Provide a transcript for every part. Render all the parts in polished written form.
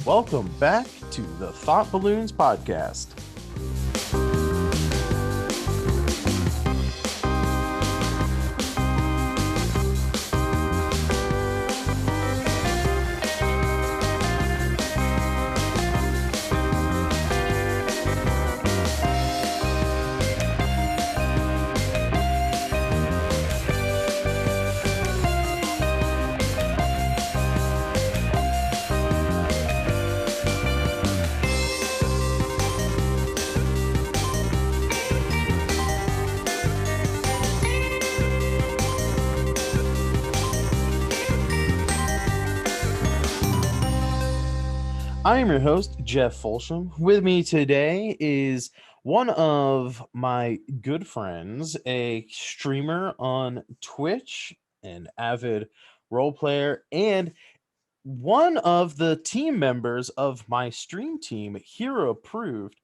Welcome back to the Thought Balloons podcast. I am your host, Jeff Folsham. With me today is one of my good friends, a streamer on Twitch, an avid role player, and one of the team members of my stream team, Hero Approved.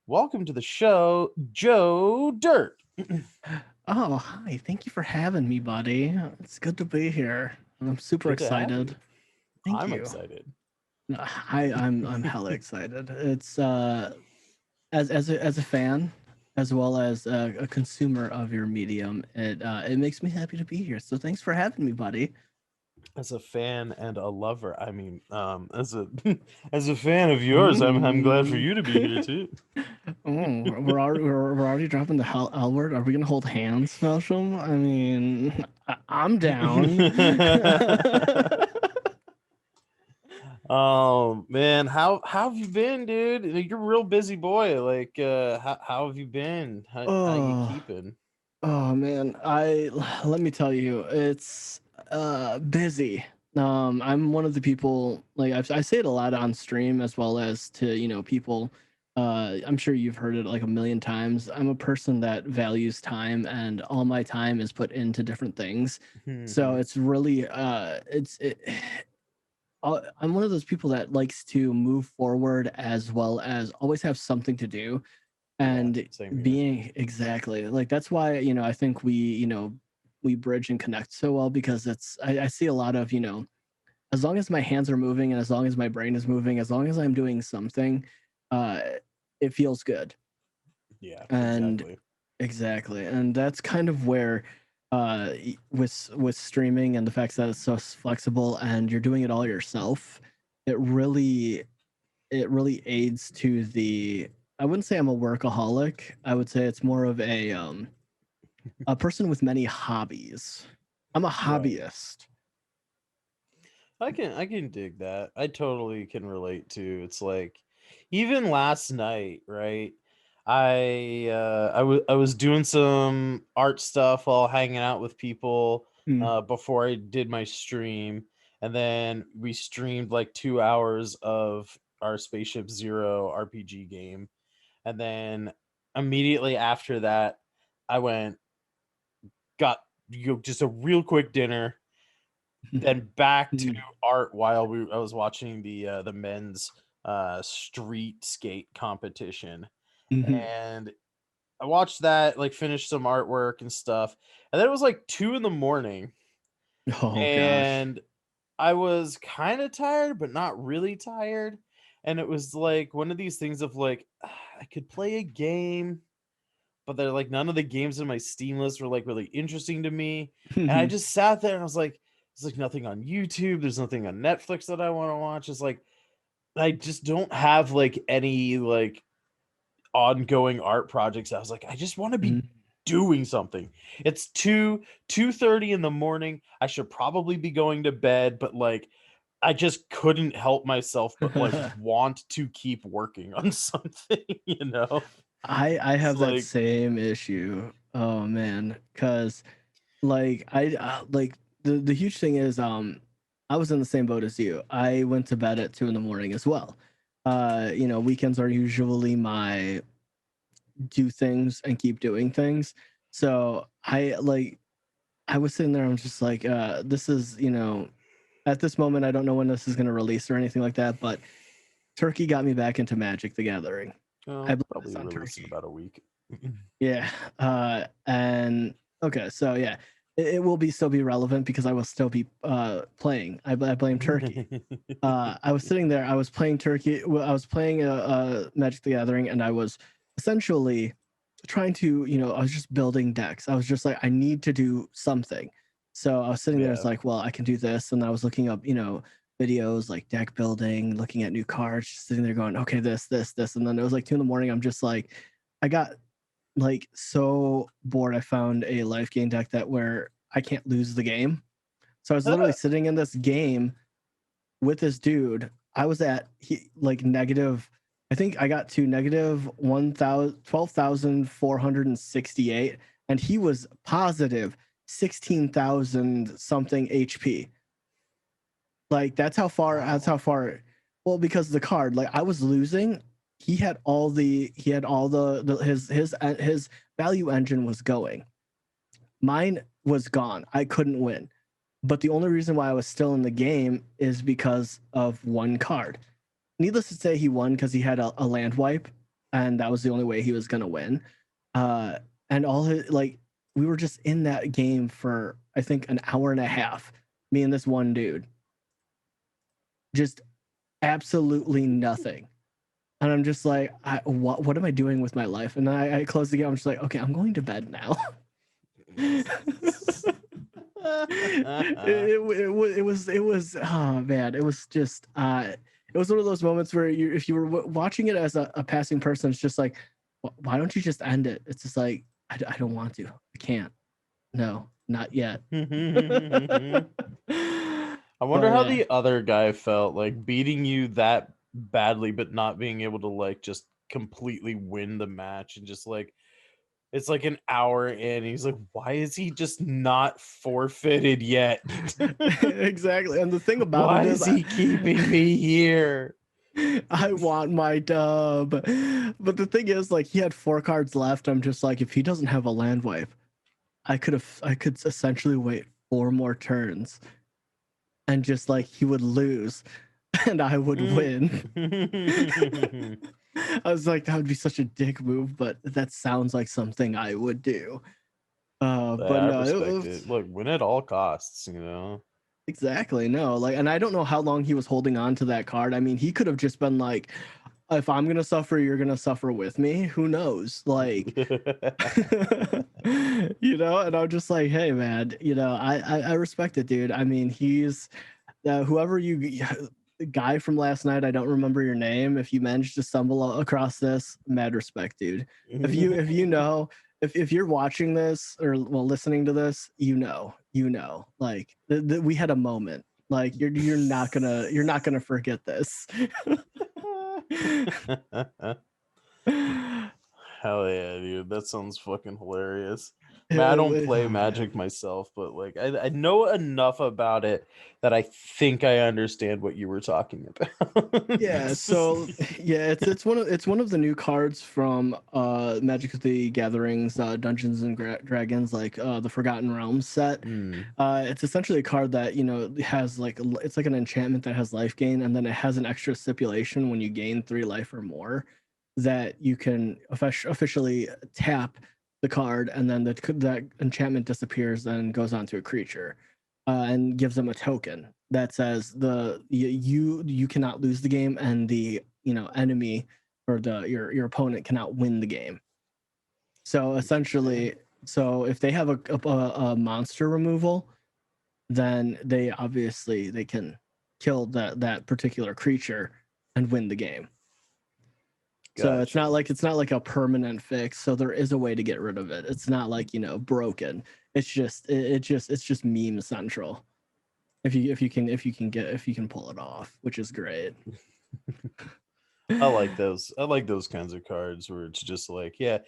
Welcome to the show, Goe Dirt. Oh, hi. Thank you for having me, buddy. It's good to be here. I'm super Good to have excited. you. Thank I'm you. excited. I'm hella excited. It's as a fan as well as a consumer of your medium, it makes me happy to be here. So thanks for having me, buddy. As a fan and a lover, as a as a fan of yours, I'm glad for you to be here too. We're already dropping the L word. Are we gonna hold hands, Felsham? I mean, I'm down. Oh man, how have you been, dude? You're a real busy boy. Like, how have you been? How you Oh. keeping? Oh man, I let me tell you, it's busy. I'm one of the people like I say it a lot on stream as well as to people. I'm sure you've heard it like a million times. I'm a person that values time, and all my time is put into different things. So it's really I'm one of those people that likes to move forward as well as always have something to do and same here. being exactly like that's why I think we bridge and connect so well because I see a lot of as long as my hands are moving and as long as my brain is moving, as long as I'm doing something, uh it feels good. Yeah, And exactly, and that's kind of where with streaming and the fact that it's so flexible and you're doing it all yourself, it really aids to the. I wouldn't say I'm a workaholic. I would say it's more of a person with many hobbies. I'm a hobbyist. I can dig that. I totally can relate to. It's like even last night, right? I was doing some art stuff while hanging out with people before I did my stream, and then we streamed like 2 hours of our Spaceship Zero RPG game, and then immediately after that I went got just a real quick dinner, then back to art while I was watching the men's street skate competition. And I watched that, like finished some artwork and stuff. And then it was like 2 in the morning Oh gosh. and I was kind of tired but not really tired. And it was like one of these things of like I could play a game, but they're like none of the games in my Steam list were like really interesting to me. And I just sat there and I was like, there's like nothing on YouTube, there's nothing on Netflix that I want to watch. It's like I just don't have like any like ongoing art projects. I was like, I just want to be doing something. It's 2:30 in the morning. I should probably be going to bed, but like I just couldn't help myself but like want to keep working on something, you know? I It's have that like same issue. Oh man, because like like the huge thing is I was in the same boat as you. I went to bed at 2 in the morning as well. Weekends are usually my do things and keep doing things. So I was sitting there, I'm just like, this is, at this moment, I don't know when this is going to release or anything like that, but Turkey got me back into Magic the Gathering. I believe probably it's on released in Turkey. about a week. Yeah. And okay, so yeah. it will be still be relevant because I will still be playing. I blame Turkey. I was sitting there. I was playing Turkey. Well, I was playing a Magic the Gathering, and I was essentially trying to, I was just building decks. I was just like, I need to do something. So I was sitting there. It's Yeah. like, well, I can do this, and I was looking up, videos like deck building, looking at new cards, just sitting there going, okay, this, and then it was like 2 in the morning. I'm just like, I got like so bored. I found a life gain deck that where I can't lose the game. So I was literally sitting in this game with this dude. I was at like negative. I think I got to negative 12,468, and he was positive 16,000 something HP. Like that's how far. Wow. That's how far. Well, because the card, like I was losing. His value engine was going. Mine was gone. I couldn't win. But the only reason why I was still in the game is because of one card. Needless to say, he won because he had a land wipe, and that was the only way he was gonna win. Uh, and all his like, we were just in that game for I think an hour and a half. Me and this one dude, just absolutely nothing. And I'm just like, what am I doing with my life? And I closed the game. I'm just like, okay, I'm going to bed now. It was oh man, it was just it was one of those moments where if you were watching it as a passing person, it's just like, why don't you just end it? It's just like, I don't want to, I can't, no, not yet. I wonder But how yeah. the other guy felt, like beating you that badly, but not being able to like just completely win the match and just like it's like an hour in. He's like, why is he just not forfeited yet? Exactly, and the thing about Why it is is he keeping me here? I want my dub. But the thing is, like, he had 4 cards left. I'm just like, if he doesn't have a land wipe, I could essentially wait 4 more turns and just like he would lose and I would win. I was like, that would be such a dick move, but that sounds like something I would do. But Yeah, I no, respect it. Look, win at all costs, you know. exactly, no, like, and I don't know how long he was holding on to that card. I mean, he could have just been like, if I'm gonna suffer, you're gonna suffer with me. Who knows? Like, and I'm just like, hey, man, I respect it, dude. I mean, he's whoever you guy from last night. I don't remember your name. If you managed to stumble across this, mad respect, dude. If you're watching this or well listening to this, like we had a moment. Like you're not gonna forget this. Hell yeah, dude. That sounds fucking hilarious. I mean, I don't Oh, play man. Magic myself, but like I know enough about it that I think I understand what you were talking about. Yeah, so yeah, it's one of the new cards from Magic the Gatherings, Dungeons and Dragons, like the Forgotten Realms set. Hmm, It's essentially a card that has like it's like an enchantment that has life gain, and then it has an extra stipulation when you gain 3 life or more that you can officially tap the card, and then that enchantment disappears and goes on to a creature, and gives them a token that says you cannot lose the game, and the enemy or your opponent cannot win the game. So interesting. essentially, so if they have a monster removal, then they can kill that particular creature and win the game. So it's Gotcha. not like a permanent fix. So there is a way to get rid of it. It's not like broken. It's just meme central. If you can pull it off, which is great. I like those. I like those kinds of cards where it's just like, yeah,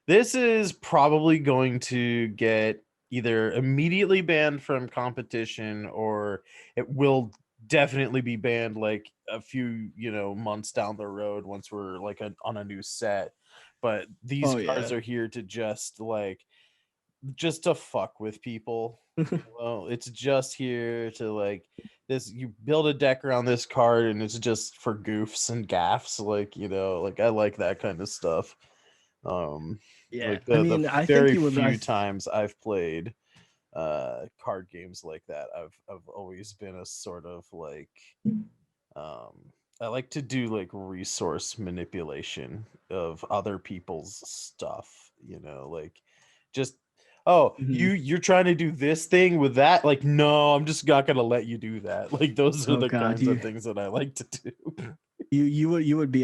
this is probably going to get either immediately banned from competition or it will definitely be banned like a few, months down the road once we're like on a new set. But these Oh cards yeah. are here to just to fuck with people. Well, it's just here to like this. You build a deck around this card, and it's just for goofs and gaffs. Like like I like that kind of stuff. Um, Yeah. like I the mean, I think very you would. few times I've played card games like that. I've always been a sort of like I like to do like resource manipulation of other people's stuff, like just oh, Mhm. you're trying to do this thing with that? Like, no, I'm just not gonna let you do that. Like those are Oh the God, kinds of things that I like to do. you would be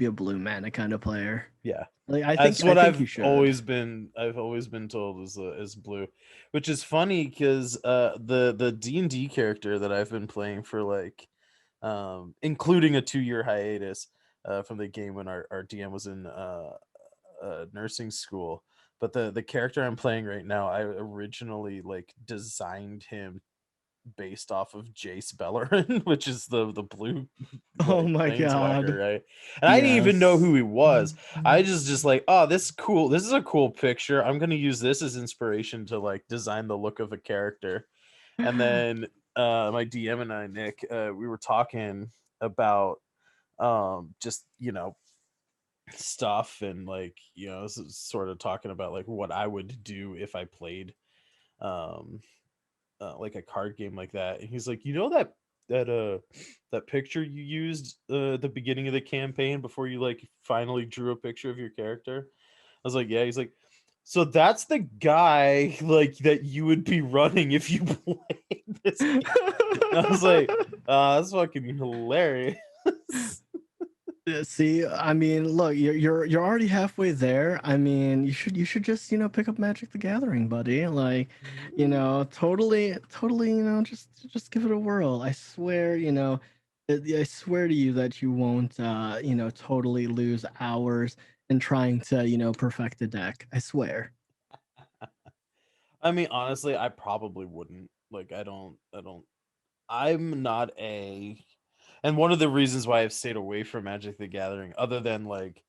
a blue mana kind of player. Yeah. Like I think That's I what think you should. I've always been told is blue, which is funny because the D&D character that I've been playing for like including a 2-year hiatus from the game when our DM was in nursing school. But the character I'm playing right now, I originally like designed him based off of Jace Bellerin, which is the blue Oh like my God. planeswalker, right? And I didn't even know Yes. who he was. I just like, oh, this is cool. This is a cool picture. I'm gonna use this as inspiration to like design the look of a character. And then my DM and I, Nick, we were talking about just stuff and like sort of talking about like what I would do if I played um like a card game like that. And he's like, that picture you used at the beginning of the campaign before you like finally drew a picture of your character. I was like, yeah. He's like, so that's the guy like that you would be running if you played this game. And I was like, that's fucking hilarious. Yeah, see, I mean, look, you're already halfway there. I mean, you should just pick up Magic the Gathering, buddy. Like, totally, just give it a whirl. I swear, I swear to you that you won't, totally lose hours in trying to, perfect a deck. I swear. I mean, honestly, I probably wouldn't. Like, I'm not a, and one of the reasons why I've stayed away from Magic the Gathering, other than like,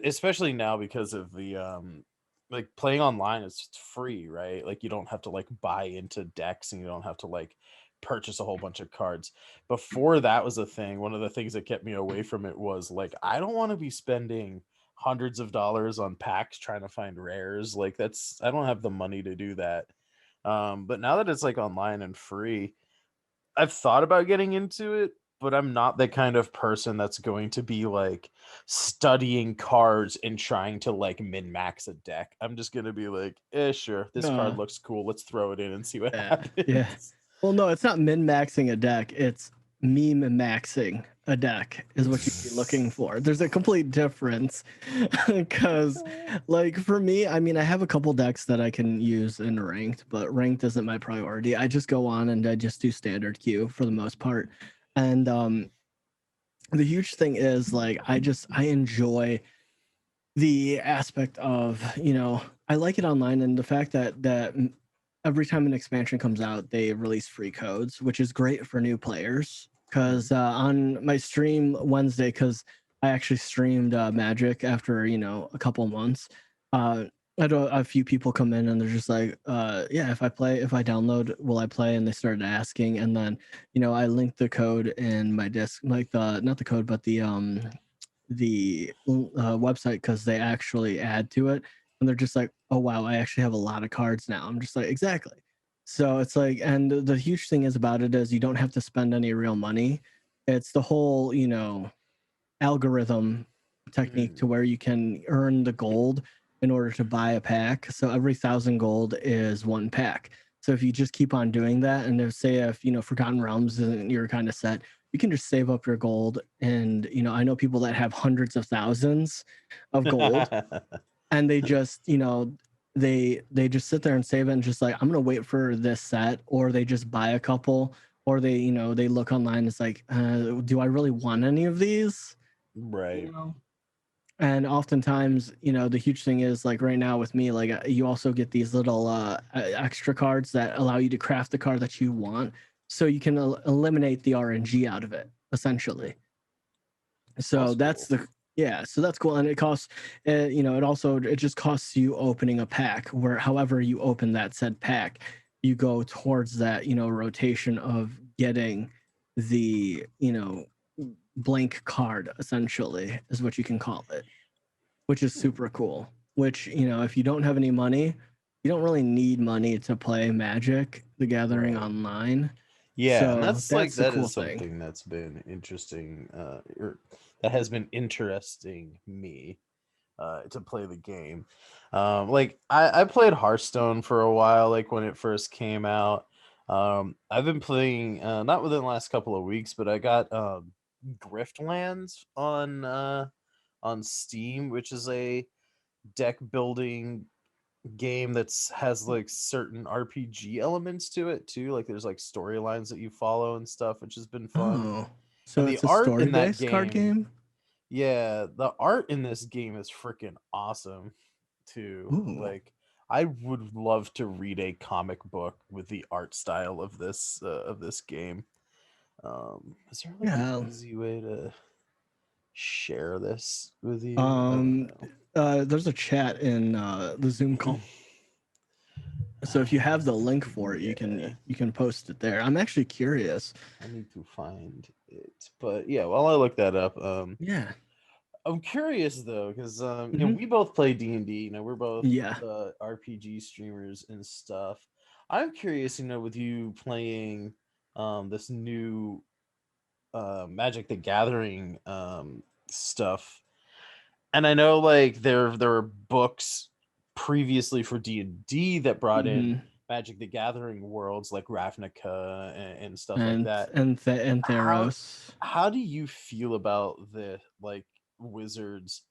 especially now because of the, like playing online is free, right? Like, you don't have to like buy into decks and you don't have to like purchase a whole bunch of cards. Before that was a thing, one of the things that kept me away from it was like, I don't want to be spending hundreds of dollars on packs trying to find rares. Like, I don't have the money to do that. But now that it's like online and free, I've thought about getting into it, but I'm not the kind of person that's going to be like studying cards and trying to like min max a deck. I'm just gonna be like, sure, this card No. looks cool. Let's throw it in and see what Yeah, yeah. happens. Well, no, it's not min maxing a deck. It's meme maxing a deck is what you'd be looking for. There's a complete difference. Because, like, for me, I mean, I have a couple decks that I can use in ranked, but ranked isn't my priority. I just go on and I just do standard queue for the most part. And the huge thing is, like, I enjoy the aspect of I like it online and the fact that every time an expansion comes out they release free codes, which is great for new players. Because on my stream Wednesday, because I actually streamed Magic after a couple months, I had a few people come in and they're just like, yeah, if I download, will I play? And they started asking, and then I linked the code in my disc, like the not the code but the website, because they actually add to it, and they're just like, oh wow, I actually have a lot of cards now. I'm just like, exactly. So it's like, and the huge thing is about it is you don't have to spend any real money. It's the whole algorithm technique Mhm. to where you can earn the gold in order to buy a pack. So every 1,000 gold is one pack. So if you just keep on doing that, and if Forgotten Realms isn't your kind of set, you can just save up your gold. And I know people that have hundreds of thousands of gold, and they just they just sit there and save it and just like, I'm gonna wait for this set, or they just buy a couple, or they look online. It's like, do I really want any of these? you Right. know and oftentimes, the huge thing is, like, right now with me, like, you also get these little extra cards that allow you to craft the card that you want, so you can eliminate the RNG out of it, essentially. Well, So that's that's cool. the yeah, so that's cool, and it costs, it just costs you opening a pack. Where, however you open that said pack, you go towards that rotation of getting the blank card, essentially, is what you can call it, which is Hmm. super cool. Which, if you don't have any money, you don't really need money to play Magic the Gathering Right. online. Yeah, and So that's like that's the that cool is thing. something that's been interesting, or that has been interesting me to play the game. Like I played Hearthstone for a while, like when it first came out. I've been playing not within the last couple of weeks, but I got Griftlands on Steam, which is a deck building game that's has like certain RPG elements to it too. Like there's like storylines that you follow and stuff, which has been fun. Oh, so And the it's a art in that story-based card game, game? yeah, the art in this game is freaking awesome too. Ooh, Like I would love to read a comic book with the art style of this game. Is there like an yeah. easy way to share this with you? I don't Um, know. there's a chat in the Zoom call. So if you have the link for it, Yeah, you can post it there. I'm actually curious. I need to find it. But yeah, while I look that up, Yeah. I'm curious though, because Hmm. we both play D&D. We're both Yeah. RPG streamers and stuff. I'm curious, with you playing this new Magic the Gathering stuff. And I know like there were books previously for D&D that brought in Hmm. Magic the Gathering worlds like Ravnica and stuff like that. And How Theros. how do you feel about the like Wizards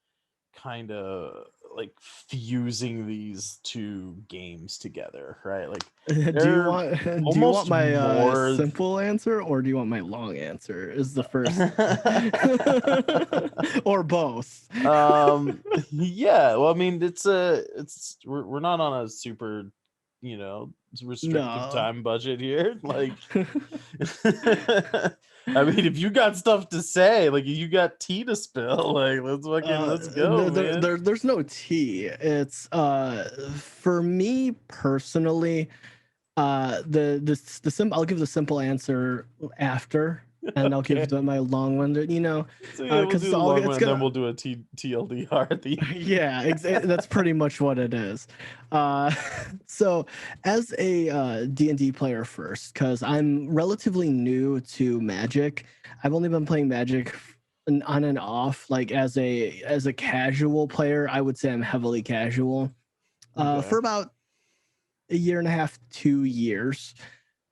kind of like fusing these two games together, right? Like they're Do you want almost my more simple answer or do you want my long answer? Is the first or both? yeah, well, I mean, we're not on a super, you know, restrictive No. time budget here. Like, I mean, if you got stuff to say, like, you got tea to spill, like, let's go, man. There's no tea. It's for me personally, I'll give the simple answer after, and I'll give Okay. my long-winded, So yeah, we'll because do the long it's one, and then gonna. we'll do a TLDR at the Yeah, that's pretty much what it is. Uh, so as a D&D player first, because I'm relatively new to Magic, I've only been playing Magic on and off. Like as a casual player, I would say I'm heavily casual. Okay. For about a year and a half, 2 years,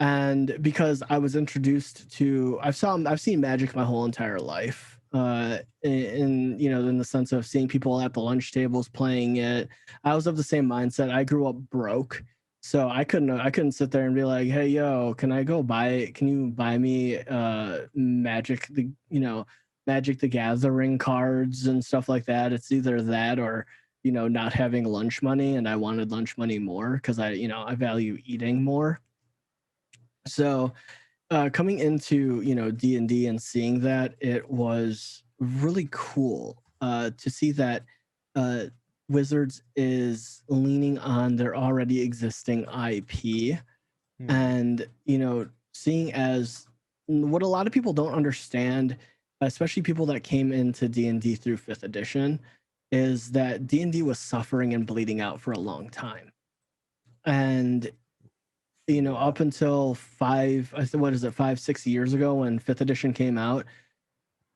and because I was introduced to, I've seen Magic my whole entire life. In the sense of seeing people at the lunch tables playing it, I was of the same mindset. I grew up broke, so I couldn't sit there and be like, hey yo, can you buy me Magic the Gathering cards and stuff like that. It's either that or not having lunch money, and I wanted lunch money more because I value eating more. So coming into D&D and seeing that, it was really cool to see that uh, Wizards is leaning on their already existing IP, Hmm. and seeing as what a lot of people don't understand, especially people that came into D&D through 5th edition, is that D&D was suffering and bleeding out for a long time. And Yeah. up until what is it, 5, 6 years ago when 5th edition came out,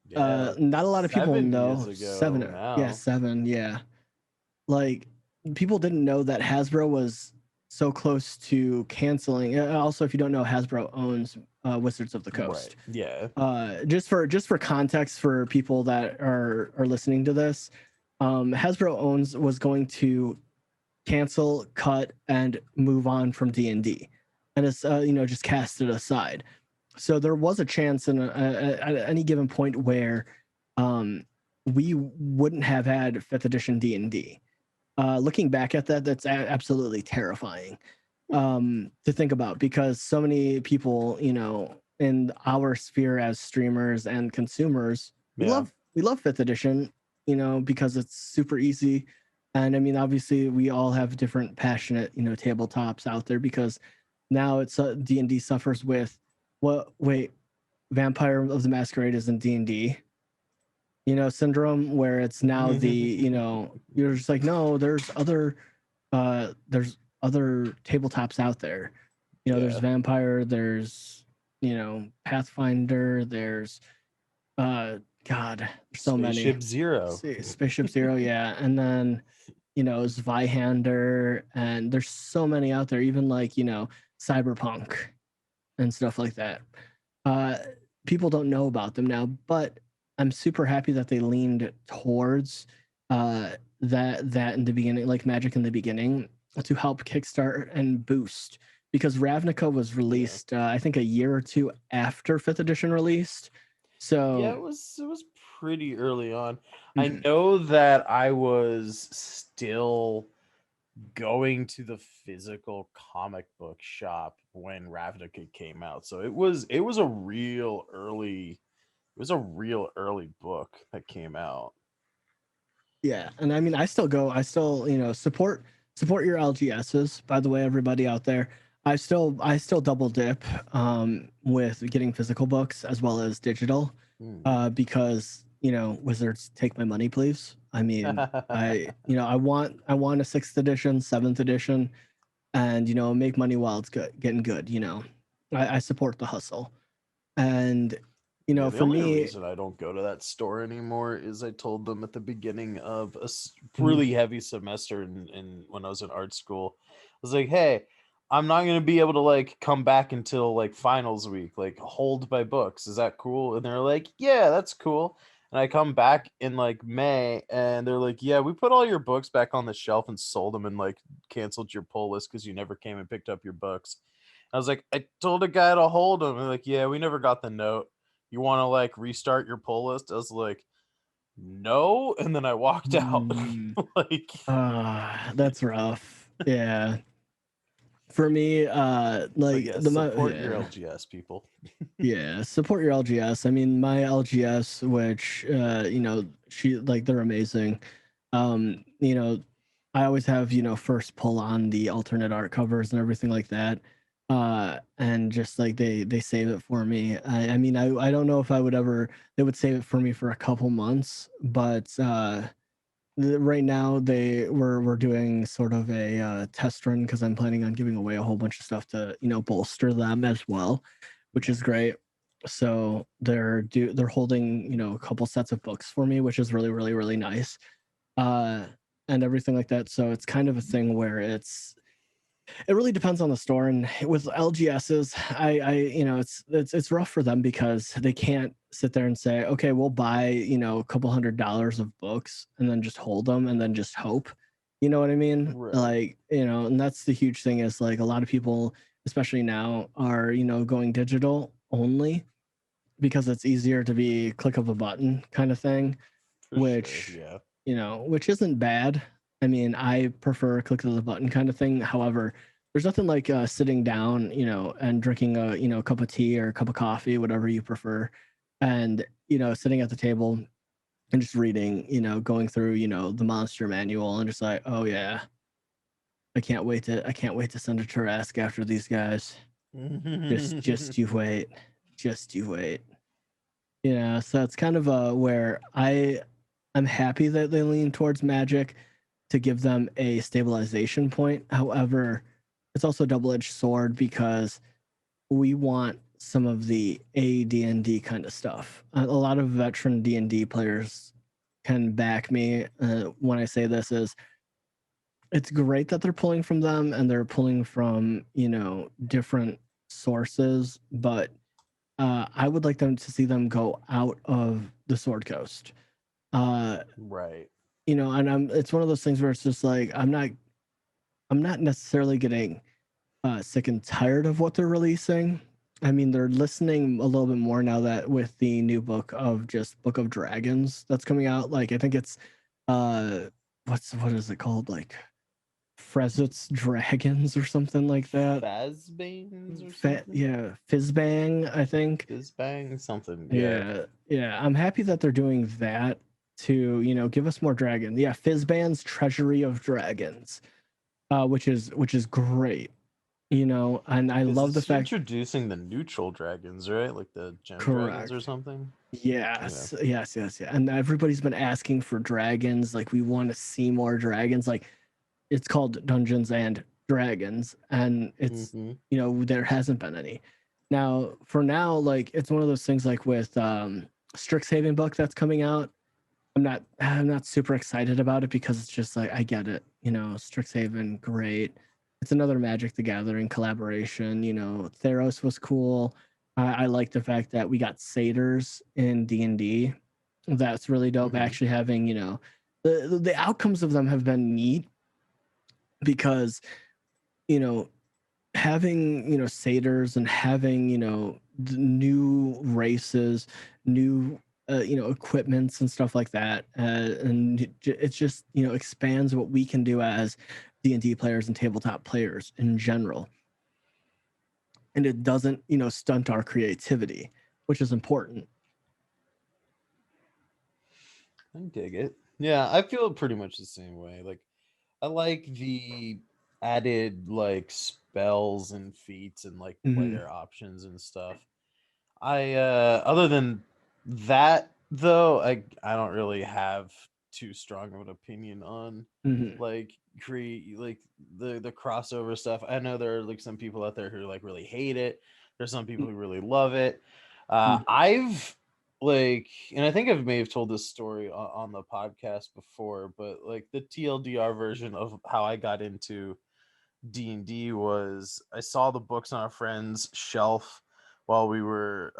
Yeah, like not a lot of people 7 years know. ago Seven, yeah, now. 7, yeah. Like people didn't know that Hasbro was so close to canceling. Also, if you don't know, Hasbro owns Wizards of the Right. Coast. Yeah. Just for context for people that are listening to this, Hasbro owns was going to cancel, cut, and move on from D&D, and it's just cast it aside. So there was a chance at any given point where um, we wouldn't have had 5th edition D&D. Looking back at that, that's absolutely terrifying to think about, because so many people, in our sphere as streamers and consumers, Yeah. we love 5th edition, because it's super easy. And I mean, obviously, we all have different passionate, tabletops out there, because now it's D&D suffers with what? Wait, Vampire of the Masquerade is in D&D, syndrome, where it's now the, you're just like, no, there's other, there's other tabletops out there. You know, there's Yeah. Vampire, there's, you know, Pathfinder, there's God, there's so many. Spaceship Zero. Spaceship Zero, yeah. And then, you know, Zweihander, and there's so many out there, even like, you know, Cyberpunk and stuff like that. Uh, People don't know about them now, but I'm super happy that they leaned towards that in the beginning, like Magic in the beginning, to help kickstart and boost. Because Ravnica was Yeah. released, I think, a year or two after Fifth Edition released. Yeah, So, it was pretty early on. I mhm. know that I was still going to the physical comic book shop when Ravnica came out. So it was a real early book that came out. Yeah, and I mean, I still go. I still, you know, support your LGSs. By the way, everybody out there, I still double dip with getting physical books as well as digital, Hmm. because you know, Wizards, take my money, please. I mean, I want a sixth edition, seventh edition, and you know, make money while it's good, getting good. You know, I support the hustle, and you Yeah, know, the for only me, reason I don't go to that store anymore is I told them at the beginning of a mhm, really heavy semester in when I was in art school. I was like, "Hey, I'm not going to be able to like come back until like finals week. Like hold my books. Is that cool?" And they're like, "Yeah, that's cool." And I come back in like May and they're like, "Yeah, we put all your books back on the shelf and sold them and like canceled your pull list cuz you never came and picked up your books." I was like, "I told a guy to hold them." They're like, "Yeah, we never got the note. You want to like restart your pull list?" I was like, "No," and then I walked out. mm, Like, that's rough. Yeah. For me, but like yes, support your yeah, LGS people. yeah, support your LGS. I mean, my LGS, which you know, they're amazing. You know, I always have, you know, first pull on the alternate art covers and everything like that. And just like they save it for me. I mean, I don't know if I would ever they would save it for me for a couple months, but right now we're doing sort of a test run because I'm planning on giving away a whole bunch of stuff to, you know, bolster them as well, which is Nice. great. So they're holding, you know, a couple sets of books for me, which is really nice, uh and everything like that. So it's kind of a thing where it really depends on the store. And with LGSs, I you know, it's rough for them because they can't sit there and say, okay, we'll buy, you know, a couple $100 of books and then just hold them and then just hope. You know what I mean? Right. Like, you know, and that's the huge thing is like a lot of people, especially now, are, you know, going digital only because it's easier to be click of a button kind of thing, For sure. which, Yeah. you know, which isn't bad. I mean, I prefer click of the button kind of thing. However, there's nothing like sitting down, you know, and drinking a, you know, cup of tea or a cup of coffee, whatever you prefer, and you know, sitting at the table and just reading, you know, going through, you know, the monster manual and just like, oh yeah, I can't wait to send a Tarask after these guys. Just you wait, just you wait. Yeah, so it's kind of where I'm happy that they lean towards magic to give them a stabilization point. However, it's also a double-edged sword because we want some of the AD&D kind of stuff. A lot of veteran D&D players can back me when I say this is it's great that they're pulling from them and they're pulling from, you know, different sources, but I would like them to see them go out of the Sword Coast. Uh, Right. you know, and it's one of those things where it's just like I'm not necessarily getting sick and tired of what they're releasing. I mean, they're listening a little bit more now that with the new Book of Dragons that's coming out. Like I think it's uh what is it called? Like Frezit's Dragons or something like that. Fazbanes or something? Yeah, Fizzbang, I think. Fizbang? Something. Yeah. Yeah, yeah. I'm happy that they're doing that to, you know, give us more dragons. Yeah, Fizzband's Treasury of Dragons, which is great. You know, and I Because love the it's fact. introducing the neutral dragons, right? Like the gem dragons or Correct. something. Yeah. Yes. And everybody's been asking for dragons. Like we want to see more dragons. Like it's called Dungeons and dragons, and it's, Hmm. there hasn't been any. Now, for now, like it's one of those things like with Strixhaven book that's coming out. I'm not super excited about it because it's just like I get it, Strixhaven, great. It's another Magic the Gathering collaboration. Theros was cool. I like the fact that we got satyrs in D&D. That's really dope. Hmm. Actually having, the outcomes of them have been neat because, you know, having, satyrs and having, new races, new equipments and stuff like that, and it just expands what we can do as D&D players and tabletop players in general, and it doesn't stunt our creativity, which is important. I dig it. Yeah, I feel pretty much the same way. Like, I like the added like spells and feats and like Hmm. player options and stuff. I other than that though, I don't really have too strong of an opinion on Hmm. like create like the crossover stuff. I know there are like some people out there who like really hate it. There's some people who really love it. I've like, and I think I may have told this story on the podcast before, but like the TLDR version of how I got into D&D was I saw the books on a friend's shelf while we were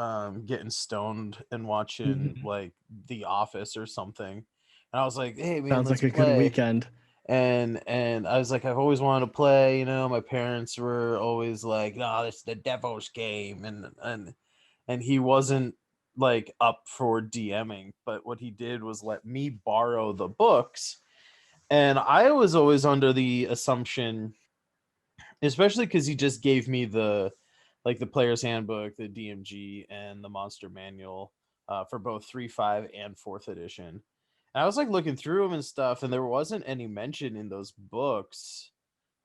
getting stoned and watching Hmm. like The Office or something. And I was like, "Hey man, Sounds let's like a good play." weekend. And I was like, "I've always wanted to play." My parents were always like, "No, this is the devil's game," and he wasn't like up for DMing, but what he did was let me borrow the books. And I was always under the assumption, especially because he just gave me the like the player's handbook, the DMG, and the monster manual for both 3.5 and fourth edition. And I was like looking through them and stuff, and there wasn't any mention in those books,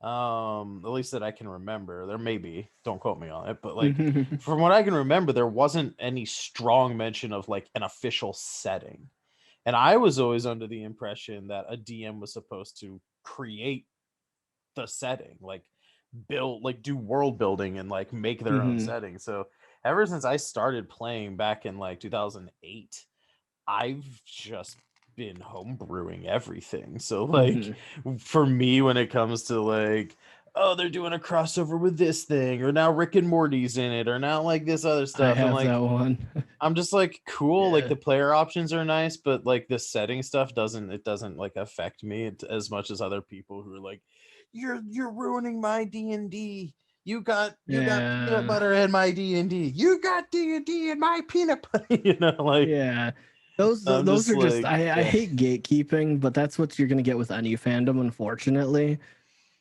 at least that I can remember. There may be, don't quote me on it, but like from what I can remember, there wasn't any strong mention of like an official setting. And I was always under the impression that a DM was supposed to create the setting, like build, like do world building and like make their own Hmm. setting. So ever since I started playing back in like 2008, I've just been homebrewing everything. So like Hmm. for me, when it comes to like, oh, they're doing a crossover with this thing, or now Rick and Morty's in it, or now like this other I stuff, and have like that one. I'm just like, cool, like Yeah. the player options are nice, but like the setting stuff doesn't like affect me as much as other people who are like, you're ruining my D&D. You got peanut Yeah. butter in my D&D. You got D&D in my peanut butter. Like Yeah. Those I'm those just are just like, I hate gatekeeping, but that's what you're gonna get with any fandom, unfortunately.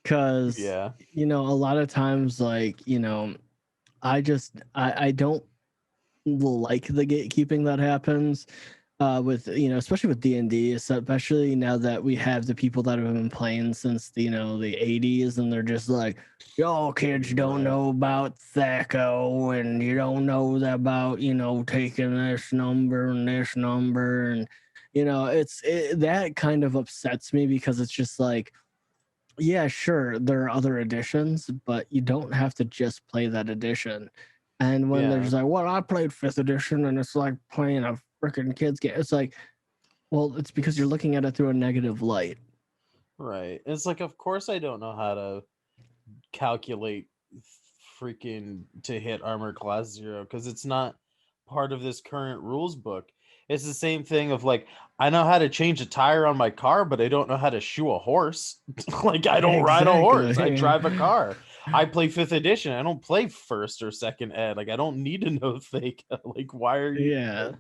Cause yeah, a lot of times like, I don't like the gatekeeping that happens with especially with D&D, especially now that we have the people that have been playing since the 80s, and they're just like, y'all kids don't right, know about THACO, and you don't know about taking this number, and that kind of upsets me because it's just like, yeah, sure, there are other editions, but you don't have to just play that edition. And when yeah, there's like, well, I played fifth edition and it's like playing a freaking kids game, it's like, well, it's because you're it's looking at it through a negative light. right. It's like, of course I don't know how to calculate freaking to hit armor class 0 because it's not part of this current rules book. It's the same thing of like, I know how to change a tire on my car, but I don't know how to shoe a horse. Like, I don't ride a horse, I Exactly. drive a car. I play fifth edition, I don't play first or second ed. Like, I don't need to know fake. Like, why are you Yeah. like,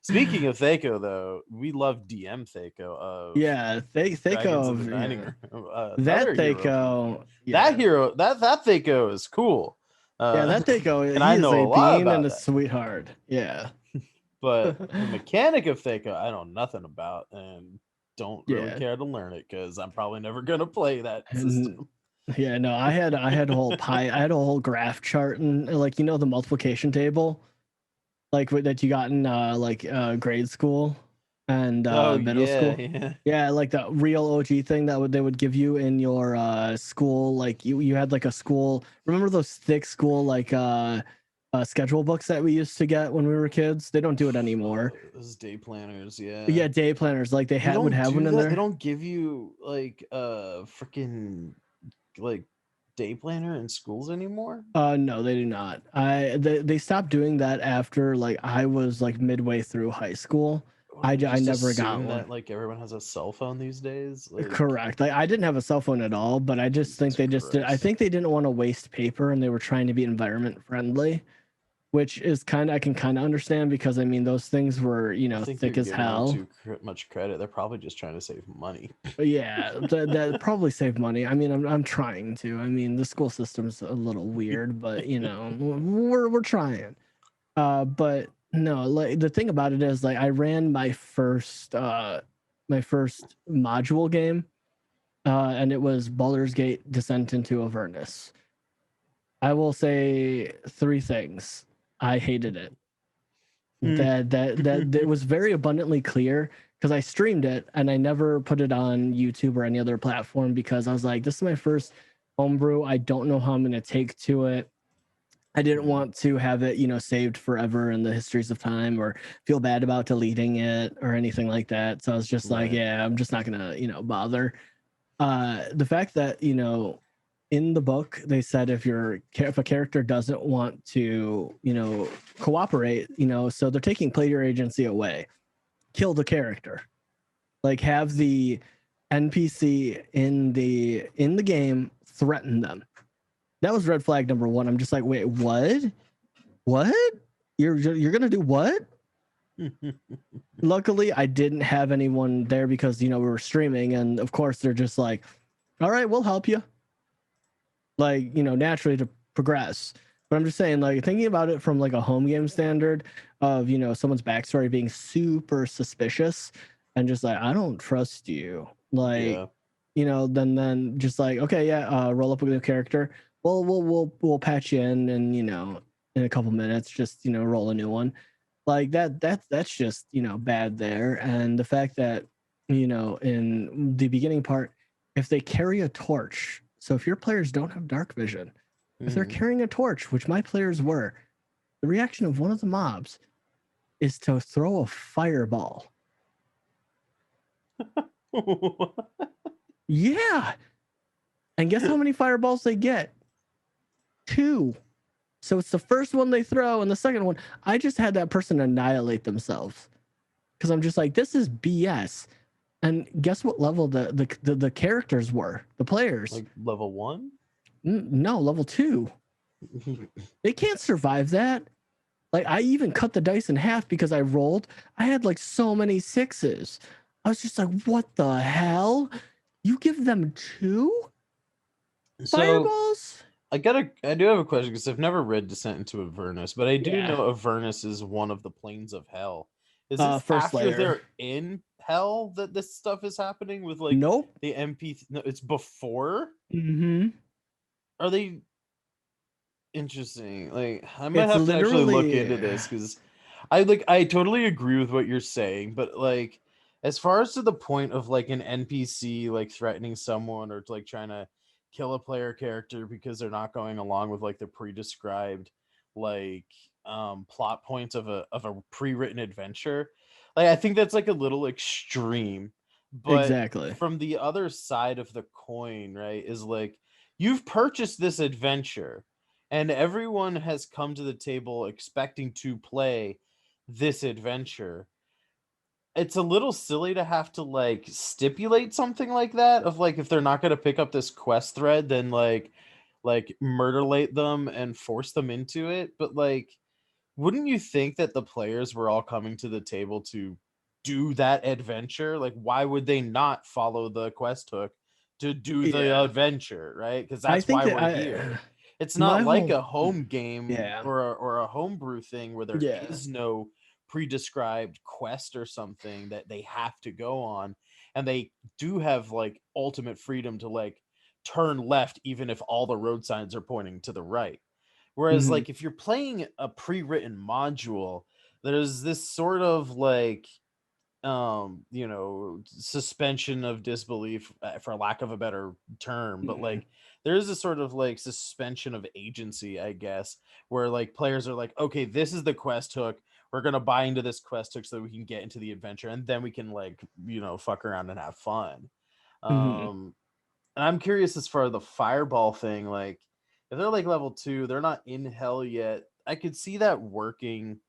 speaking of Thaco, though, we love DM Thaco of Yeah. Dragons in the Thaco, Dining yeah. Room. That Another hero from the game. Thaco, That yeah. hero, that Thaco is cool. Yeah, Uh, that Thaco, and he I is know a a lot bean and about a that. sweetheart. Yeah. But the mechanic of Thaco, I know nothing about and don't really Yeah. care to learn it because I'm probably never gonna play that And system. yeah, no, I had a whole graph chart, and like the multiplication table, like that you got in grade school. and Oh middle yeah, school. yeah. Yeah, like the real OG thing that they would give you in your school. Like you had like a school. Remember those thick school like schedule books that we used to get when we were kids? They don't do it anymore. Those day planners, But yeah. yeah, day planners like they They had would don't have one do in that. They there. don't give you like freaking like day planner in schools anymore. No, they do not. They stopped doing that after like I was like midway through high school. Or they I just never got assume one. that like everyone has a cell phone these days. Like Correct. I didn't have a cell phone at all, but I just think Jesus they just did. I Christ. think they didn't want to waste paper and they were trying to be environment friendly, which is kind of, I can kind of understand because I mean, those things were, I think you're thick as giving them hell. too much credit. They're probably just trying to save money. But yeah, that probably saved money. I mean, I'm trying to. I mean, the school system's a little weird, but we're trying. But no, like the thing about it is like I ran my first module game, and it was Baldur's Gate Descent into Avernus. I will say three things. I hated it. That was very abundantly clear because I streamed it and I never put it on YouTube or any other platform because I was like, this is my first homebrew. I don't know how I'm gonna take to it. I didn't want to have it, saved forever in the histories of time or feel bad about deleting it or anything like that. So I was just like, Right. yeah, I'm just not gonna, bother. The fact that, in the book they said if a character doesn't want to, cooperate, so they're taking player agency away. Kill the character. Like have the NPC in the game threaten them. That was red flag number one. I'm just like, wait, what? What? You're gonna do what? Luckily, I didn't have anyone there because we were streaming, and of course they're just like, all right, we'll help you. Like naturally to progress. But I'm just saying, like thinking about it from like a home game standard of someone's backstory being super suspicious and just like I don't trust you. Like Yeah. then just like okay, yeah, roll up a new character. Well, we'll patch you in, and in a couple minutes, just roll a new one. Like that's just bad there. And the fact that in the beginning part, if they carry a torch, so if your players don't have dark vision, if they're Mhm. carrying a torch, which my players were, the reaction of one of the mobs is to throw a fireball. Yeah. And guess how many fireballs they get? Two. So it's the first one they throw, and the second one, I just had that person annihilate themselves because I'm just like, this is BS. And guess what level the characters were? The players. Like level 1? No, level 2. They can't survive that. Like I even cut the dice in half because I rolled. I had like so many sixes. I was just like, what the hell? You give them 2 So fireballs? I do have a question because I've never read Descent into Avernus, but I do Yeah. know Avernus is one of the planes of hell. Is this First after layer. they're in hell that this stuff is happening with like Nope. the MP? No, it's before. Mm-hmm. Are they interesting? Like I might It's have to actually look into literally this because I totally agree with what you're saying, but like as far as to the point of like an NPC like threatening someone or like trying to kill a player character because they're not going along with like the pre-described like plot points of a pre-written adventure. Like I think that's like a little extreme. But exactly. from the other side of the coin, right, is like you've purchased this adventure and everyone has come to the table expecting to play this adventure. It's a little silly to have to like stipulate something like that of like if they're not going to pick up this quest thread then like murderlate them and force them into it, but like wouldn't you think that the players were all coming to the table to do that adventure? Like why would they not follow the quest hook to do the Yeah. adventure, right? Cuz I that's think why that we're I here. It's my not like whole a home game yeah. or a homebrew thing where there Yeah. is no pre-described quest or something that they have to go on, and they do have like ultimate freedom to like turn left even if all the road signs are pointing to the right. Whereas Mhm. like if you're playing a pre-written module, there's this sort of like suspension of disbelief, for lack of a better term, but Mhm. like there is a sort of like suspension of agency, I guess, where like players are like, okay, this is the quest hook, we're gonna buy into this quest hook so that we can get into the adventure, and then we can like fuck around and have fun. Mhm. And I'm curious as far as the fireball thing, like if they're like level 2, they're not in hell yet. I could see that working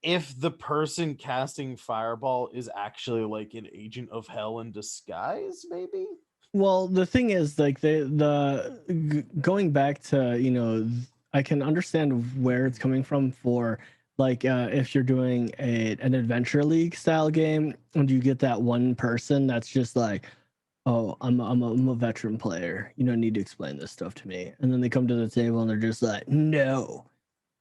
if the person casting fireball is actually like an agent of hell in disguise, maybe. Well, the thing is, like going back to I can understand where it's coming from for like if you're doing an adventure league style game and you get that one person that's just like, oh, I'm a veteran player. You don't need to explain this stuff to me. And then they come to the table and they're just like, no,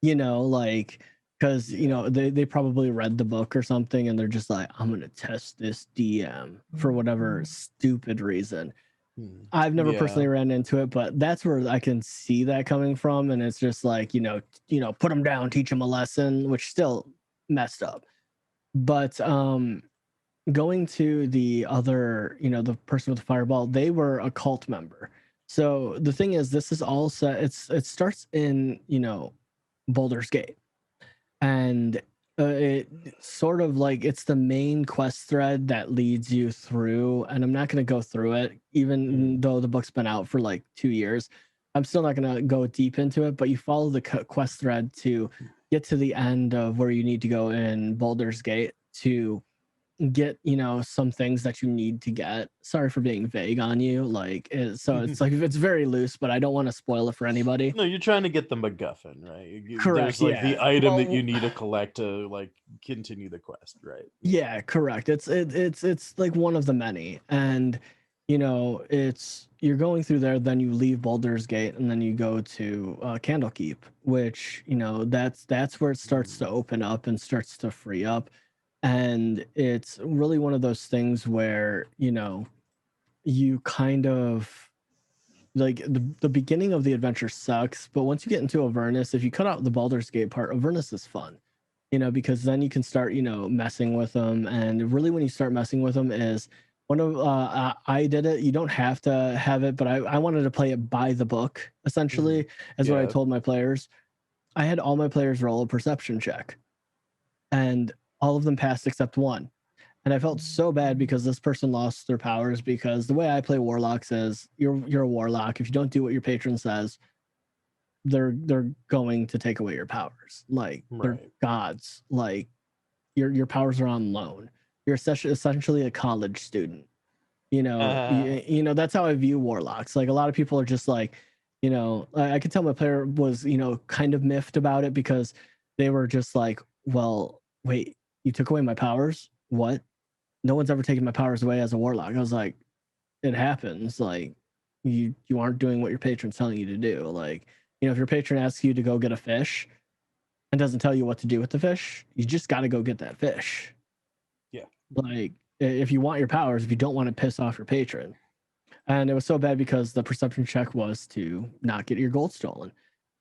like because Yeah. they probably read the book or something and they're just like, I'm gonna test this DM for whatever stupid reason. I've never Yeah. personally ran into it, but that's where I can see that coming from. And it's just like, put them down, teach them a lesson, which still messed up. But going to the other, the person with the fireball, they were a cult member. So the thing is, this is all set. It starts in, Boulder's Gate, and it sort of like it's the main quest thread that leads you through. And I'm not going to go through it, even Mm. though the book's been out for like 2 years. I'm still not going to go deep into it, but you follow the quest thread to get to the end of where you need to go in Boulder's Gate to get some things that you need to get. Sorry for being vague on you, like so it's like it's very loose, but I don't want to spoil it for anybody. No, you're trying to get the MacGuffin, right? Correct, There's like the yeah. item that you Well, need to collect to like continue the quest, right? Yeah. yeah, correct. It's like one of the many, and it's you're going through there, then you leave Baldur's Gate, and then you go to Candlekeep, which that's where it starts to Mm. open up and starts to free up, and it's really one of those things where you kind of like the beginning of the adventure sucks, but once you get into Avernus, if you cut out the Baldur's Gate part, Avernus is fun, because then you can start, messing with them. And really, when you start messing with them, is one of I did it. You don't have to have it, but I wanted to play it by the book. Mhm. Essentially, is what I Yeah. told my players. I had all my players roll a perception check, and all of them passed except one. And I felt so bad because this person lost their powers, because the way I play warlocks is you're a warlock. If you don't do what your patron says, they're going to take away your powers. Like they're Right. gods. Like your powers are on loan. You're essentially a college student. That's how I view warlocks. Like a lot of people are just like, I could tell my player was, kind of miffed about it because they were just like, well, wait, you took away my powers? What? No one's ever taken my powers away as a warlock. I was like, it happens. Like you aren't doing what your patron's telling you to do. Like, if your patron asks you to go get a fish and doesn't tell you what to do with the fish, you just got to go get that fish. Yeah. Like if you want your powers, if you don't want to piss off your patron. And it was so bad because the perception check was to not get your gold stolen.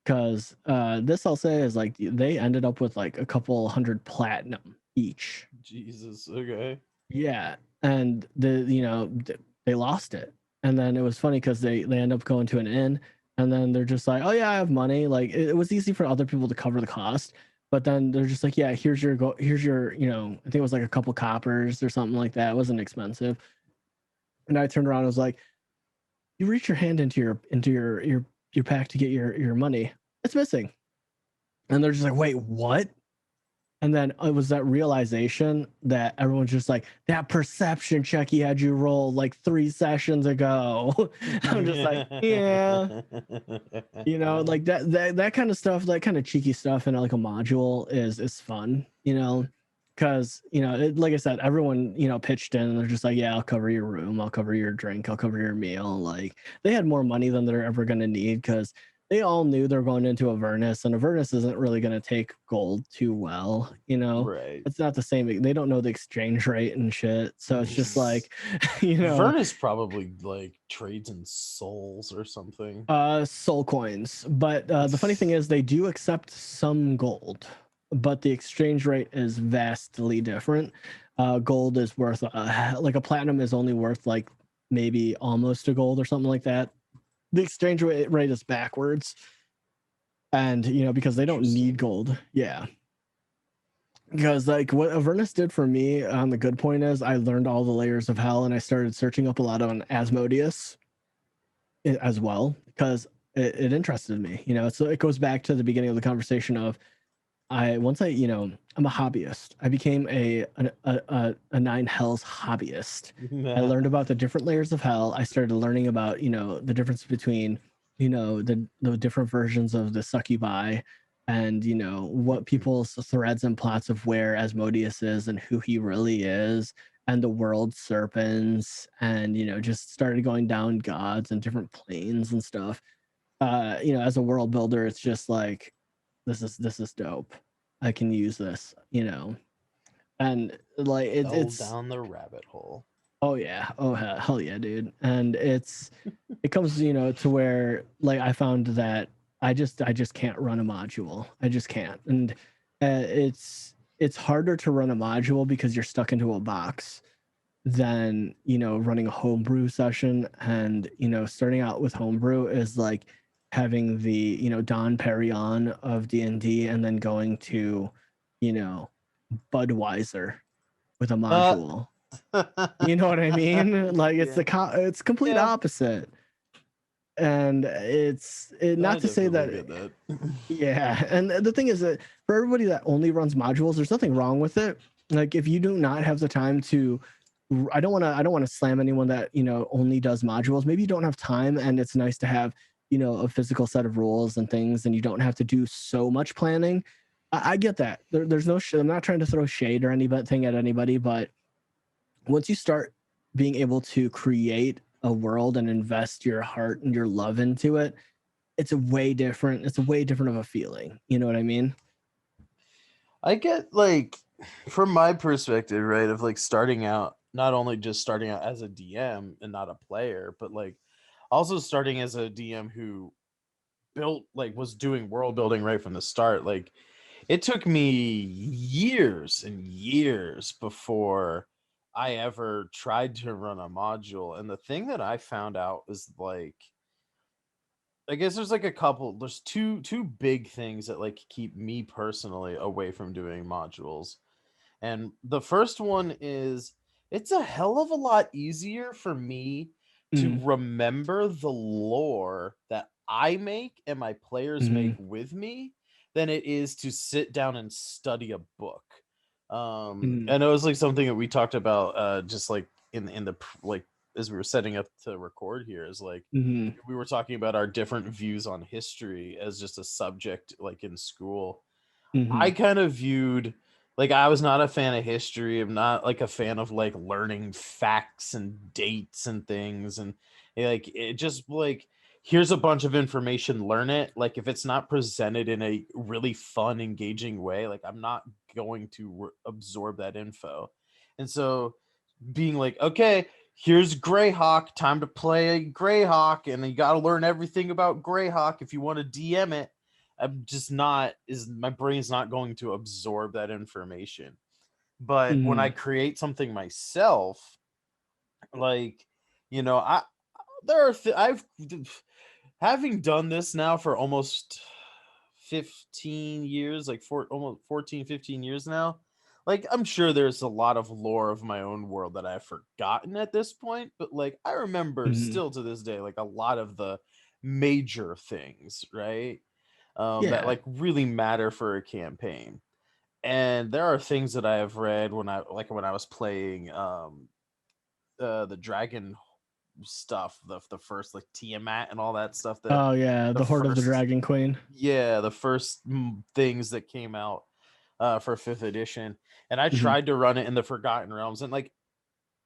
Because this I'll say is like they ended up with like a couple hundred platinum each. Jesus. Okay. Yeah, and they lost it, and then it was funny because they end up going to an inn, and then they're just like, oh yeah, I have money. Like it was easy for other people to cover the cost, but then they're just like, yeah, here's your I think it was like a couple coppers or something like that. It wasn't expensive, and I turned around and was like, you reach your hand into your pack to get your money, it's missing, and they're just like, wait, what? And then it was that realization that everyone's just like, that perception check he had you roll like 3 sessions ago. I'm just like, yeah, like that kind of stuff, that kind of cheeky stuff in like a module is fun, because like I said, everyone pitched in and they're just like, yeah, I'll cover your room, I'll cover your drink, I'll cover your meal. Like they had more money than they're ever going to need because they all knew they're going into Avernus, and Avernus isn't really going to take gold too well. Right. It's not the same. They don't know the exchange rate and shit, so it's just like, Vernus probably like trades in souls or something. soul coins. But the funny thing is, they do accept some gold. but the exchange rate is vastly different. Gold is worth like a platinum is only worth like maybe almost a gold or something like that. The exchange rate is backwards, and because they don't need Interesting. gold. Yeah, because like what Avernus did for me on the good point is I learned all the layers of hell, and I started searching up a lot on Asmodeus as well because it interested me. So it goes back to the beginning of the conversation of I'm a hobbyist. I became a nine hells hobbyist. I learned about the different layers of hell. I started learning about the difference between the different versions of the succubi, and what people's threads and plots of where Asmodeus is and who he really is, and the world serpents, and just started going down gods and different planes and stuff. As a world builder, it's just like this is dope. I can use this, and like Fell it's down the rabbit hole. oh yeah, oh hell yeah, dude. And it comes to where like I found that I just can't run a module. I just can't, and it's harder to run a module because you're stuck into a box than running a homebrew session. And starting out with homebrew is like having the Don Perignon of D&D, and then going to you know Budweiser with a Uh, module. You know what I mean? Like it's yeah, it's complete yeah. opposite. And not I to say definitely that. get that. Yeah, and the thing is that for everybody that only runs modules, there's nothing wrong with it. Like if you do not have the time to, I don't want to slam anyone that only does modules. Maybe you don't have time, and it's nice to have a physical set of rules and things, and you don't have to do so much planning. I get that. There's no. I'm not trying to throw shade or anything at anybody, but once you start being able to create a world and invest your heart and your love into it, it's a way different of a feeling. You know what I mean? I get like from my perspective, right, of like starting out, not only just starting out as a DM and not a player, but like also starting as a DM who built like was doing world building right from the start. Like it took me years and years before I ever tried to run a module. And the thing that I found out was like I guess there's like a couple there's two big things that like keep me personally away from doing modules. And the first one is it's a hell of a lot easier for me to Mm, remember the lore that I make and my players make mm, with me than it is to sit down and study a book. mm, I know it's like something that we talked about just like in the like as we were setting up to record here is like mm, we were talking about our different views on history as just a subject like in school. I mm, kind of viewed like I was not a fan of history. I'm not like a fan of like learning facts and dates and things and like it just like here's a bunch of information, learn it. Like if it's not presented in a really fun, engaging way, like I'm not going to absorb that info. And so being like, okay, here's Greyhawk, time to play a Greyhawk, and you got to learn everything about Greyhawk if you want to DM it. I'm just not is my brain's not going to absorb that information. But when I mm. create something myself, like I there are I've having done this now for almost 15 years, like almost 14, 15 years now. Like I'm sure there's a lot of lore of my own world that I've forgotten at this point, but like I remember Mhm. still to this day like a lot of the major things, right? That Yeah. like really matter for a campaign. And there are things that I have read when I was playing the dragon stuff, the first like Tiamat and all that stuff that Oh yeah, the the Horde of the first Dragon Queen. yeah, the first things that came out for 5th edition. And I Mhm. tried to run it in the Forgotten Realms and like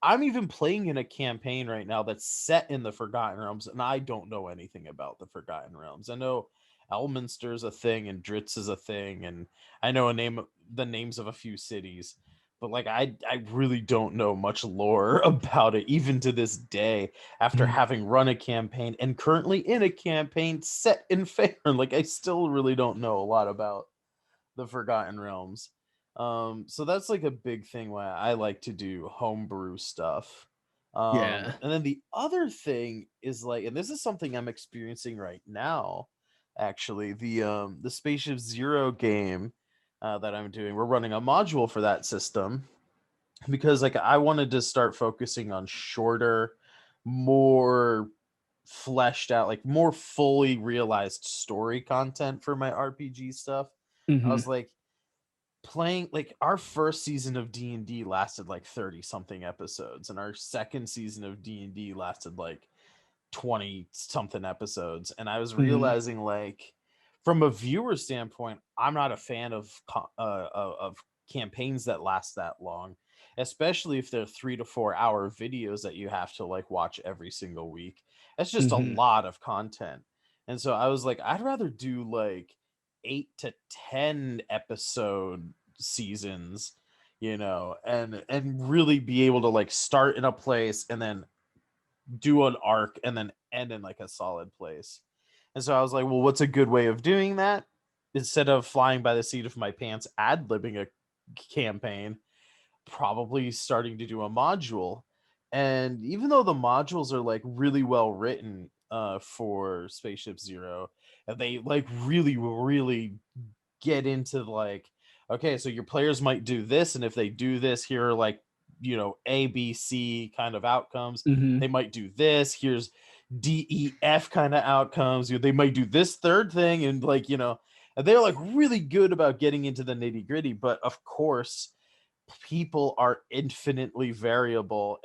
I'm even playing in a campaign right now that's set in the Forgotten Realms, and I don't know anything about the Forgotten Realms. I know Elminster's a thing, and Dritz is a thing, and I know the names of a few cities, but like I really don't know much lore about it, even to this day. After Mhm. having run a campaign and currently in a campaign set in Faerun, like I still really don't know a lot about the Forgotten Realms. So that's like a big thing why I like to do homebrew stuff. Yeah. And then the other thing is like, and this is something I'm experiencing right now, actually, the Spaceship Zero game that I'm doing. We're running a module for that system because like I wanted to start focusing on shorter, more fleshed out, like more fully realized story content for my RPG stuff. I Hmm. was like playing like our first season of D&D lasted like 30 something episodes and our second season of D&D lasted like 20 something episodes, and I was Hmm. realizing like from a viewer standpoint I'm not a fan of of campaigns that last that long, especially if they're 3 to 4 hour videos that you have to like watch every single week. That's just a Hmm. lot of content. And so I was like I'd rather do like 8 to 10 episode seasons, and really be able to like start in a place and then do an arc and then end in like a solid place. And so I was like, well, what's a good way of doing that? Instead of flying by the seat of my pants, ad libbing a campaign, probably starting to do a module. And even though the modules are like really well written for Spaceship Zero, and they like really get into like, okay, so your players might do this, and if they do this, here are like, A, B, C kind of outcomes. Hmm. They might do this. Here's D, E, F kind of outcomes. They might do this third thing, and like, and they're like really good about getting into the nitty gritty. But of course, people are infinitely variable,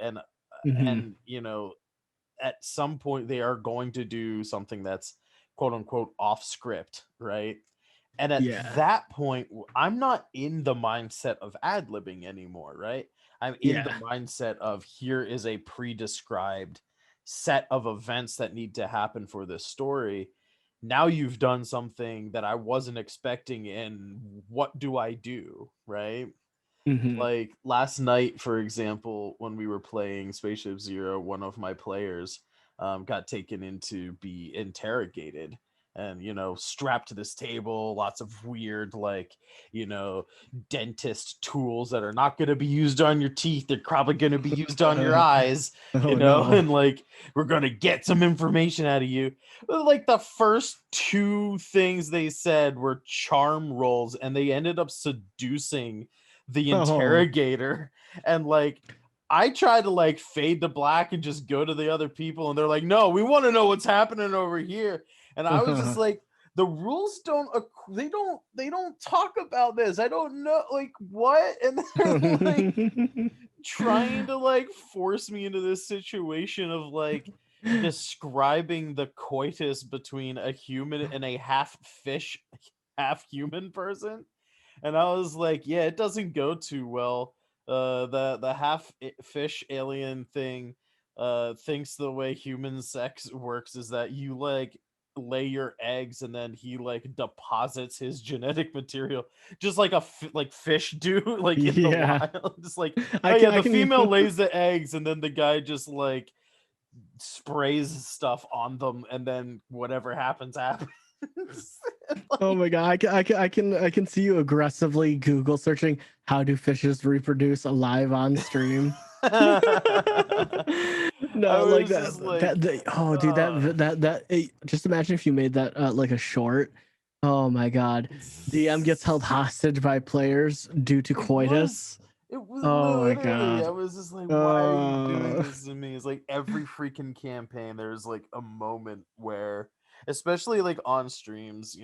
Hmm. and at some point they are going to do something that's quote unquote off script, right? And at Yeah. that point, I'm not in the mindset of ad libbing anymore, right? I'm in the Yeah. mindset of here is a pre described set of events that need to happen for this story. Now you've done something that I wasn't expecting, and what do I do, right? Hmm. Like last night, for example, when we were playing Spaceship Zero, one of my players got taken in to be interrogated and, strapped to this table, lots of weird, like, you know, dentist tools that are not going to be used on your teeth. They're probably going to be used on your eyes, Oh no. and like, we're going to get some information out of you. But, like, the first two things they said were charm rolls, and they ended up seducing the Oh. interrogator. And like I try to like fade to black and just go to the other people, and they're like, no, we want to know what's happening over here. And I was just like, the rules don't they don't talk about this. I don't know, like, what? And they're like trying to like force me into this situation of like describing the coitus between a human and a half fish half human person. And I was like, yeah, it doesn't go too well. The fish alien thing thinks the way human sex works is that you like lay your eggs and then he like deposits his genetic material just like like fish do like in the Yeah. wild. Just like, I oh can yeah, I the can female lays the eggs and then the guy just like sprays stuff on them and then whatever happens happens. Oh Like, my god, I can see you aggressively Google searching how do fishes reproduce live on stream. I No, like was that just like, that oh dude uh, just imagine if you made that like a short. Oh my god. DM gets held hostage by players due to it was coitus. it was Oh my literally, I god. was just like, why are you doing Uh, this to me? It's like every freaking campaign there's like a moment where, especially like on streams,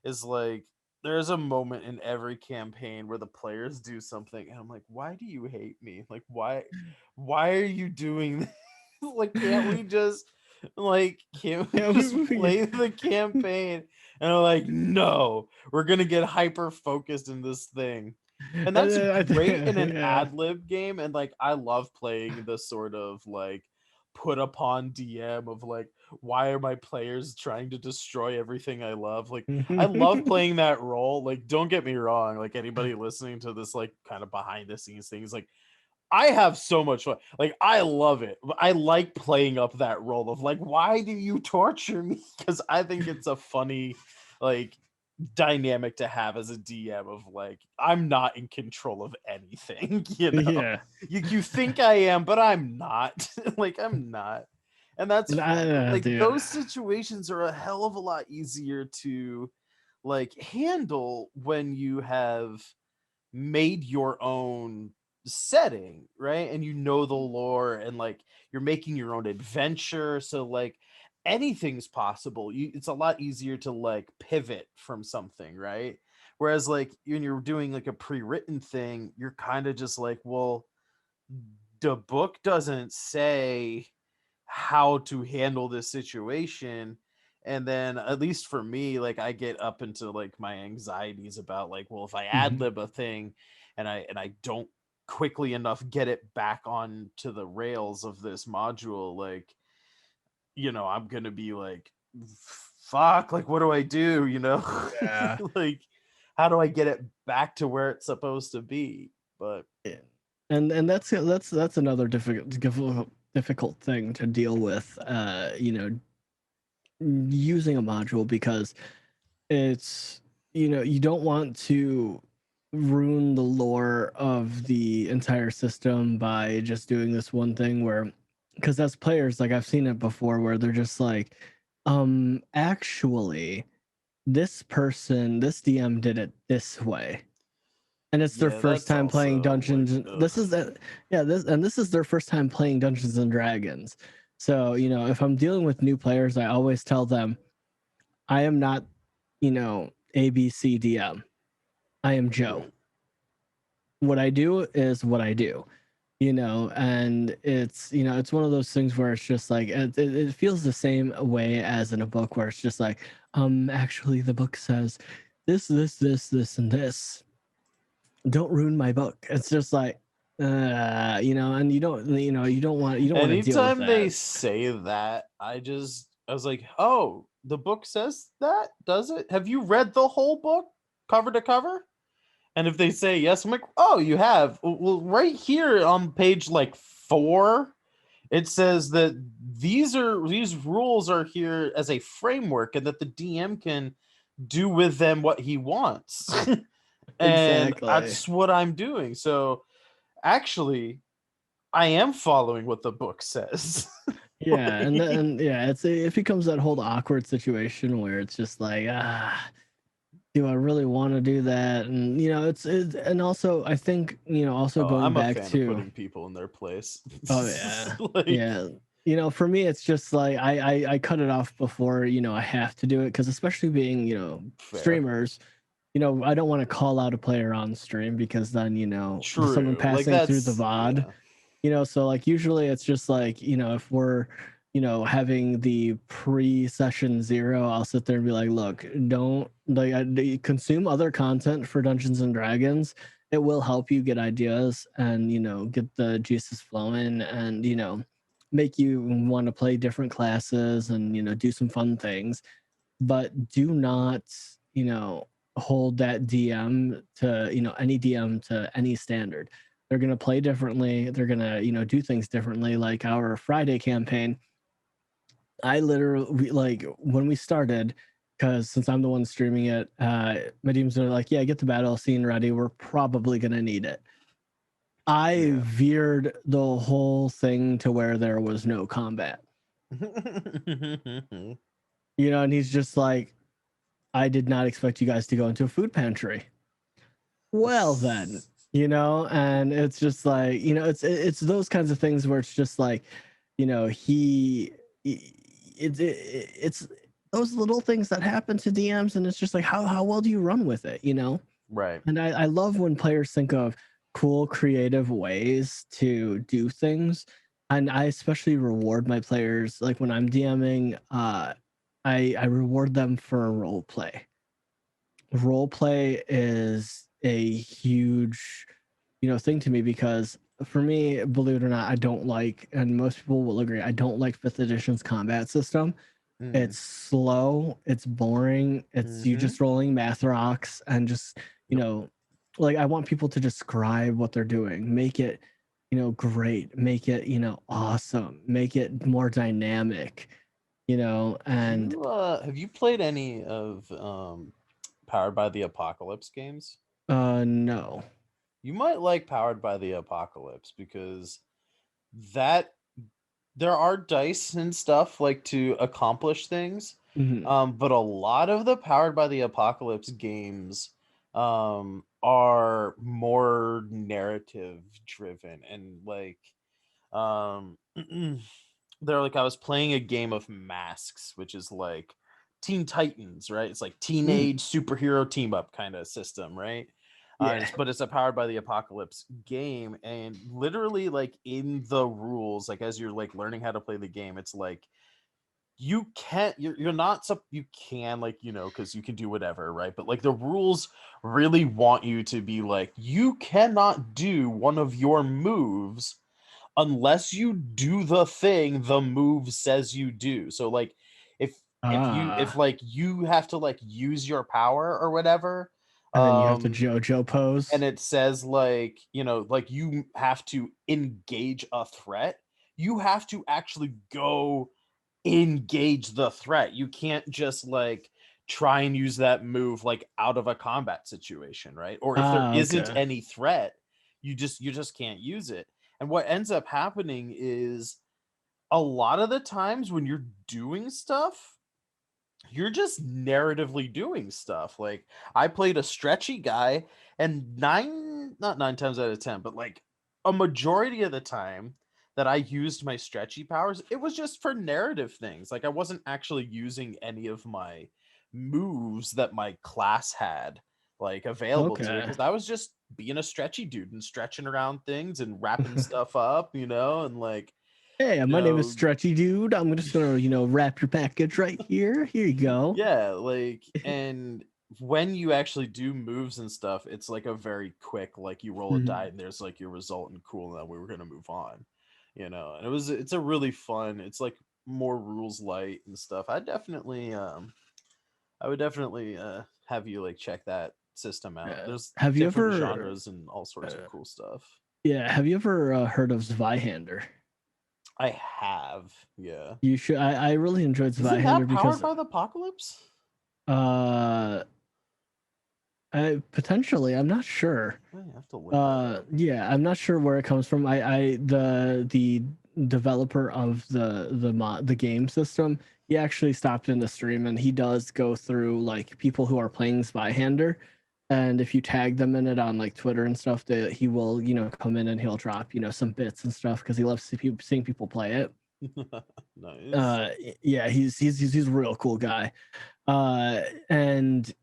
is like there's a moment in every campaign where the players do something and I'm like, why do you hate me? Like, why are you doing this? Like, can't we just like can't we yeah, just we, play the campaign? And I'm like, no, we're gonna get hyper focused in this thing. And that's great in an yeah. ad lib game. And like I love playing the sort of like put upon DM of like, why are my players trying to destroy everything I love? Like, I love playing that role. Like, don't get me wrong. Like, anybody listening to this, like, kind of behind the scenes things, like, I have so much fun. Like, I love it. I like playing up that role of like, why do you torture me? Because I think it's a funny, like, dynamic to have as a DM of like, I'm not in control of anything, Yeah. You think I am, but I'm not. Like I'm not. And that's like Dude. those situations are a hell of a lot easier to like handle when you have made your own setting, right? And you know the lore and like you're making your own adventure. So like anything's possible. It's a lot easier to like pivot from something, right? Whereas like when you're doing like a pre-written thing, you're kind of just like, well, the book doesn't say how to handle this situation. And then at least for me, like I get up into like my anxieties about like, well, if I ad Mhm. lib a thing and I don't quickly enough get it back on to the rails of this module, like, I'm gonna be like, fuck, like what do I do? Yeah. Like how do I get it back to where it's supposed to be? But Yeah. And that's another difficult thing to deal with. Using a module because it's you don't want to ruin the lore of the entire system by just doing this one thing where because as players like I've seen it before where they're just like actually this DM did it this way and it's their yeah, first that's time playing also like, dungeons ugh. this is yeah this is their first time playing Dungeons and Dragons. So if I'm dealing with new players I always tell them I am not ABCDM. I am Joe. Right. What I do is what I do, and it's one of those things where it's just like it feels the same way as in a book where it's just like, actually the book says this, and this. Don't ruin my book. It's just like, and you don't want to deal with Anytime that. they say that, I was like, "Oh, the book says that? Does it? Have you read the whole book cover to cover?" And if they say yes, I'm like, "Oh, you have." Well, right here on page like 4, it says that these rules are here as a framework and that the DM can do with them what he wants. And Exactly. that's what I'm doing. So, actually, I am following what the book says. Yeah, and Like, then yeah, it becomes that whole awkward situation where it's just like, do I really want to do that? And and also I think also oh, going I'm a back fan of to putting people in their place. oh yeah, Like, yeah, for me it's just like I cut it off before I have to do it because especially being fair. streamers, I don't want to call out a player on stream because then someone True. Like passing through the that's VOD. yeah, So like usually it's just like if we're having the pre-session 0, I'll sit there and be like, look, don't like consume other content for Dungeons and Dragons. It will help you get ideas and get the juices flowing and make you want to play different classes and do some fun things, but do not hold that DM to any DM to any standard. They're going to play differently. They're going to do things differently. Like our Friday campaign, I literally like when we started, because since I'm the one streaming it, my teams are like, yeah, get the battle scene ready, we're probably going to need it. I yeah. veered the whole thing to where there was no combat, and he's just like, I did not expect you guys to go into a food pantry. Well then, and it's just like it's those kinds of things where it's just like it's those little things that happen to DMs, and it's just like how well do you run with it, Right. and I love when players think of cool creative ways to do things, and I especially reward my players like when I'm DMing. I reward them for role play. Role play is a huge thing to me because for me, believe it or not, I don't like, and most people will agree, I don't like fifth edition's combat system. Mm. It's slow, it's boring, it's you Mhm. just rolling math rocks and just Yep. like I want people to describe what they're doing, make it great, make it awesome, make it more dynamic, and Have you played any of Powered by the Apocalypse games? No. You might like Powered by the Apocalypse because that there are dice and stuff like to accomplish things. Hmm. But a lot of the Powered by the Apocalypse games are more narrative driven and like um they're like I was playing a game of Masks, which is like Teen Titans, right? It's like Mm. teenage superhero team up kind of system, right? Yeah. But it's a Powered by the Apocalypse game, and literally, like in the rules, like as you're like learning how to play the game, it's like you can't, you're not, you can like because you can do whatever, right? But like the rules really want you to be like you cannot do one of your moves unless you do the thing the move says you do. So like if Ah. like you have to like use your power or whatever, And then you have the um JoJo and pose. it says like, like you have to engage a threat, you have to actually go engage the threat. You can't just like try and use that move like out of a combat situation, right? Or if there Ah, isn't okay. any threat, you just can't use it. And what ends up happening is a lot of the times when you're doing stuff, you're just narratively doing stuff. Like I played a stretchy guy, and not 9 times out of 10, but like a majority of the time that I used my stretchy powers, it was just for narrative things. Like I wasn't actually using any of my moves that my class had like available to it Okay. because I was just being a stretchy dude and stretching around things and wrapping stuff up, and like Hey, you my name is know Stretchy Dude. I'm just gonna, wrap your package right here. Here you go. Yeah, like, and when you actually do moves and stuff, it's like a very quick, like you roll a die Mhm. and there's like your result and cool, and then we were gonna move on. And it's a really fun, it's like more rules light and stuff. I would definitely have you like check that system out. Yeah. There's Have you different ever? genres and all sorts of Uh, cool stuff. yeah. Have you ever heard of Zweihander? I have, yeah. You should. I really enjoyed Isn't that Zweihander powered because by the apocalypse? uh, potentially I'm not sure. I have to look that up. Yeah, I'm not sure where it comes from. The developer of the game system, he actually stopped in the stream and he does go through like people who are playing Spyhander, and if you tag them in it on like Twitter and stuff, that he will come in and he'll drop some bits and stuff because he loves seeing people play it. Nice. Uh, yeah, he's a real cool guy. And Maybe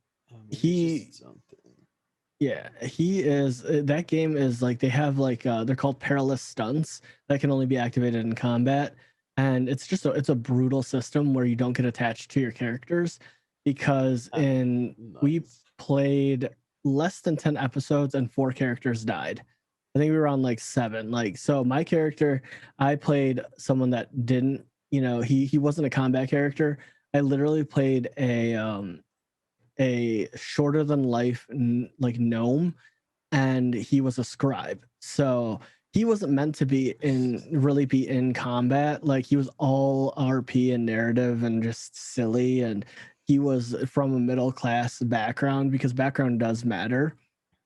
it's just he its own thing. Yeah, he is. That game is like they have like they're called perilous stunts that can only be activated in combat, and it's a brutal system where you don't get attached to your characters because Ah, we nice. played less than 10 episodes and 4 characters died. I think we were on like 7. Like so, my character, I played someone that didn't. He wasn't a combat character. I literally played a shorter than life like gnome, and he was a scribe, so he wasn't meant to be in combat. Like he was all RP and narrative and just silly, and he was from a middle class background because background does matter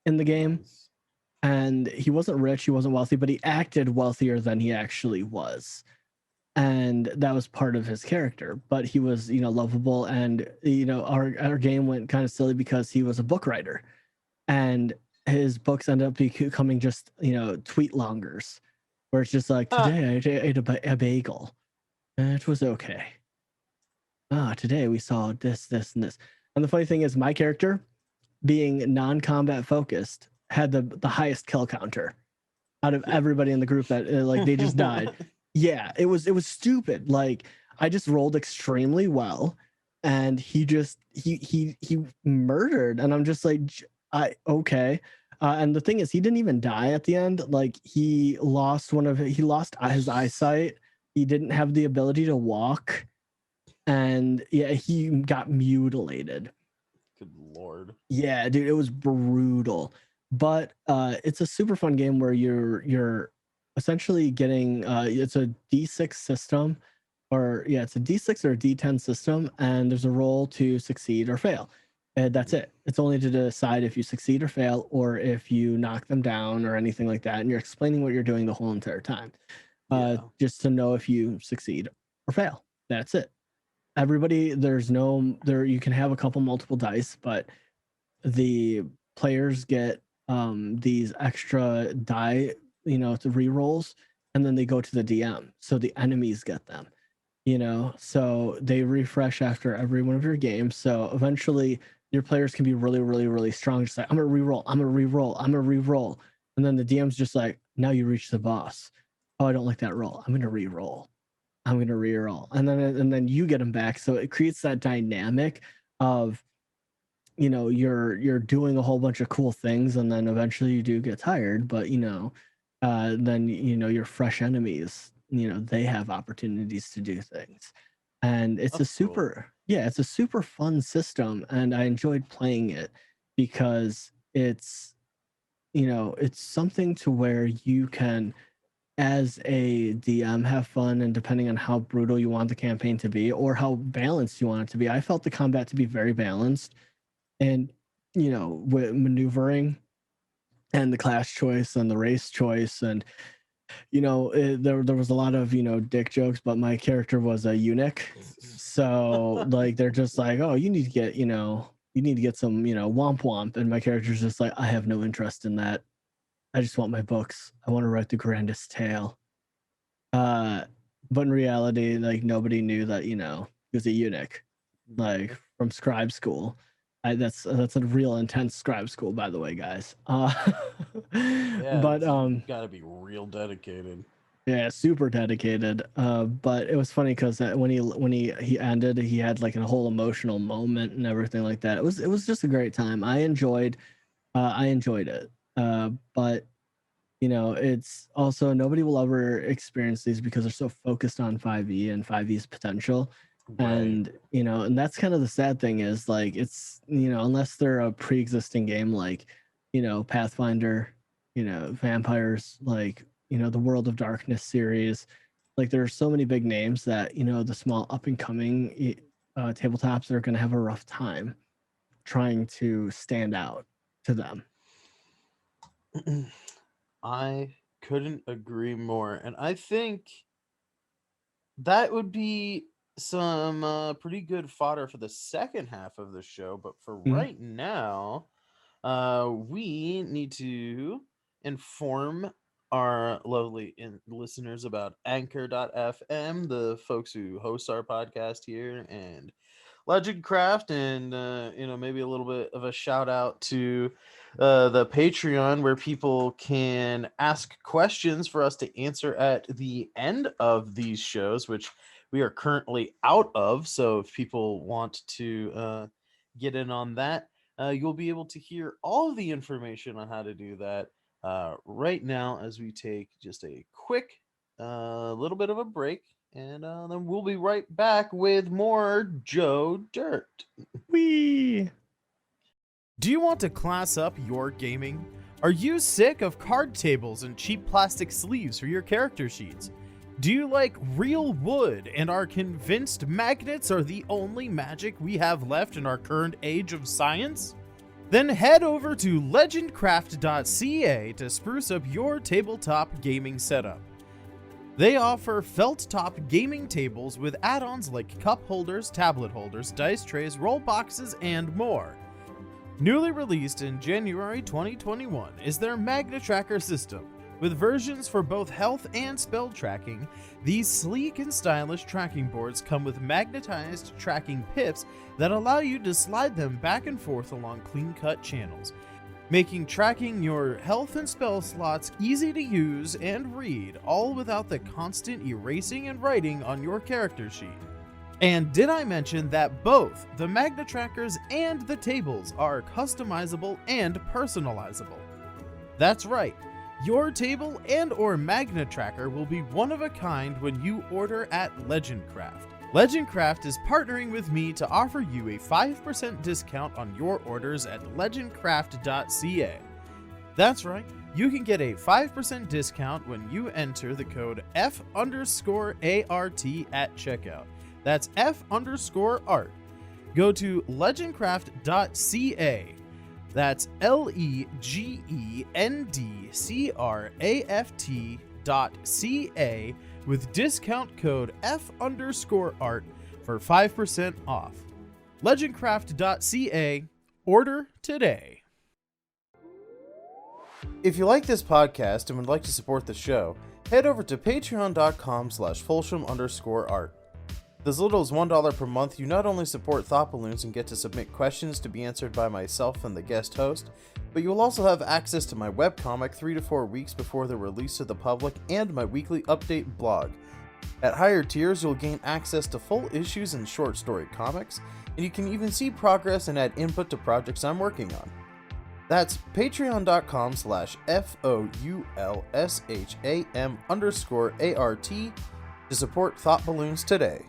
in the game. Nice. And he wasn't rich, he wasn't wealthy, but he acted wealthier than he actually was, and that was part of his character. But he was lovable, and our game went kind of silly because he was a book writer, and his books ended up becoming just tweet longers, where it's just like, Ah, today I ate a bagel and it was okay. Today we saw this and this. And the funny thing is, my character, being non-combat focused, had the highest kill counter out of everybody in the group. That like they just died. Yeah, it was stupid. Like I just rolled extremely well, and he murdered, and I'm just like, I okay. And the thing is, he didn't even die at the end. Like he lost his eyesight. He didn't have the ability to walk, and yeah, he got mutilated. good lord. Yeah, dude, it was brutal. But it's a super fun game where you're essentially getting it's a D6 system, or yeah, it's a D6 or a D10 system, and there's a roll to succeed or fail. And that's it. It's only to decide if you succeed or fail, or if you knock them down or anything like that. And you're explaining what you're doing the whole entire time, Yeah. just to know if you succeed or fail. That's it. Everybody, there's no there. You can have a couple multiple dice, but the players get these extra die, to re-rolls, and then they go to the DM. So the enemies get them, so they refresh after every one of your games. So eventually your players can be really, really, really strong. Just like, I'm gonna re-roll, I'm gonna re-roll, I'm gonna re-roll. And then the DM's just like, now you reach the boss. Oh, I don't like that roll. I'm gonna re-roll. I'm gonna re-roll. And then you get them back. So it creates that dynamic of, you're doing a whole bunch of cool things, and then eventually you do get tired, but then your fresh enemies, they have opportunities to do things. And it's a That's cool. super yeah, it's a super fun system, and I enjoyed playing it because it's something to where you can, as a DM, have fun, and depending on how brutal you want the campaign to be or how balanced you want it to be. I felt the combat to be very balanced, and with maneuvering and the class choice and the race choice, and there was a lot of dick jokes, but my character was a eunuch, so like they're just like, oh, you need to get some womp womp, and my character's just like, I have no interest in that. I just want my books. I want to write the grandest tale. uh but in reality, like, nobody knew that he was a eunuch, like, from scribe school. That's a real intense scribe school, by the way, guys. Yeah, But you gotta be real dedicated. yeah, super dedicated. But it was funny because when he ended, he had like a whole emotional moment and everything like that. It was just a great time. I enjoyed it. But it's also, nobody will ever experience these because they're so focused on 5e and 5e's potential. Right. And that's kind of the sad thing, is like, it's, unless they're a pre-existing game like Pathfinder, vampires, like the World of Darkness series. Like, there are so many big names that the small up and coming tabletops are going to have a rough time trying to stand out to them. I couldn't agree more. And I think that would be some pretty good fodder for the second half of the show. But for Mhm. right now, we need to inform our lovely listeners about anchor.fm, the folks who host our podcast here, and Legend Craft, and maybe a little bit of a shout out to the Patreon, where people can ask questions for us to answer at the end of these shows, which we are currently out of. So if people want to get in on that, you'll be able to hear all of the information on how to do that right now, as we take just a quick little bit of a break, and then we'll be right back with more Goe Dirt. Whee! Do you want to class up your gaming? Are you sick of card tables and cheap plastic sleeves for your character sheets? Do you like real wood and are convinced magnets are the only magic we have left in our current age of science? Then head over to legendcraft.ca to spruce up your tabletop gaming setup. They offer felt top gaming tables with add-ons like cup holders, tablet holders, dice trays, roll boxes, and more. Newly released in January 2021 is their Magna Tracker system. With versions for both health and spell tracking, these sleek and stylish tracking boards come with magnetized tracking pips that allow you to slide them back and forth along clean-cut channels, making tracking your health and spell slots easy to use and read, all without the constant erasing and writing on your character sheet. And did I mention that both the Magna Trackers and the tables are customizable and personalizable? That's right, your table and or Magna Tracker will be one of a kind when you order at Legendcraft. Legendcraft is partnering with me to offer you a 5% discount on your orders at legendcraft.ca. That's right, you can get a 5% discount when you enter the code F_ART at checkout. That's F_art. go to legendcraft.ca. That's legendcraft.ca with discount code F_art for 5% off. Legendcraft.ca. Order today. If you like this podcast and would like to support the show, head over to patreon.com/Folsham_art. As little as $1 per month, you not only support Thought Balloons and get to submit questions to be answered by myself and the guest host, but you will also have access to my webcomic 3 to 4 weeks before they're released to the public and my weekly update blog. At higher tiers, you'll gain access to full issues and short story comics, and you can even see progress and add input to projects I'm working on. That's patreon.com/FOULSHAM_ART to support Thought Balloons today.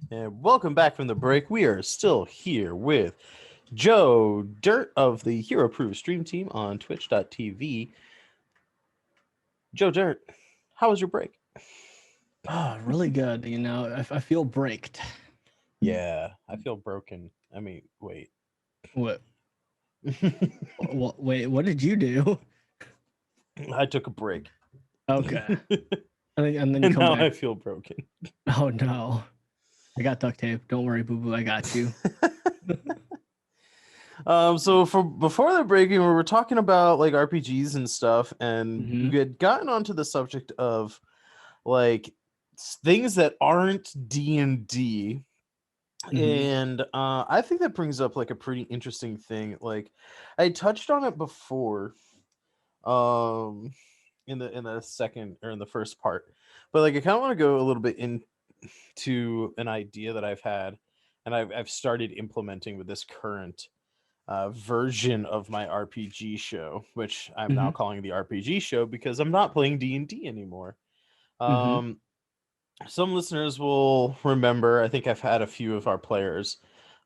And welcome back from the break. We are still here with Goe Dirt of the Hero Proof stream team on twitch.tv. Goe Dirt, how was your break? Oh, really good. I feel braked. Yeah, I feel broken. I mean, wait. What? Wait, what did you do? I took a break. Okay. And then you And come now back. I feel broken. Oh no. I got duct tape. Don't worry, boo boo. I got you. So before the break, we were talking about like RPGs and stuff, and we had gotten onto the subject of like things that aren't D&D. And I think that brings up like a pretty interesting thing. Like I touched on it before, in the second or in the first part, but like I kind of want to go a little bit into an idea that I've had, and I've started implementing with this current version of my RPG show, which I'm now calling the RPG show because I'm not playing D&D anymore. Some listeners will remember, I think I've had a few of our players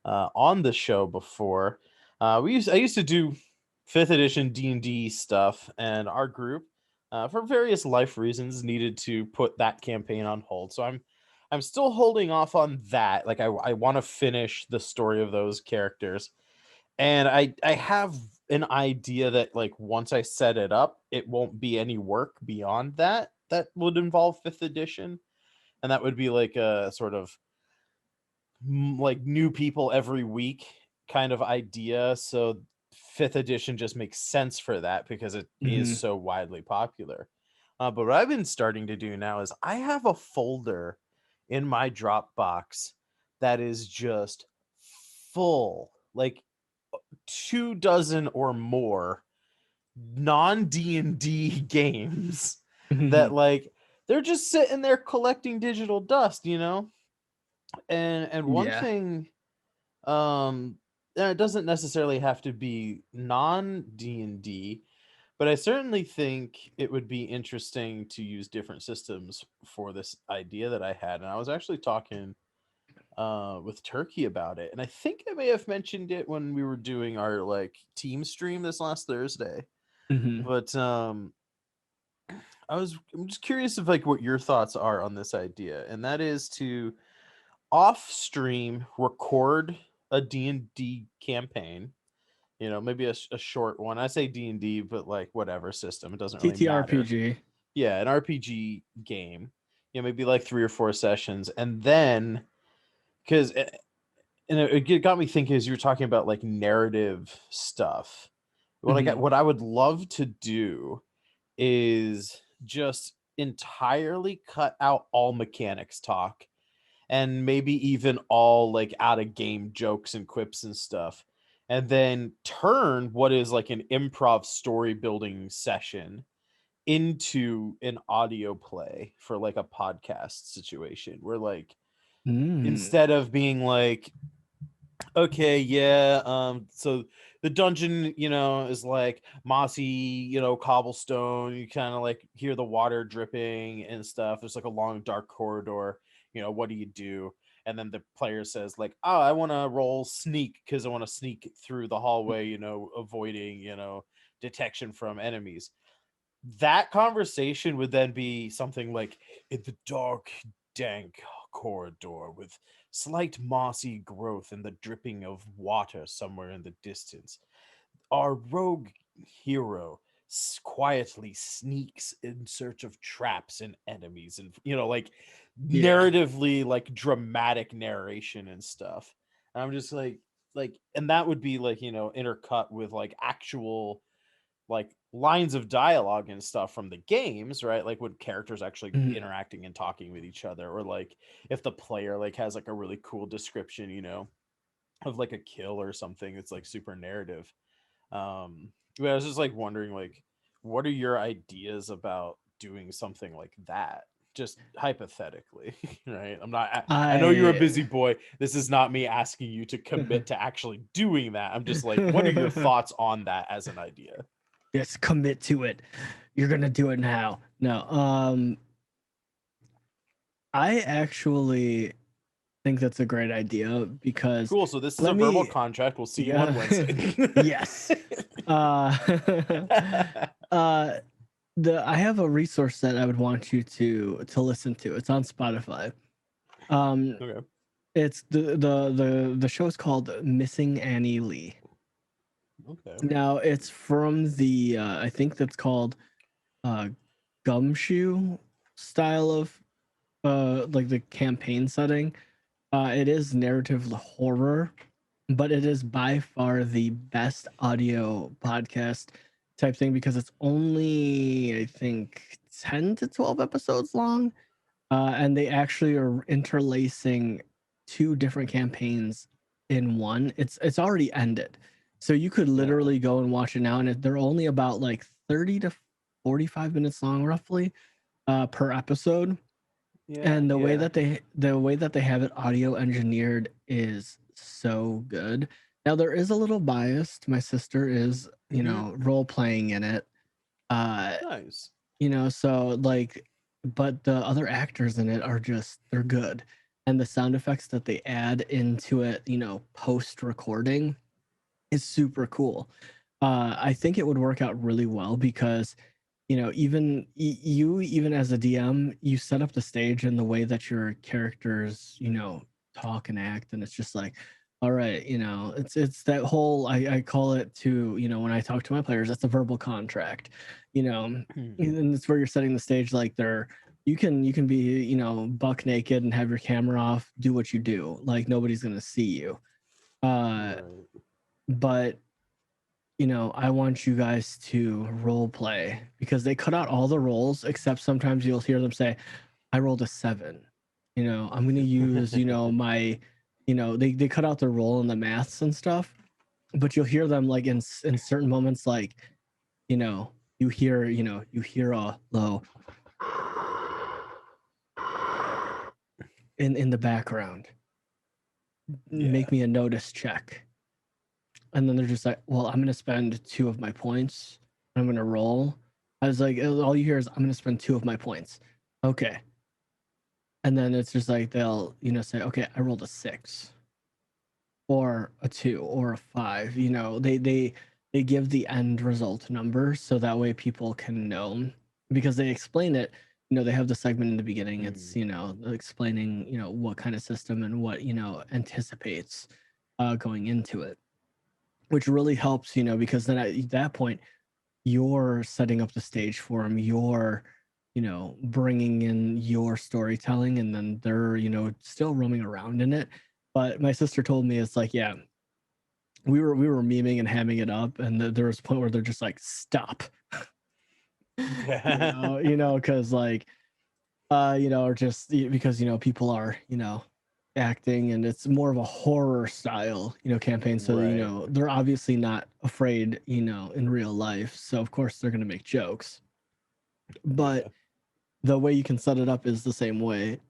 on the show before. I used to do 5th edition D&D stuff, and our group, for various life reasons, needed to put that campaign on hold. So I'm still holding off on that. Like I want to finish the story of those characters. And I have an idea that like once I set it up, it won't be any work beyond that would involve 5th edition. And that would be like a sort of like new people every week kind of idea. So 5th edition just makes sense for that because it is so widely popular. But what I've been starting to do now is I have a folder in my Dropbox that is just full, like 24 or more non-D&D games that like they're just sitting there collecting digital dust, and one Yeah. thing, and it doesn't necessarily have to be non-D&D, but I certainly think it would be interesting to use different systems for this idea that I had. And I was actually talking with Turkey about it, and I think I may have mentioned it when we were doing our like team stream this last Thursday. But I'm just curious of like what your thoughts are on this idea, and that is to off stream record a D&D campaign, maybe a short one. I say D&D, but like whatever system, it doesn't really matter. TTRPG. Yeah, an RPG game, maybe like 3 or 4 sessions, and then because it got me thinking as you were talking about like narrative stuff. What I would love to do is just entirely cut out all mechanics talk, and maybe even all like out of game jokes and quips and stuff, and then turn what is like an improv story building session into an audio play for like a podcast situation where like instead of being like, okay, yeah, so the dungeon, is like mossy, cobblestone. You kind of like hear the water dripping and stuff. There's like a long dark corridor. What do you do? And then the player says like, oh, I want to roll sneak because I want to sneak through the hallway, avoiding, detection from enemies. That conversation would then be something like, in the dark dank corridor with slight mossy growth and the dripping of water somewhere in the distance. Our rogue hero quietly sneaks in search of traps and enemies, and like Yeah. narratively, like dramatic narration and stuff. And I'm just like, and that would be like, intercut with like actual like lines of dialogue and stuff from the games, right? Like when characters actually Mhm. interacting and talking with each other, or like if the player like has like a really cool description, of like a kill or something. It's like super narrative. But I was just like wondering, like, what are your ideas about doing something like that? Just hypothetically, right? I know you're a I busy boy. This is not me asking you to commit to actually doing that. I'm just like, what are your thoughts on that as an idea? just commit to it. You're gonna do it now. No, I actually think that's a great idea because Cool. So this is a let verbal me, contract. We'll see you on yeah, Wednesday. yes. Uh, uh, I have a resource that I would want you to listen to. It's on Spotify. Um, Okay. it's the show's called Missing Annie Lee. Okay. Now it's from the I think that's called uh gumshoe style of like the campaign setting. It is narrative horror, but it is by far the best audio podcast type thing because it's only, I think, 10 to 12 episodes long. And they actually are interlacing two different campaigns in one. It's already ended. So you could Yeah. literally go and watch it now, and they're only about like 30 to 45 minutes long, roughly, per episode. Yeah. And Yeah. the way that they have it audio engineered is so good. Now there is a little biased. My sister is, Hmm. role playing in it. Uh, Nice. so like, but the other actors in it are just, they're good. And the sound effects that they add into it, post recording is super cool. I think it would work out really well because even you, even as a DM, you set up the stage and the way that your characters, talk and act, and it's just like, all right, it's that whole, I call it to, when I talk to my players, that's a verbal contract, and it's where you're setting the stage, like they're, you can be, buck naked and have your camera off, do what you do, like nobody's gonna see you. uh Right. but I want you guys to role play because they cut out all the roles except sometimes you'll hear them say, I rolled a 7. I'm going to use, my, they cut out the role and the maths and stuff, but you'll hear them like in certain moments, like, you know, you hear a low in the background. Yeah. Make me a notice check. And then they're just like, well, I'm going to spend 2 of my points. I'm going to roll. I was like, all you hear is, I'm going to spend 2 of my points. Okay. And then it's just like, they'll, say, okay, I rolled a 6 or a 2 or a 5. They give the end result number so that way people can know because they explain it. They have the segment in the beginning. It's, Mm. explaining, what kind of system and what, anticipates going into it, which really helps, because then at that point, you're setting up the stage for them. You're, bringing in your storytelling, and then they're, still roaming around in it. But my sister told me it's like, yeah, we were memeing and hamming it up, and there was a point where they're just like, stop, because like, or just because people are, acting, and it's more of a horror style, campaign. So Right. they're obviously not afraid, in real life. So of course they're gonna make jokes, but Yeah. the way you can set it up is the same way,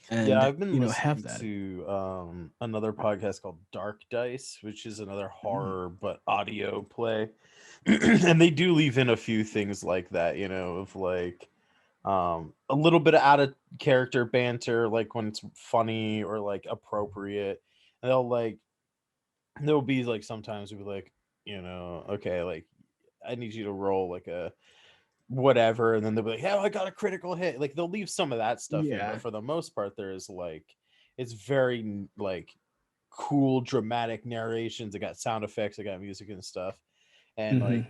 Yeah, and I've been have listening that. to another podcast called Dark Dice, which is another Mm. horror but audio play. And they do leave in a few things like that, of like a little bit of out of character banter, like when it's funny or like appropriate. And there'll be like sometimes we'll be like, okay, like I need you to roll like a whatever, and then they'll be like, "Oh, I got a critical hit." Like they'll leave some of that stuff in, but Yeah. for the most part, there is like it's very like cool, dramatic narrations. I got sound effects, I got music and stuff, and Hmm. like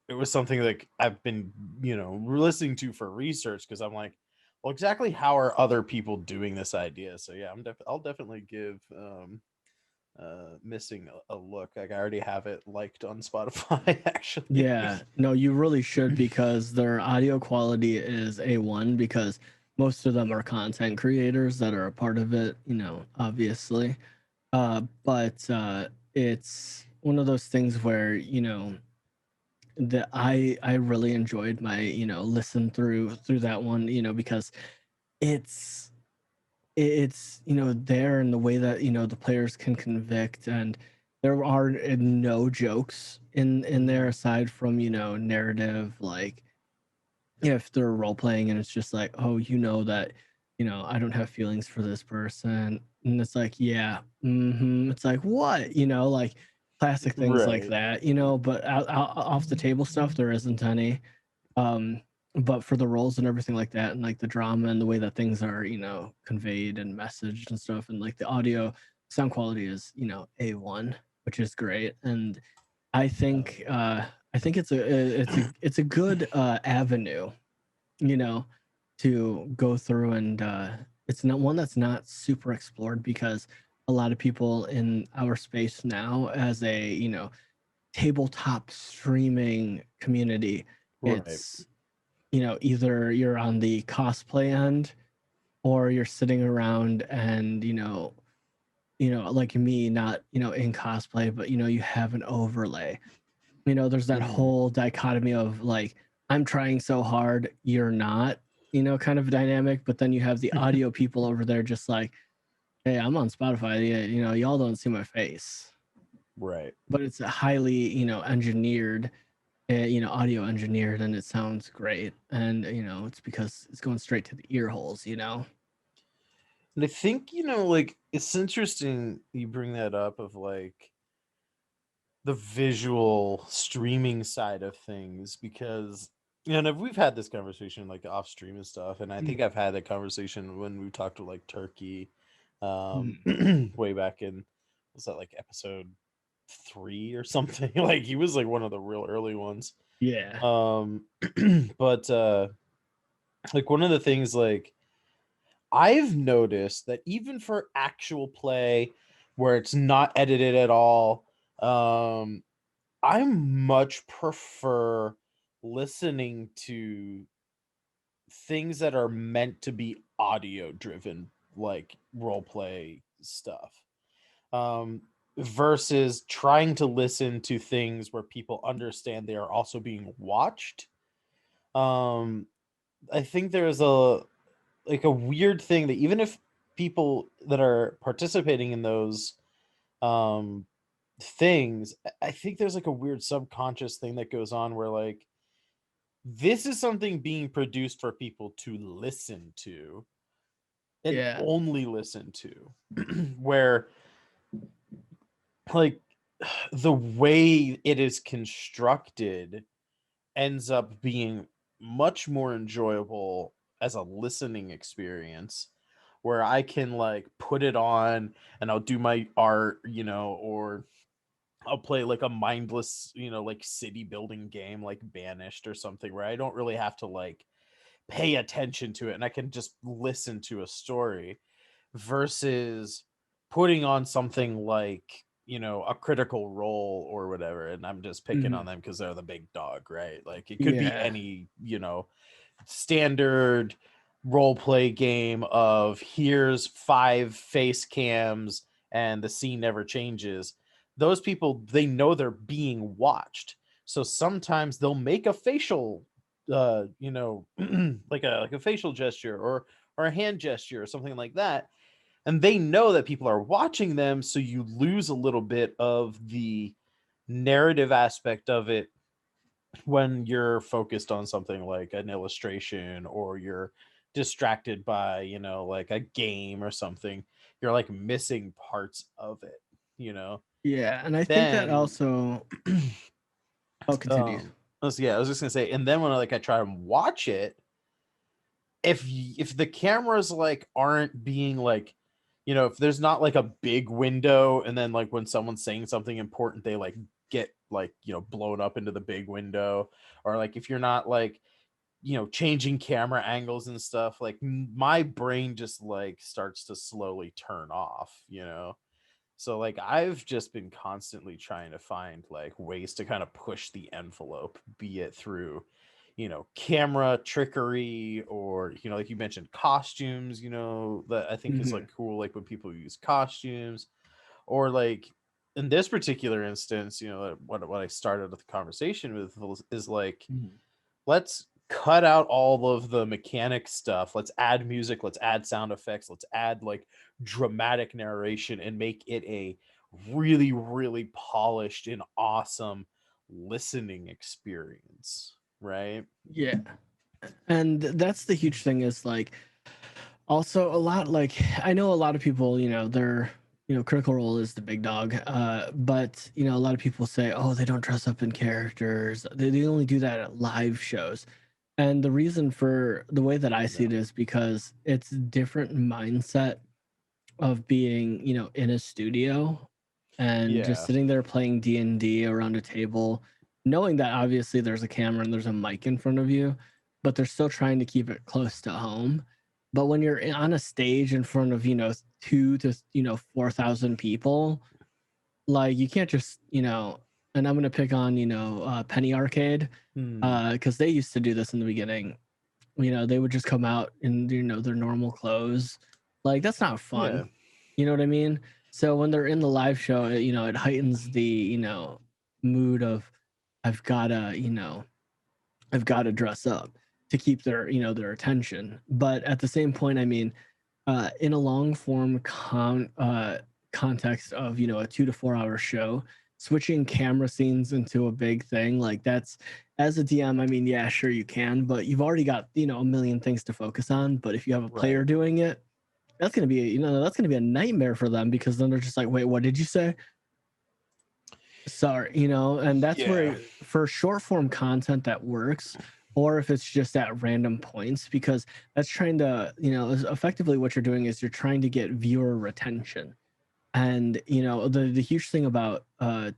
it was something like I've been listening to for research because I'm like, well, exactly how are other people doing this idea? So yeah, I'll definitely give missing a look. Like I already have it liked on Spotify actually. Yeah, no, you really should because their audio quality is A1 because most of them are content creators that are a part of it, obviously. But it's one of those things where, that I really enjoyed my, listen through that one, because it's it's there in the way that the players can convict, and there are no jokes in there Mhm. aside from narrative, like if they're role playing and it's just like, oh, that I don't have feelings for this person, and it's like, yeah, it's like, what, like classic things like Right. that, but off the table stuff there isn't any. um but for the roles and everything like that, and like the drama and the way that things are conveyed and messaged and stuff, and like the audio sound quality is A1, which is great. And i Hell think yeah. uh I think it's a good avenue, you know to go through. And it's not one that's not super explored because a lot of people in our space now, as a tabletop streaming community, Right. it's either you're on the cosplay end, or you're sitting around and like me, not in cosplay, but you have an overlay. There's that Mhm. whole dichotomy of like, I'm trying so hard, you're not, kind of dynamic. But then you have the audio people over there just like, hey, I'm on Spotify, yeah, y'all don't see my face. Right. But it's a highly engineered, audio engineered, and it sounds great. And it's because it's going straight to the ear holes. And I think, like it's interesting you bring that up of like the visual streaming side of things because and we've had this conversation like off stream and stuff, and I think I've had that conversation when we talked to like Turkey Mhm. way back in, was that like episode 3 or something? Like he was like one of the real early ones. Yeah. Um but like one of the things like I've noticed that even for actual play where it's not edited at all, um, I much prefer listening to things that are meant to be audio driven, like role play stuff, um, versus trying to listen to things where people understand they are also being watched. Um, I think there's a weird thing that even if people that are participating in those um things, I think there's like a weird subconscious thing that goes on where like this is something being produced for people to listen to and Yeah. only listen to where like the way it is constructed ends up being much more enjoyable as a listening experience where I can like put it on and I'll do my art, or I'll play like a mindless, like city building game like Banished or something where I don't really have to like pay attention to it and I can just listen to a story versus putting on something like a critical role or whatever, and I'm just picking on Mhm. them because they're the big dog, right? Like it could be Yeah. any standard role play game of here's 5 face cams and the scene never changes. Those people, they know they're being watched, so sometimes they'll make a facial like a facial gesture or a hand gesture or something like that, and they know that people are watching them, so you lose a little bit of the narrative aspect of it when you're focused on something like an illustration or you're distracted by like a game or something. You're like missing parts of it. Yeah. And I think that Then also, oh, continue. Yeah, I was just gonna say, and then when I try and watch it, if the cameras aren't being if there's not a big window, and then when someone's saying something important, they get blown up into the big window, or if you're not changing camera angles and stuff, my brain just starts to slowly turn off. So I've just been constantly trying to find ways to kind of push the envelope, be it through camera trickery, or like you mentioned, costumes, that I think is Mhm. cool, when people use costumes, or in this particular instance, what I started the conversation with is Mhm. let's cut out all of the mechanic stuff. Let's add music, let's add sound effects, let's add dramatic narration, and make it a really, really polished and awesome listening experience, right? Yeah. And that's the huge thing is like also a lot like I know a lot of people, they're Critical Role is the big dog. But a lot of people say, oh, they don't dress up in characters. They only do that at live shows. And the reason for the way that I see No. it is because it's different mindset of being, in a studio and just Yeah. sitting there playing D&D around a table, knowing that obviously there's a camera and there's a mic in front of you, but they're still trying to keep it close to home. But when you're on a stage in front of, 2 to 4,000 people, like you can't just, and I'm gonna pick on, Penny Arcade, Hmm. because they used to do this in the beginning. They would just come out in their normal clothes. Like that's not fun. Yeah. You know what I mean? So when they're in the live show, it heightens the, mood of I've gotta, I've gotta dress up to keep their, their attention. But at the same point, I mean, in a long form context of, a 2 to 4 hour show, switching camera scenes into a big thing, like that's as a DM, I mean, yeah, sure you can, but you've already got, a million things to focus on. But if you have a player Right. doing it, that's gonna be a nightmare for them because then they're just like, wait, what did you say? Sorry, and that's Yeah. where for short form content that works, or if it's just at random points, because that's trying to, effectively what you're doing is you're trying to get viewer retention. And the huge thing about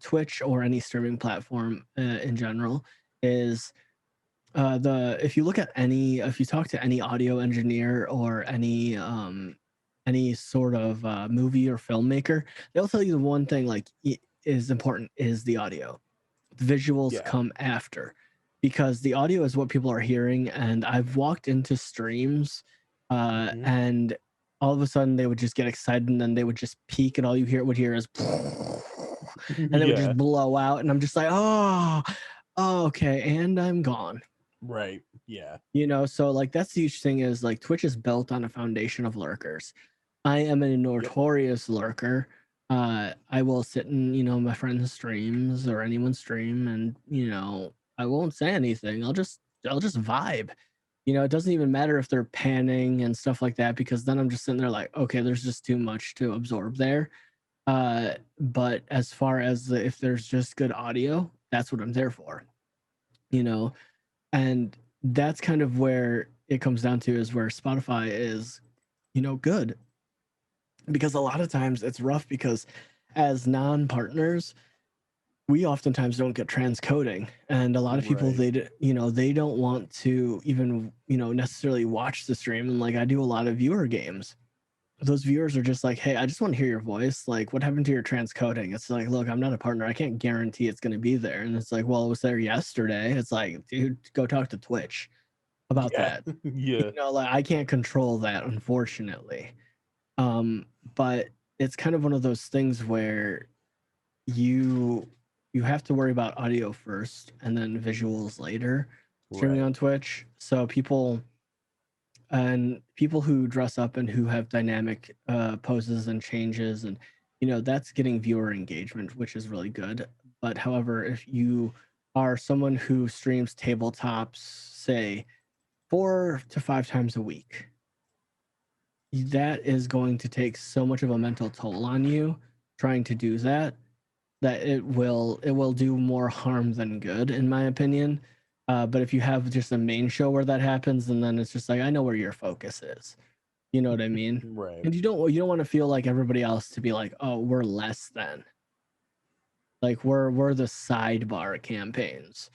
Twitch or any streaming platform in general is the if you look at any if you talk to any audio engineer or any sort of movie or filmmaker, they'll tell you the one thing like is important is the audio. The visuals Yeah. come after because the audio is what people are hearing. And I've walked into streams Hmm. and all of a sudden they would just get excited and then they would just peak and all you hear is and they would Yeah. just blow out and I'm just like, oh, okay, and I'm gone. Right. Yeah. So like that's the huge thing is like Twitch is built on a foundation of lurkers. I am a Yep. notorious lurker. I will sit in, my friends' streams or anyone's stream and, I won't say anything. I'll just vibe. It doesn't even matter if they're panning and stuff like that because then I'm just sitting there like, okay, there's just too much to absorb there. But as far as if there's just good audio, that's what I'm there for. You know, and that's kind of where it comes down to is where Spotify is, good because a lot of times it's rough because as non-partners we oftentimes don't get transcoding and a lot of people Right. they don't want to even necessarily watch the stream. And like I do a lot of viewer games, those viewers are just like, hey, I just want to hear your voice, like what happened to your transcoding? It's like, look, I'm not a partner, I can't guarantee it's going to be there. And it's like, well, it was there yesterday. It's like, dude, go talk to Twitch about Yeah. that. Yeah. Like I can't control that, unfortunately. um but it's kind of one of those things where you you have to worry about audio first and then visuals later streaming Right. on Twitch. So people who dress up and who have dynamic poses and changes and that's getting viewer engagement, which is really good. But however, if you are someone who streams tabletops, say 4 to 5 times a week, that is going to take so much of a mental toll on you trying to do that. that it will do more harm than good, in my opinion. But if you have just a main show where that happens, and then it's just like, I know where your focus is. You know what I mean? Right. And you don't want to feel like everybody else to be like, oh, we're less than. Like we're the sidebar campaigns.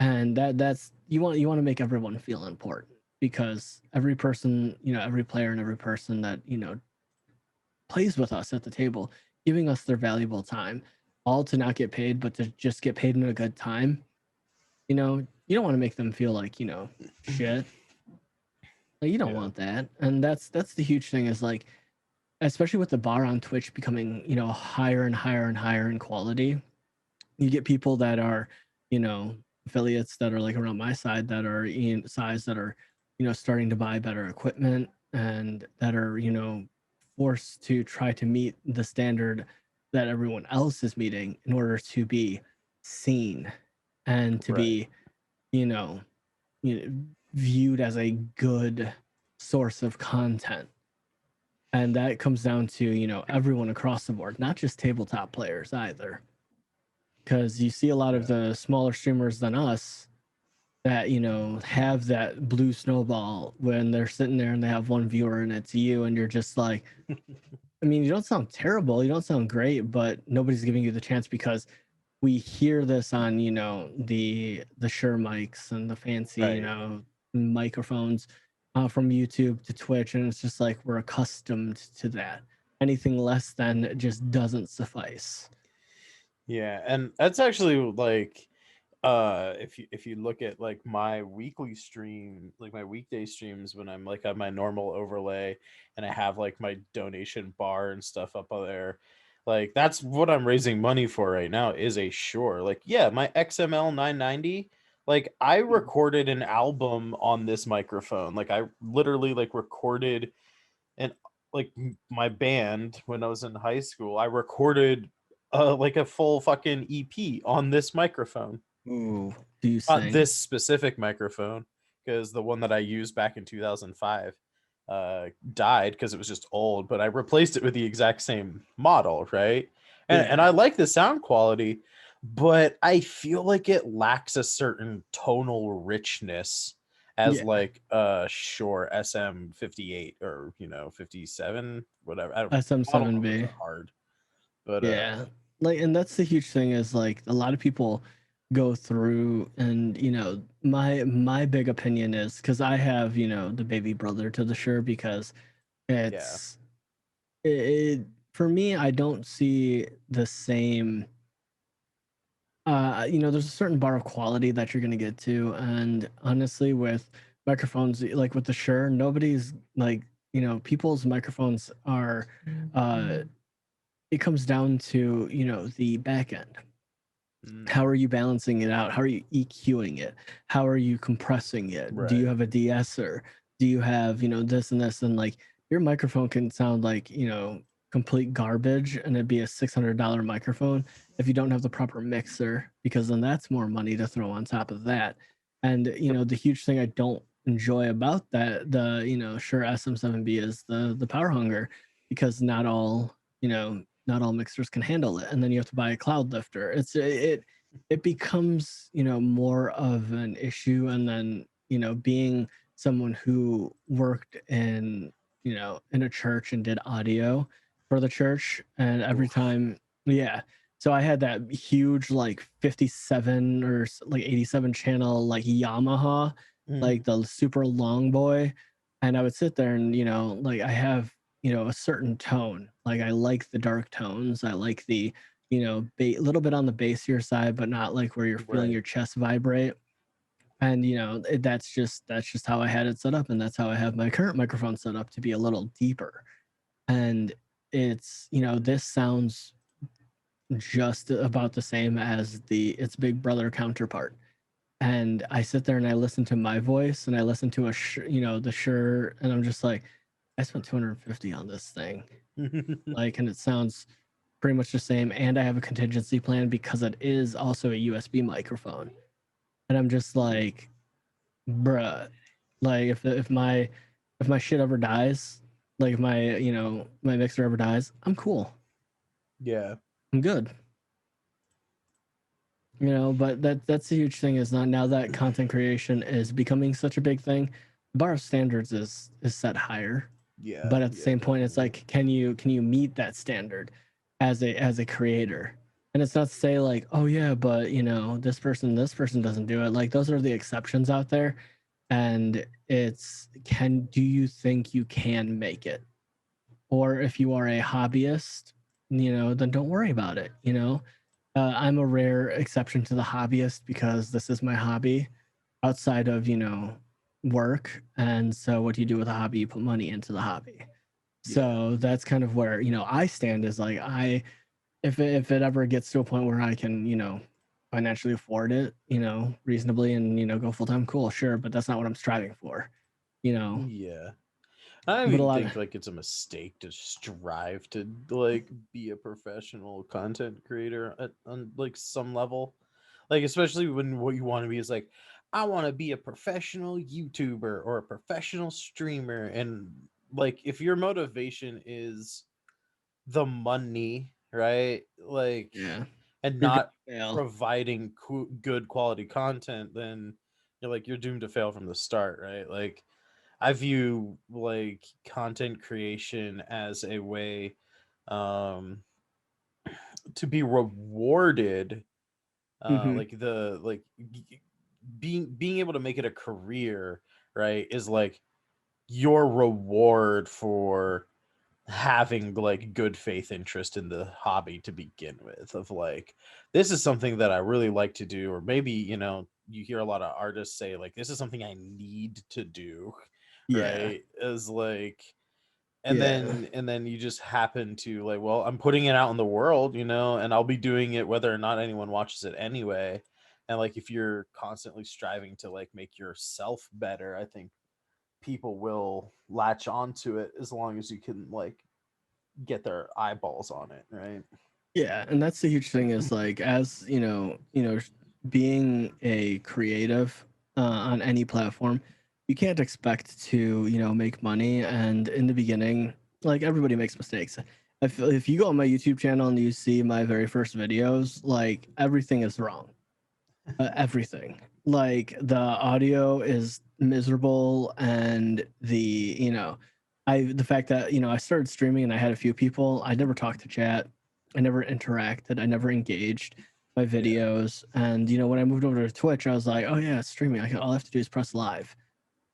And that's you want to make everyone feel important, because every person, every player and every person that, plays with us at the table, giving us their valuable time, all to not get paid, but to just get paid in a good time. You don't want to make them feel like, shit. Like, you don't Yeah. want that. And that's the huge thing, is like, especially with the bar on Twitch becoming, higher and higher and higher in quality. You get people that are, you know, affiliates that are like around my side, that are in size, that are, starting to buy better equipment, and that are, forced to try to meet the standard that everyone else is meeting in order to be seen and to Right. be, you know, viewed as a good source of content. And that comes down to, everyone across the board, not just tabletop players either, because you see a lot of Yeah. the smaller streamers than us that, have that blue snowball when they're sitting there and they have one viewer and it's you, and you're just like, I mean, you don't sound terrible, you don't sound great, but nobody's giving you the chance, because we hear this on, the Shure mics and the fancy, Right. microphones, from YouTube to Twitch, and it's just like we're accustomed to that. Anything less than just doesn't suffice. Yeah, and that's actually like if you look at like my weekly stream, like my weekday streams when I'm like on my normal overlay and I have like my donation bar and stuff up there, like that's what I'm raising money for right now is a Shure. Like yeah, my XML 990, like I recorded an album on this microphone. Like I literally like recorded and like my band when I was in high school, I recorded like a full fucking EP on this microphone. Ooh, do you Not sing? this specific microphone, because the one that I used back in 2005 died because it was just old, but I replaced it with the exact same model, right? And I Yeah, like the sound quality, but I feel like it lacks a certain tonal richness as yeah. like Shure SM58 or 57, whatever. Model numbers SM7B. are hard, but Yeah. Like, and that's the huge thing, is like a lot of people go through, and my big opinion is, because I have, the baby brother to the Shure, because yeah. it's it for me, I don't see the same. There's a certain bar of quality that you're gonna get to, and honestly, with microphones, like with the Shure, nobody's like, people's microphones are. uh it comes down to, the back end. How Mm, are you balancing it out? How are you EQing it? How are you compressing it? Do you right. have a de-esser? Do you have, this and this? And like, your microphone can sound like, complete garbage, and it'd be a $600 microphone if you don't have the proper mixer, because then that's more money to throw on top of that. And, Yep. the huge thing I don't enjoy about that, Shure SM7B, is the power hunger, because not all mixers can handle it. And then you have to buy a cloud lifter. It becomes, more of an issue. And then, being someone who worked in a church and did audio for the church, and every Oof. time, yeah. So I had that huge, like 57 or like 87 channel, like Yamaha, like the super long boy. And I would sit there, and, like, I have, a certain tone. Like, I like the dark tones. I like the, little bit on the bassier side, but not like where you're feeling Right. your chest vibrate. And that's just how I had it set up, and that's how I have my current microphone set up, to be a little deeper. And it's, this sounds just about the same as its big brother counterpart. And I sit there and I listen to my voice, and I listen to the Shure, and I'm just like, I spent 250 on this thing. Like, and it sounds pretty much the same. And I have a contingency plan, because it is also a USB microphone. And I'm just like, bruh, like, if my shit ever dies, like if my mixer ever dies, I'm cool. Yeah. I'm good. you know. But that's the huge thing is not now that content creation is becoming such a big thing, the bar of standards is set higher. Yeah, But at the yeah, same point, it's definitely. like, can you meet that standard as a creator? And it's not to say like, oh yeah, but you know, this person doesn't do it. Like those are the exceptions out there. And it's, can do you think you can make it? Or if you are a hobbyist, you know, then don't worry about it. You know, I'm a rare exception to the hobbyist because this is my hobby outside of, you know, work. And so what do you do with a hobby? You put money into the hobby. Yeah. So that's kind of where, you know, I stand is like, if it ever gets to a point where I can, you know, financially afford it, you know, reasonably and, you know, go full time, cool, sure. But that's not what I'm striving for, you know. Yeah. I don't But a even lot of, think like it's a mistake to strive to like be a professional content creator at on like some level. Like especially when what you want to be is like I want to be a professional YouTuber or a professional streamer and like if your motivation is the money, right? Like yeah, and you're gonna not fail. providing good quality content, then you're doomed to fail from the start, right? Like I view like content creation as a way um to be rewarded Hmm. like being able to make it a career, right, is like your reward for having like good faith interest in the hobby to begin with of like this is something that I really like to do or maybe you hear a lot of artists say like this is something I need to do, Yeah, right, is like and yeah, then you just happen to like well I'm putting it out in the world, and I'll be doing it whether or not anyone watches it anyway. And like if you're constantly striving to like make yourself better, I think people will latch onto it as long as you can like get their eyeballs on it, right? yeah. And that's the huge thing is like, as being a creative on any platform, you can't expect to, you know, make money. And in the beginning, like everybody makes mistakes. If you go on my YouTube channel and you see my very first videos, like everything is wrong. Everything. Like the audio is miserable, and the fact that I started streaming and I had a few people. I never talked to chat. I never interacted. I never engaged my Yeah. videos. And when I moved over to Twitch, I was like, oh yeah, it's streaming. All I have to do is press live.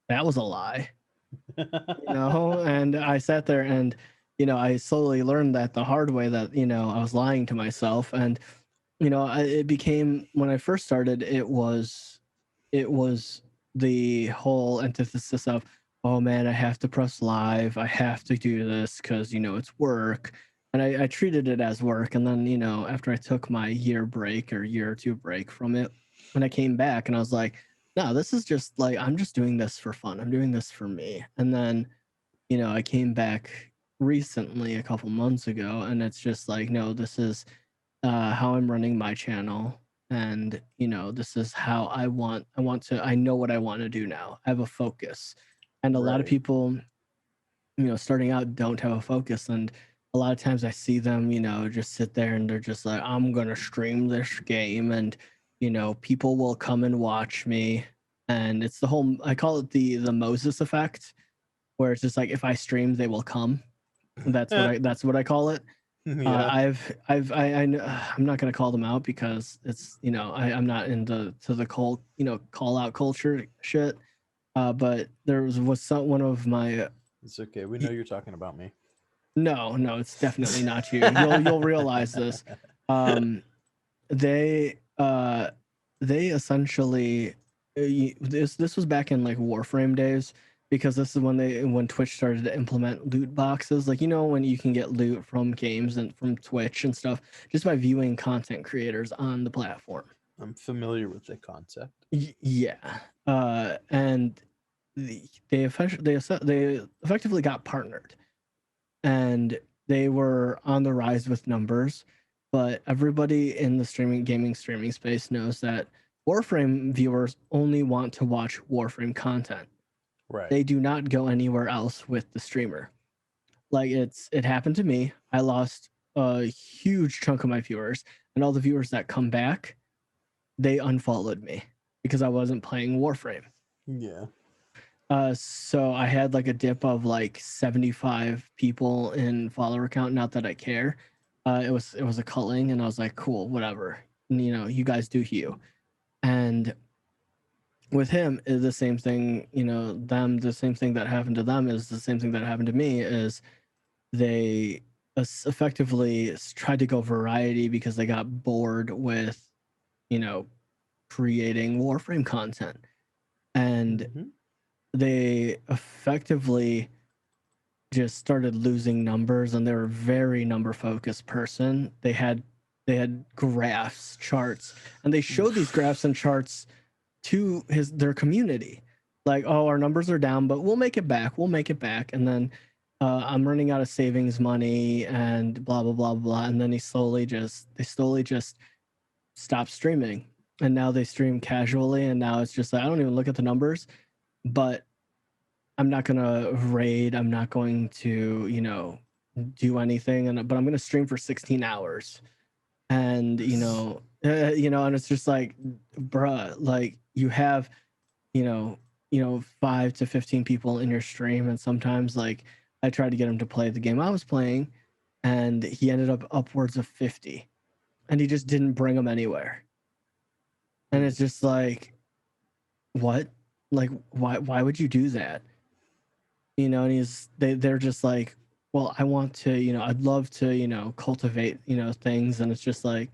That was a lie, And I sat there and I slowly learned that the hard way that I was lying to myself. And it became, when I first started, it was the whole antithesis of, oh man, I have to press live, I have to do this because it's work. And I treated it as work. And then after I took my year or two break from it, and I came back and I was like, no, this is just like, I'm just doing this for fun, I'm doing this for me. And then I came back recently a couple months ago, and it's just like, no, this is how I'm running my channel. And this is how I know what I want to do now. I have a focus. And a lot of Right. people, starting out don't have a focus. And a lot of times I see them, just sit there and they're just like, I'm gonna stream this game, and people will come and watch me. And it's the whole, I call it the Moses effect, where it's just like, if I stream, they will come. That's what I call it. Yeah. I'm not gonna call them out because it's I'm not into the call out culture shit. But there was one of my It's okay. We know y- you're talking about me. no, it's definitely not you. You'll realize this. Um, they they essentially this was back in like Warframe days, because this is when Twitch started to implement loot boxes, like when you can get loot from games and from Twitch and stuff just by viewing content creators on the platform. I'm familiar with the concept. Yeah. And they effectively got partnered, and they were on the rise with numbers. But everybody in the streaming space knows that Warframe viewers only want to watch Warframe content. Right. They do not go anywhere else with the streamer. Like, it happened to me. I lost a huge chunk of my viewers, and all the viewers that come back, they unfollowed me because I wasn't playing Warframe. Yeah. So I had like a dip of like 75 people in follower count. Not that I care. It was a culling, and I was like, cool, whatever. You know, you guys do you. And with him is the same thing. You know, them the same thing that happened to them is the same thing that happened to me. Is they effectively tried to go variety because they got bored with, you know, creating Warframe content, and Hmm. they effectively just started losing numbers, and they were a very number focused person. They had graphs, charts, and they showed these graphs and charts to their community. Like, oh, our numbers are down, but we'll make it back. We'll make it back. And then I'm running out of savings money and blah blah blah blah. And then they slowly just stopped streaming. And now they stream casually, and now it's just like I don't even look at the numbers, but I'm not gonna raid. I'm not going to, do anything. But I'm gonna stream for 16 hours, and and it's just like, bruh, like you have, you know, 5 to 15 people in your stream, and sometimes like I tried to get him to play the game I was playing, and he ended up upwards of 50, and he just didn't bring them anywhere, and it's just like, what? Like, why would you do that? And they're just like, well, I want to, I'd love to, cultivate, things. And it's just like,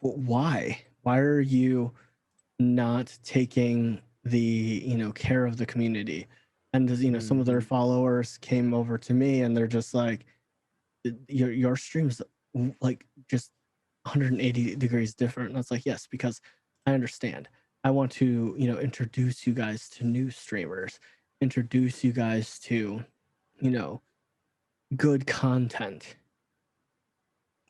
why are you not taking the, care of the community? And some of their Hmm. followers came over to me, and they're just like, your stream's like just 180 degrees different. And it's like, yes, because I understand. I want to, introduce you guys to new streamers, introduce you guys to, you know, good content,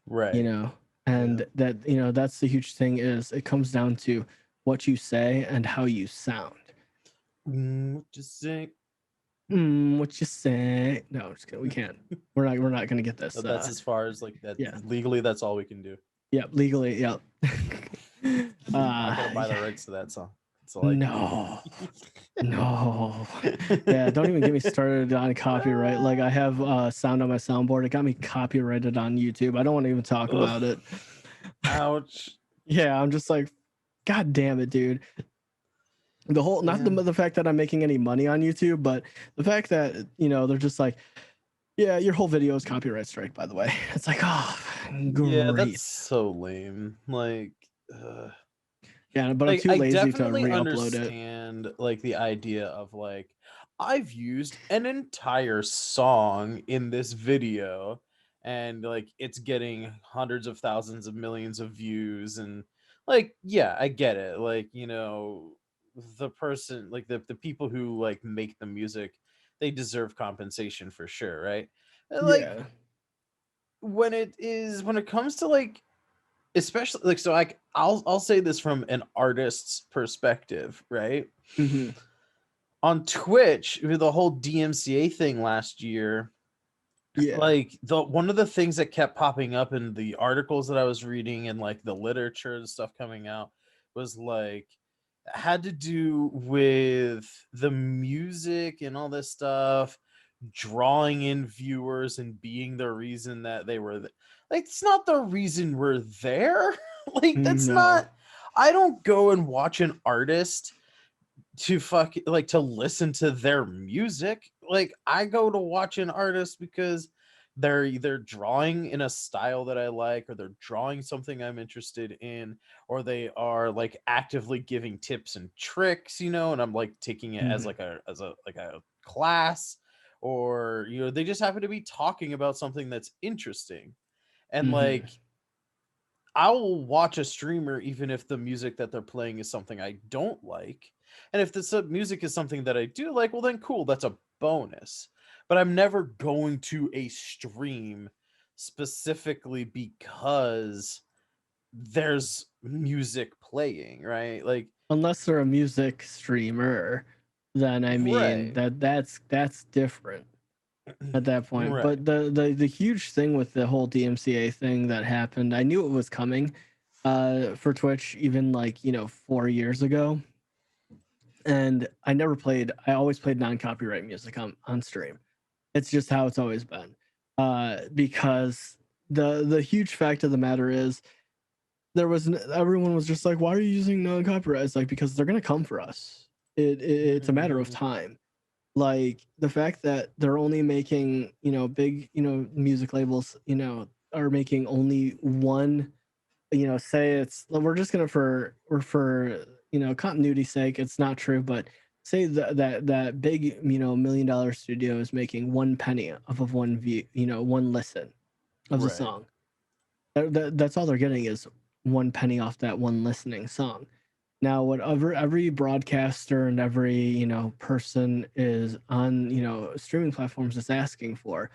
you Right. know, Yeah. and that, that's the huge thing, is it comes down to what you say and how you sound. Just say What you say? No, just kidding. We can't. We're not gonna get this. that's as far as like that Yeah. legally. That's all we can do. Yep. Legally. Yep. I'm not gonna buy the Yeah. rights to that song. That's all I can do. No. No. Yeah, don't even get me started on copyright. Like, I have sound on my soundboard. It got me copyrighted on YouTube. I don't want to even talk Ugh. about it. Ouch. Yeah, I'm just like, God damn it, dude. The whole, not Yeah. the fact that I'm making any money on YouTube, but the fact that, they're just like, yeah, your whole video is copyright strike, by the way. It's like, oh, Yeah, that's great. so lame. Yeah, but I'm Like too I lazy to definitely re-upload it. understand like the idea of like I've used an entire song in this video and like it's getting hundreds of thousands of millions of views and like yeah, I get it. Like, the person like the people who like make the music, they deserve compensation for sure, right? Like Yeah. when it comes to like especially like so I'll say this from an artist's perspective, right? Hmm. On Twitch, with the whole DMCA thing last year, Yeah. like the one of the things that kept popping up in the articles that I was reading and like the literature and stuff coming out was like had to do with the music and all this stuff drawing in viewers and being the reason that they were like it's not the reason we're there. Like that's No. not I don't go and watch an artist to like to listen to their music. Like I go to watch an artist because they're either drawing in a style that I like or they're drawing something I'm interested in or they are like actively giving tips and tricks, and I'm like taking it as Hmm. like a class or they just happen to be talking about something that's interesting. And Hmm. like I will watch a streamer even if the music that they're playing is something I don't like. And if the music is something that I do like, well then cool, that's a bonus. But I'm never going to a stream specifically because there's music playing, right? Like Unless they're a music streamer, then I mean right. that's different at that point. Right. But the huge thing with the whole DMCA thing that happened, I knew it was coming, for Twitch, even like 4 years ago, and I always played non-copyright music on stream. It's just how it's always been. Because the huge fact of the matter is everyone was just like, why are you using non-copyright? It's like, because they're gonna come for us. It's a matter of Mhm. time. Like the fact that they're only making big music labels are making only one, say it's, we're just gonna for continuity's sake, it's not true, but say that big $1 million studio is making one penny off of one view, one listen of the Right. song. That's all they're getting is one penny off that one listening song. Now, whatever every broadcaster and every person is on streaming platforms is asking for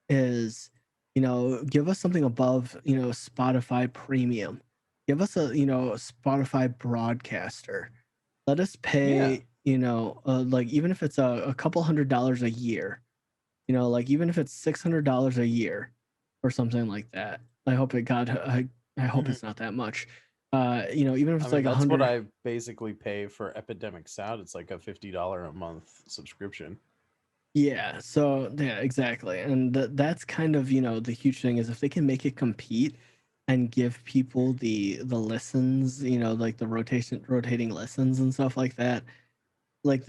is give us something above Spotify Premium. Give us a Spotify broadcaster. Let us Yeah. pay like even if it's a couple $100 a year, like even if it's $600 a year or something like that. I hope it got I hope Mhm. it's not that much. Even if I it's mean, like a that's what hundred. I basically pay for Epidemic Sound. It's like a $50 a month subscription. Yeah, so yeah, exactly. And that's kind of, the huge thing is if they can make it compete and give people the listens, like the rotating listens and stuff like that, like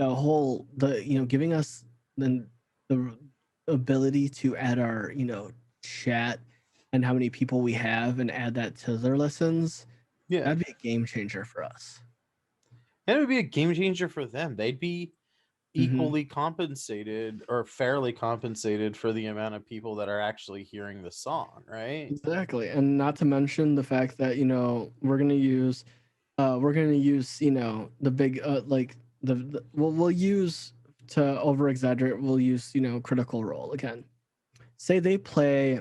giving us the ability to add our, chat and how many people we have and add that to their listens, Yeah. that'd be a game changer for us. And it would be a game changer for them. They'd be Hmm. equally compensated or fairly compensated for the amount of people that are actually hearing the song, right? Exactly. And not to mention the fact that, we're gonna use the big like we'll use, to over exaggerate, we'll use Critical Role again. Say they play,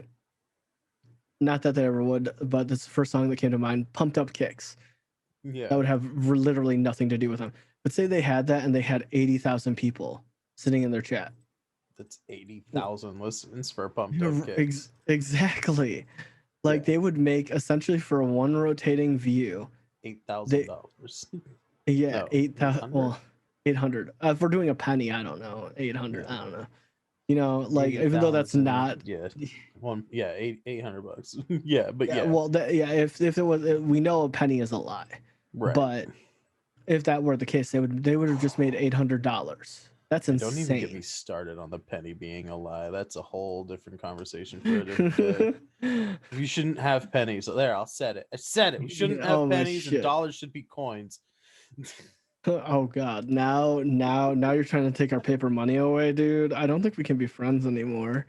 not that they ever would, but this is the first song that came to mind, Pumped Up Kicks. That Yeah. would have literally nothing to do with them. But say they had that and they had 80,000 people sitting in their chat. That's Well, 80,000 listens for Pumped Up Kicks. exactly. Like Yeah. they would make essentially for one rotating view, they $8,000. yeah, No, 8,000, 800? well, 800. If we're doing a penny, I don't know, 800, Yeah. I don't know. Like even though that's 80,000. not, Yeah. One, yeah, 800 bucks. Yeah, but yeah, yeah. well, yeah, if it was, we know a penny is a lie, Right. but if that were the case, they would have just made $800. That's And don't even get me insane. started on the penny being a lie. That's a whole different conversation for a different day. We shouldn't have pennies. So there, I'll set it. I said it. We shouldn't Oh have my pennies and shit. dollars should be coins. Oh god. Now you're trying to take our paper money away, dude. I don't think we can be friends anymore.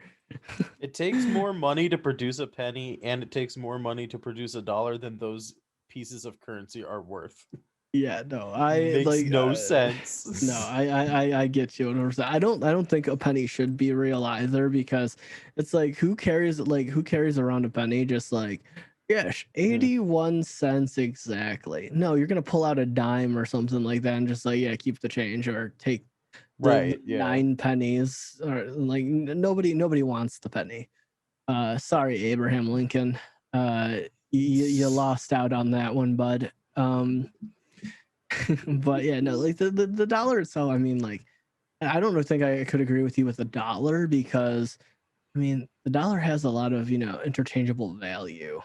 It takes more money to produce a penny and it takes more money to produce a dollar than those pieces of currency are worth. Yeah, no. I Makes like no no, sense. I get you. 100%. I don't think a penny should be real either, because it's like who carries around a penny just like, yes, Yeah. 81 cents exactly. No, you're gonna pull out a dime or something like that and just like, yeah, keep the change or take the Right, yeah. 9 pennies, or like nobody wants the penny. Sorry, Abraham Lincoln. You lost out on that one, bud. But yeah, no, like the dollar itself. I mean, like, I don't think I could agree with you with the dollar, because I mean the dollar has a lot of interchangeable value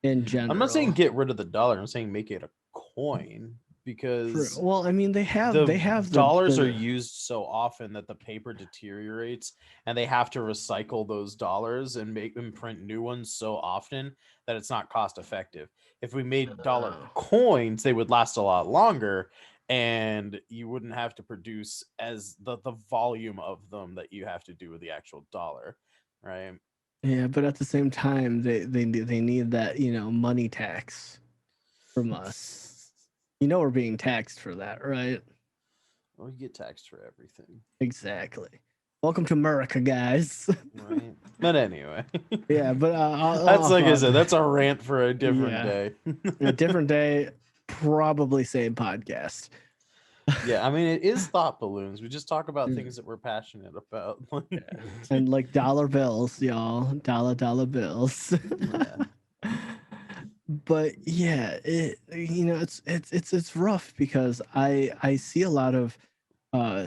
in I'm not saying general. get rid of the dollar. I'm saying make it a coin True. because Well, I mean they have the they have dollars are the used so often that the paper deteriorates and they have to recycle those dollars and make them print new ones so often that it's not cost effective. If we made dollar uh, coins, they would last a lot longer and you wouldn't have to produce as the volume of them that you have to do with the actual dollar, right? yeah, but at the same time they need that money tax from us. We're being taxed for that, right? Well, you get taxed for everything, Exactly. Welcome to America, guys. right? But anyway, Yeah, but that's off like I of said, that's a rant for a different yeah, day. a different day, probably same podcast. Yeah, I mean, it is thought balloons. We just talk about Yeah. things that we're passionate about. And like dollar bills, y'all, dollar bills. Yeah. but yeah, it's rough because I see a lot of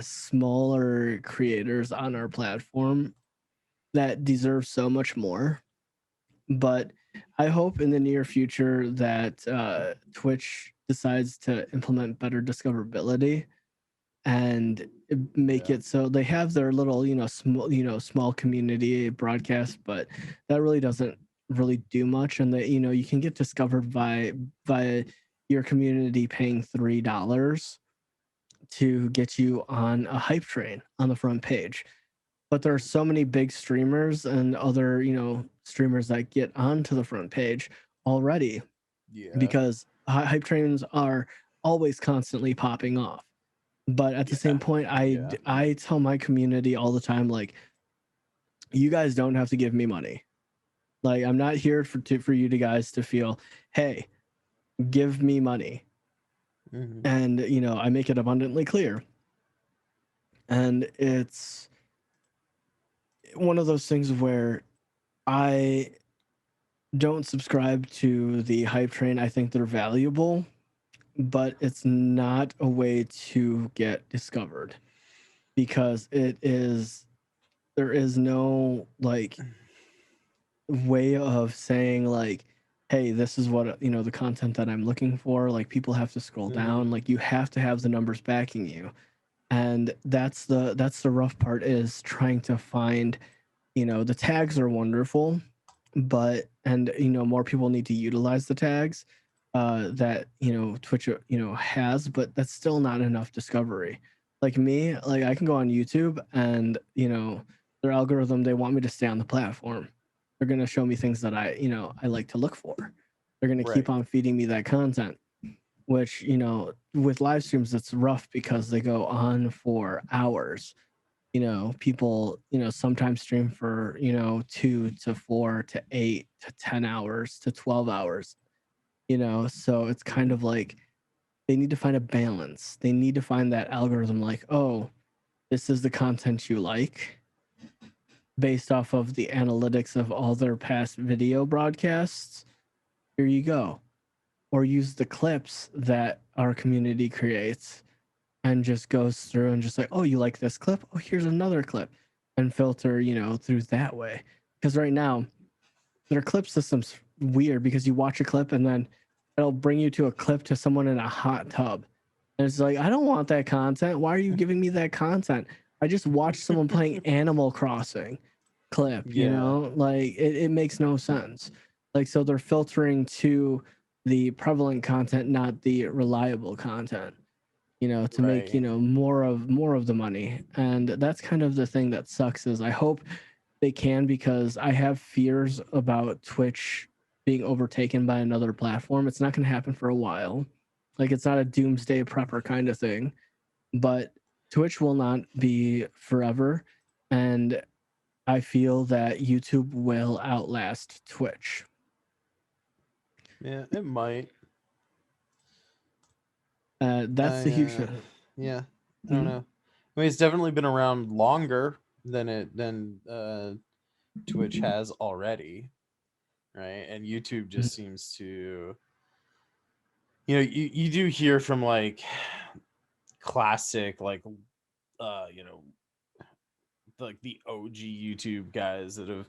smaller creators on our platform that deserve so much more. But I hope in the near future that Twitch decides to implement better discoverability and make Yeah. it so they have their little, small community broadcast, but that really doesn't really do much. And that, you can get discovered by your community paying $3 to get you on a hype train on the front page. But there are so many big streamers and other, streamers that get onto the front page already Yeah. because hype trains are always constantly popping off. But at the Yeah. same point, I Yeah. I tell my community all the time, like, you guys don't have to give me money. Like, I'm not here for you to guys to feel, hey, give me money. Hmm. And I make it abundantly clear. And it's one of those things where I don't subscribe to the hype train. I think they're valuable, but it's not a way to get discovered because there is no like way of saying like, hey, this is what the content that I'm looking for. Like, people have to scroll Hmm. down. Like, you have to have the numbers backing you. And that's the rough part, is trying to find, the tags are wonderful, but and more people need to utilize the tags that Twitch has, but that's still not enough discovery. Like me, like I can go on YouTube and their algorithm, they want me to stay on the platform. They're going to show me things that I like to look for. They're going to keep Right. on feeding me that content, which with live streams it's rough because they go on for hours. People sometimes stream for 2 to 4 to 8 to 10 hours to 12 hours. So it's kind of like they need to find a balance. They need to find that algorithm, like, oh, this is the content you like based off of the analytics of all their past video broadcasts. Here you go. Or use the clips that our community creates and just goes through and just like, oh, you like this clip? Oh, here's another clip, and filter, through that way. Because right now, their clip system's weird because you watch a clip and then it'll bring you to a clip to someone in a hot tub. And it's like, I don't want that content. Why are you giving me that content? I just watched someone playing Animal Crossing clip, Yeah. like it makes no sense. Like, so they're filtering to the prevalent content, not the reliable content, to make, Right. more of the money. And that's kind of the thing that sucks, is I hope they can, because I have fears about Twitch being overtaken by another platform. It's not going to happen for a while. Like, it's not a doomsday prepper kind of thing, but Twitch will not be forever. And I feel that YouTube will outlast Twitch. Yeah. It might. That's the huge thing. Yeah. I don't Mhm. know. I mean, it's definitely been around longer than Twitch has already, right? And YouTube just seems to, you do hear from like classic like you know like the OG YouTube guys that have,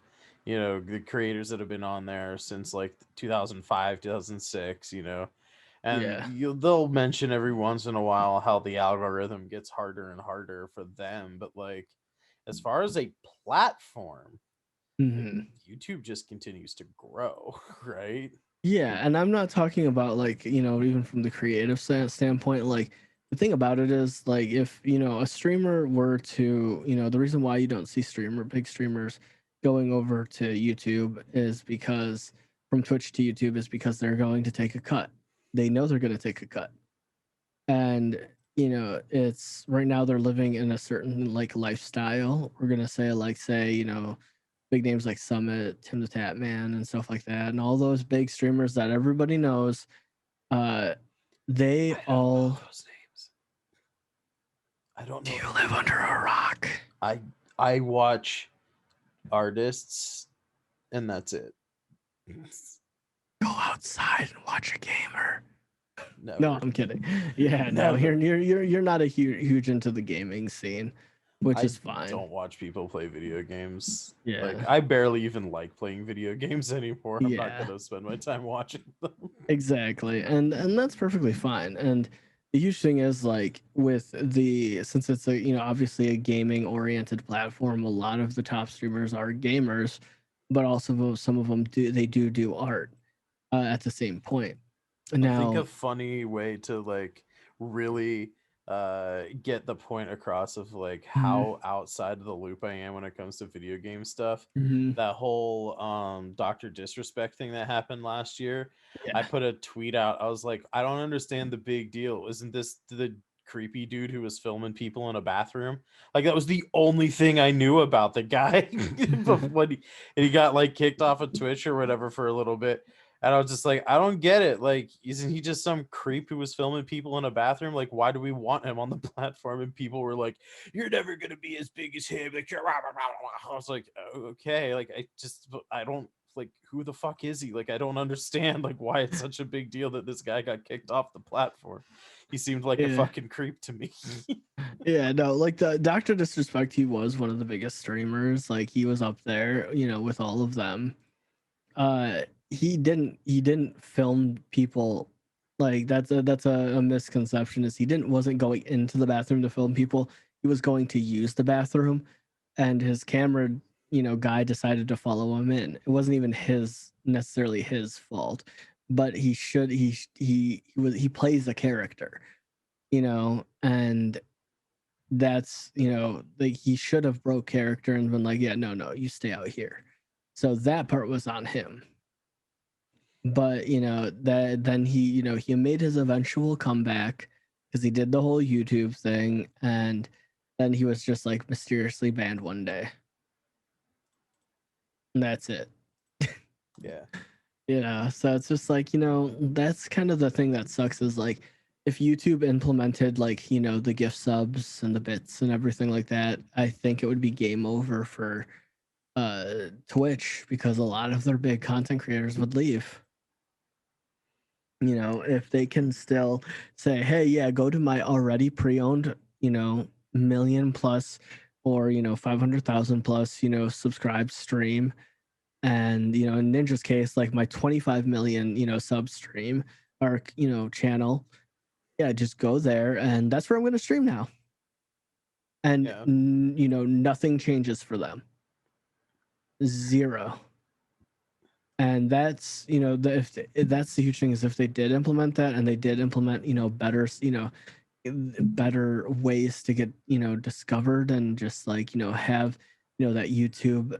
the creators that have been on there since like 2005, 2006, and Yeah. they'll mention every once in a while how the algorithm gets harder and harder for them, but like as far as a platform, like Hmm. YouTube just continues to grow, right? Yeah, and I'm not talking about like, even from the creative standpoint. Like, the thing about it is, like, if, a streamer were to, the reason why you don't see big streamers going over to YouTube is because from Twitch to YouTube is because they're going to take a cut. They know they're going to take a cut. And, it's right now they're living in a certain like lifestyle. We're going to say, like, say, big names like Summit, Tim the Tap Man, and stuff like that, and all those big streamers that everybody knows, uh, they I don't know all. those names. I don't Do know you any live of under them. a rock? I I watch artists and that's it. Goe outside and watch a gamer. No, Never. I'm kidding. Yeah, no, Never. you're not a huge into the gaming scene, which I is fine. don't watch people play video games. Like Yeah, I barely even like playing video games anymore. I'm not yeah, gonna spend my time watching them. exactly, and that's perfectly fine. And the huge thing is like with the since it's a obviously a gaming oriented platform, a lot of the top streamers are gamers, but also some of them do art at the same point. I think Now, a funny way to like really get the point across of like mhm, how outside of the loop I am when it comes to video game stuff. mhm, That whole Dr. Disrespect thing that happened last year. I yeah, put a tweet out. I was like, I don't understand the big deal. Isn't this the creepy dude who was filming people in a bathroom? Like that was the only thing I knew about the guy when he got like kicked off of Twitch or whatever for a little bit. And I was just like, I don't get it. Like, isn't he just some creep who was filming people in a bathroom? Like, why do we want him on the platform? And people were like, "You're never gonna be as big as him." Like, I was like, okay. Like, I don't like who the fuck is he? Like, I don't understand like why it's such a big deal that this guy got kicked off the platform. He seemed like a yeah. fucking creep to me. Yeah, no, like the Dr. Disrespect, he was one of the biggest streamers. Like he was up there, with all of them. He didn't film people like that's a misconception is he didn't wasn't going into the bathroom to film people. He was going to use the bathroom and his camera, guy decided to follow him in. It wasn't even his necessarily his fault, but he plays a character, and that's like he should have broke character and been like, yeah, no, you stay out here. So that part was on him. But that then he made his eventual comeback because he did the whole YouTube thing, and then he was just like mysteriously banned one day, and that's it. Yeah. So it's just like, that's kind of the thing that sucks is like if YouTube implemented like, the gift subs and the bits and everything like that, I think it would be game over for Twitch because a lot of their big content creators would leave. If they can still say, hey, yeah, go to my already pre-owned, million plus or 500,000 plus, subscribed stream, and in Ninja's case like my 25 million sub stream or channel, yeah, just go there and that's where I'm going to stream now, and Yeah. nothing changes for them, zero. And that's if that's the huge thing is if they did implement that and they did implement better better ways to get discovered and just like have that YouTube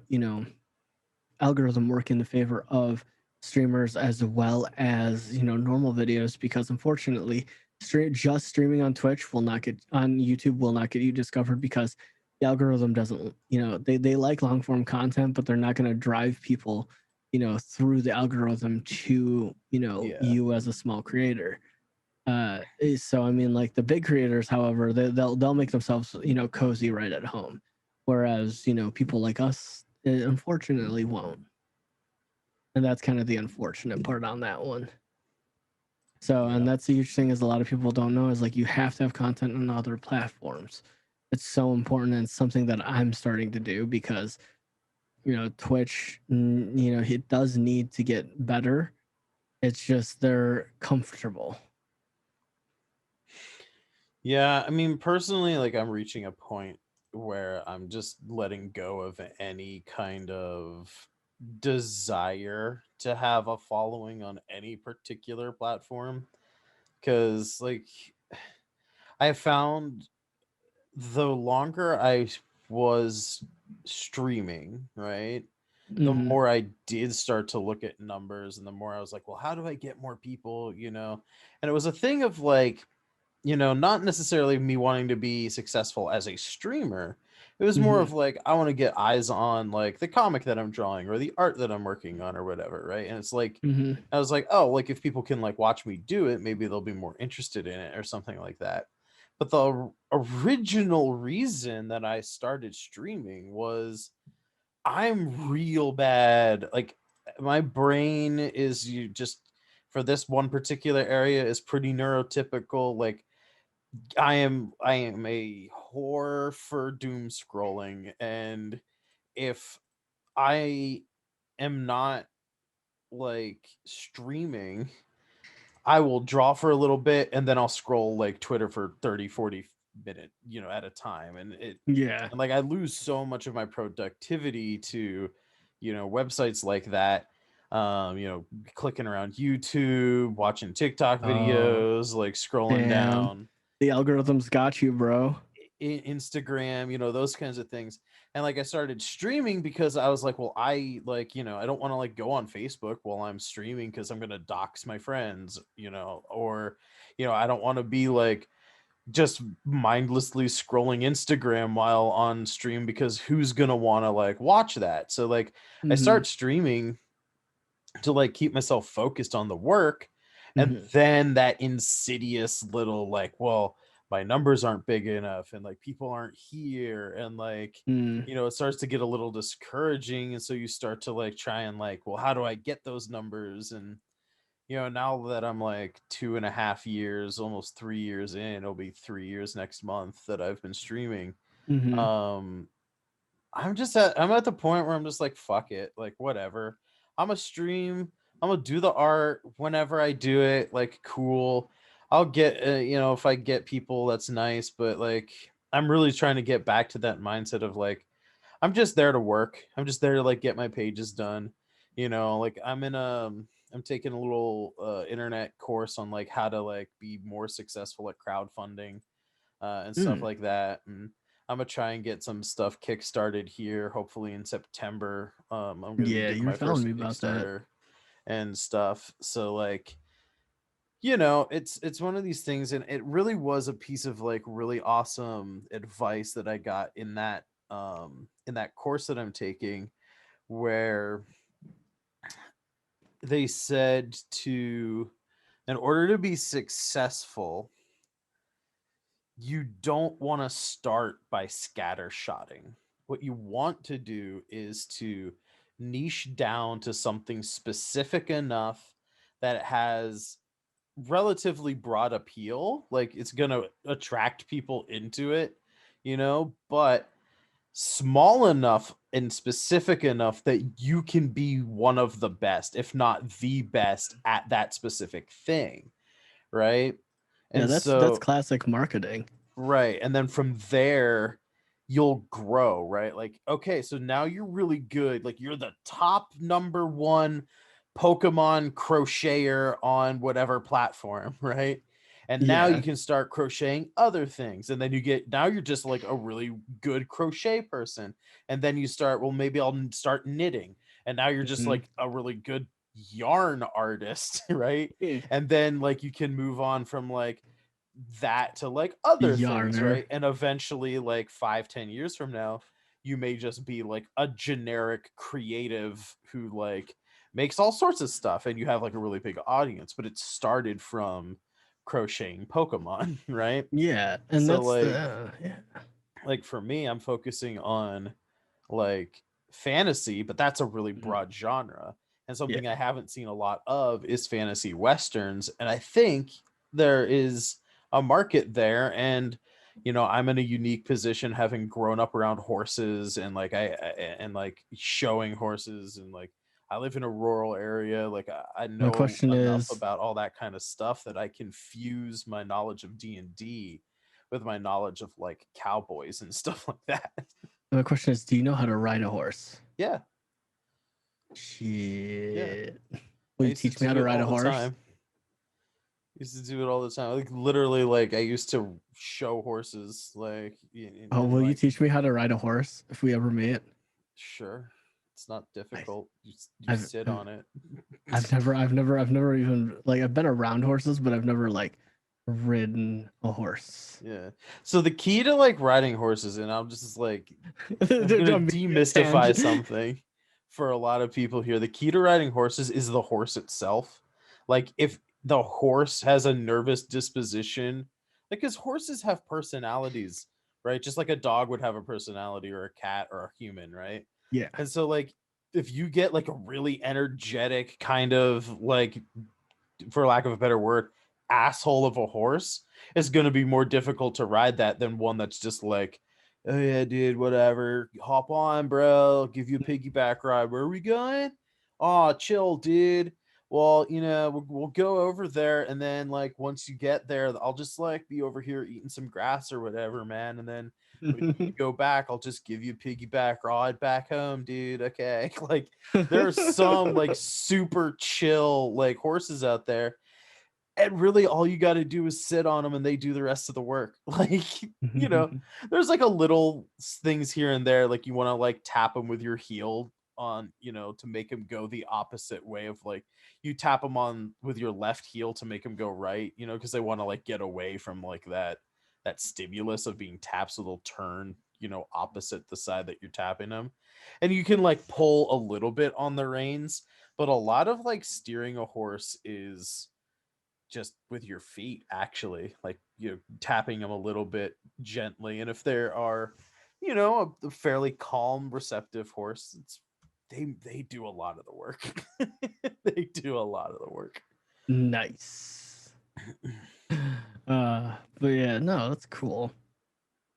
algorithm work in the favor of streamers as well as normal videos, because unfortunately just streaming on Twitch will not get on YouTube will not get you discovered because the algorithm doesn't they like long form content, but they're not going to drive people through the algorithm to Yeah. you as a small creator. So I mean, like the big creators, however, they'll make themselves cozy right at home, whereas people like us unfortunately won't, and that's kind of the unfortunate part on that one. So, and Yeah. that's the huge thing is a lot of people don't know is like you have to have content on other platforms. It's so important, and it's something that I'm starting to do because Twitch, it does need to get better. It's just they're comfortable. Yeah, I mean, personally, like I'm reaching a point where I'm just letting go of any kind of desire to have a following on any particular platform. Because, like, I found the longer was streaming, right? The Hmm. more I did start to look at numbers, and the more I was like, well, how do I get more people, And it was a thing of like, not necessarily me wanting to be successful as a streamer. It was more Hmm. of like, I want to get eyes on like the comic that I'm drawing or the art that I'm working on or whatever, right? And it's like, Hmm. I was like, oh, like if people can like watch me do it, maybe they'll be more interested in it or something like that. But the original reason that I started streaming was I'm real bad. Like my brain is you just for this one particular area is pretty neurotypical. Like I am a whore for doom scrolling, and if I am not like streaming, I will draw for a little bit and then I'll scroll like Twitter for 30, 40 minutes, at a time. Yeah. And like I lose so much of my productivity to, websites like that. Clicking around YouTube, watching TikTok Oh, videos, like scrolling damn. down The algorithms got you, bro. Instagram, those kinds of things. And like I started streaming because I was like, well, I don't want to like go on Facebook while I'm streaming because I'm gonna dox my friends, or I don't want to be like just mindlessly scrolling Instagram while on stream because who's gonna want to like watch that? So like I Mm-hmm. start streaming to like keep myself focused on the work, and Mm-hmm. then that insidious little like, well, my numbers aren't big enough and like people aren't here, and like Mm. it starts to get a little discouraging, and so you start to like try and like, well, how do I get those numbers? And now that I'm like 2.5 years, almost 3 years in, it'll be 3 years next month that I've been streaming. Mm-hmm. um I'm at the point where I'm just like, fuck it, like whatever. I'm a stream. I'm gonna do the art whenever I do it. Like, cool. I'll get if I get people, that's nice. But like, I'm really trying to get back to that mindset of like, I'm just there to work. I'm just there to like get my pages done. Like I'm taking a little internet course on like how to like be more successful at crowdfunding, and stuff Mm. like that. And I'm gonna try and get some stuff kickstarted here, hopefully in September. I'm gonna be Yeah, doing you were my telling first me about that. Kickstarter and stuff. So like, it's one of these things, and it really was a piece of like really awesome advice that I got in that course that I'm taking, where they said to in order to be successful, you don't want to start by scattershotting. What you want to do is to niche down to something specific enough that it has relatively broad appeal. Like it's going to attract people into it, but small enough and specific enough that you can be one of the best, if not the best at that specific thing. Right. Yeah, And that's so classic marketing. right. And then from there, you'll grow, right? Like, okay, so now you're really good. Like, you're the top number one Pokemon crocheter on whatever platform, right? And now you Yeah. can start crocheting other things. And then now you're just like a really good crochet person. And then you start, well, maybe I'll start knitting. And now you're just Mm-hmm. like a really good yarn artist, right? Yeah. And then like you can move on from like, that to like other things, Yarner. right? And eventually, like 5, 10 years from now, you may just be like a generic creative who like makes all sorts of stuff, and you have like a really big audience, but it started from crocheting Pokemon, right? Yeah, and So that's the yeah. like for me, I'm focusing on like fantasy, but that's a really Mhm. broad genre. And Yeah. something I haven't seen a lot of is fantasy westerns. And I think there is a market there. And, I'm in a unique position having grown up around horses, and like and like showing horses, and like I live in a rural area. Like I My know question enough is about all that kind of stuff that I can fuse my knowledge of D&D with my knowledge of like cowboys and stuff like that. do you know how to ride a horse? Yeah, yeah. Shit. Will I you used to teach me how do to it ride all a the horse? time. Used to do it all the time. Like literally, like I used to show horses, like Oh, and will you like teach me how to ride a horse if we ever meet? sure, it's not I, difficult. You I've, sit I've on it. I've never even like I've been around horses, but I've never like ridden a horse. Yeah. So the key to like riding horses, and I'm Dude, gonna I'm making a demystify tangent. something for a lot of people here. The key to riding horses is the horse itself. Like if the horse has a nervous disposition, like because horses have personalities, right? Just like a dog would have a personality, or a cat, or a human, right? Yeah. And so like if you get like a really energetic kind of like for lack of a better word, asshole of a horse, is going to be more difficult to ride that than one that's just like, oh yeah, dude, whatever, hop on, bro, I'll give you a piggyback ride. Where are we going? Oh, chill, dude. Well, we'll go over there, and then like once you get there, I'll just like be over here eating some grass or whatever, man. And then when you go back, I'll just give you a piggyback ride back home, dude. Okay. Like there are some like super chill like horses out there, and really all you got to do is sit on them and they do the rest of the work. Like, you know, there's like a little things here and there, like you want to like tap them with your heel on, to make them go the opposite way of like you tap them on with your left heel to make them go right, because they want to like get away from like that stimulus of being tapped, so they'll turn, opposite the side that you're tapping them. And you can like pull a little bit on the reins, but a lot of like steering a horse is just with your feet, actually, like tapping them a little bit gently. And if there are, a fairly calm receptive horse, they do a lot of the work. They do a lot of the work. Nice. But yeah, no, that's cool.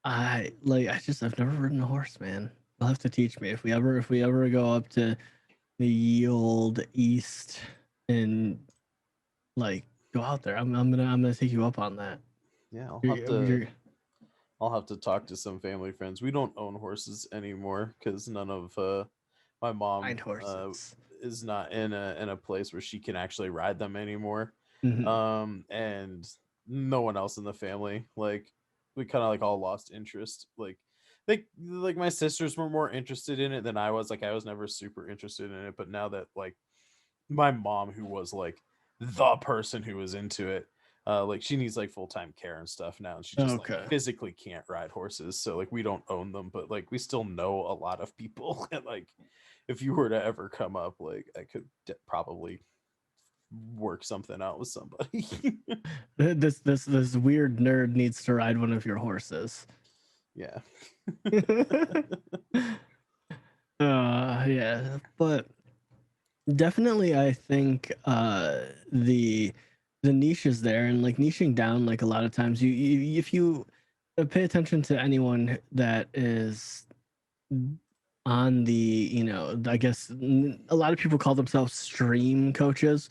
I've never ridden a horse, man. You'll have to teach me if we ever go up to the old east and like go out there. I'm gonna take you up on that. Yeah, You're I'll have to talk to some family friends. We don't own horses anymore because none of my mom Find horses. is not in a place where she can actually ride them anymore. Mhm. And no one else in the family, like, we kind of like all lost interest. Like my sisters were more interested in it than I was. Like I was never super interested in it, but now that like my mom, who was like the person who was into it, like she needs like full-time care and stuff now, and she just like Okay. physically can't ride horses, so like we don't own them, but like we still know a lot of people. And like if you were to ever come up, like I could probably work something out with somebody. This weird nerd needs to ride one of your horses. Yeah. Yeah, but definitely I think the niche is there, and like niching down, like a lot of times you if you pay attention to anyone that is on the, I guess a lot of people call themselves stream coaches.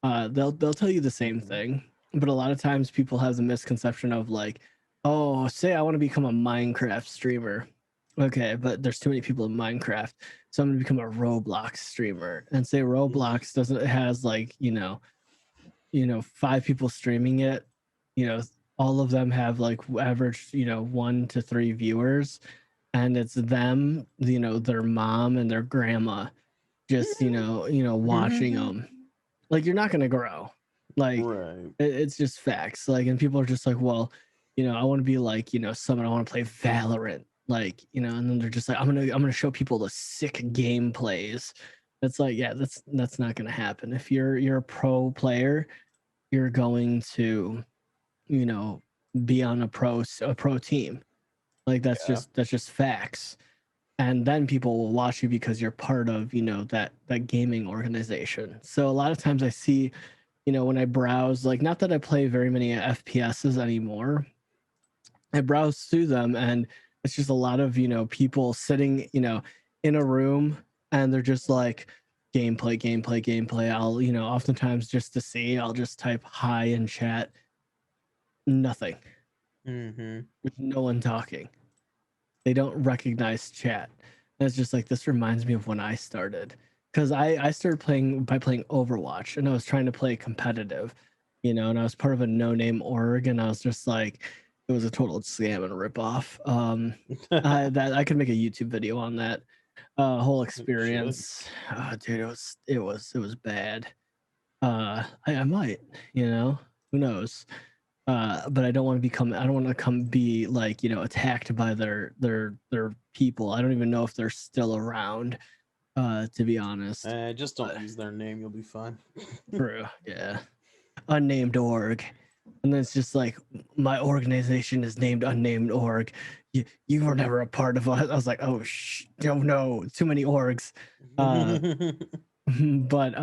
They'll tell you the same Mhm. thing, but a lot of times people have the misconception of like, oh, say I want to become a Minecraft streamer. Okay, but there's too many people in Minecraft, so I'm gonna become a Roblox streamer. And say Mhm. Roblox doesn't has like, 5 people streaming it, you know, all of them have like average, 1 to 3 viewers, and it's them, their mom and their grandma just, watching them. Like you're not gonna grow. Like Right. it's just facts. Like, and people are just like, well, I want to be like, someone, I want to play Valorant, like, and then they're just like, I'm gonna show people the sick gameplays. It's like, yeah, that's not gonna happen. If you're a pro player, you're going to, you know, be on a pro team. Like Yeah. that's just facts. And then people will watch you because you're part of, that gaming organization. So a lot of times I see, when I browse, like, not that I play very many FPSs anymore, I browse through them, and it's just a lot of, people sitting, in a room, and they're just like gameplay, gameplay, gameplay. I'll, oftentimes just to see, I'll just type hi in chat, nothing. Mhm. There's no one talking. They don't recognize chat. And it's just like, this reminds me of when I started, because I started playing by playing Overwatch, and I was trying to play competitive, and I was part of a no name org, and I was just like, it was a total scam and ripoff. I could make a YouTube video on that whole You should. experience. Dude, it was bad. I might, who knows? But I don't want to become. I don't want to come be like, attacked by their people. I don't even know if they're still around. To be honest, Just don't but use their name, you'll be fine. true, yeah. Unnamed org, and then it's just like, my organization is named unnamed org. You were never a part of us. I was like, oh no, too many orgs. Uh, but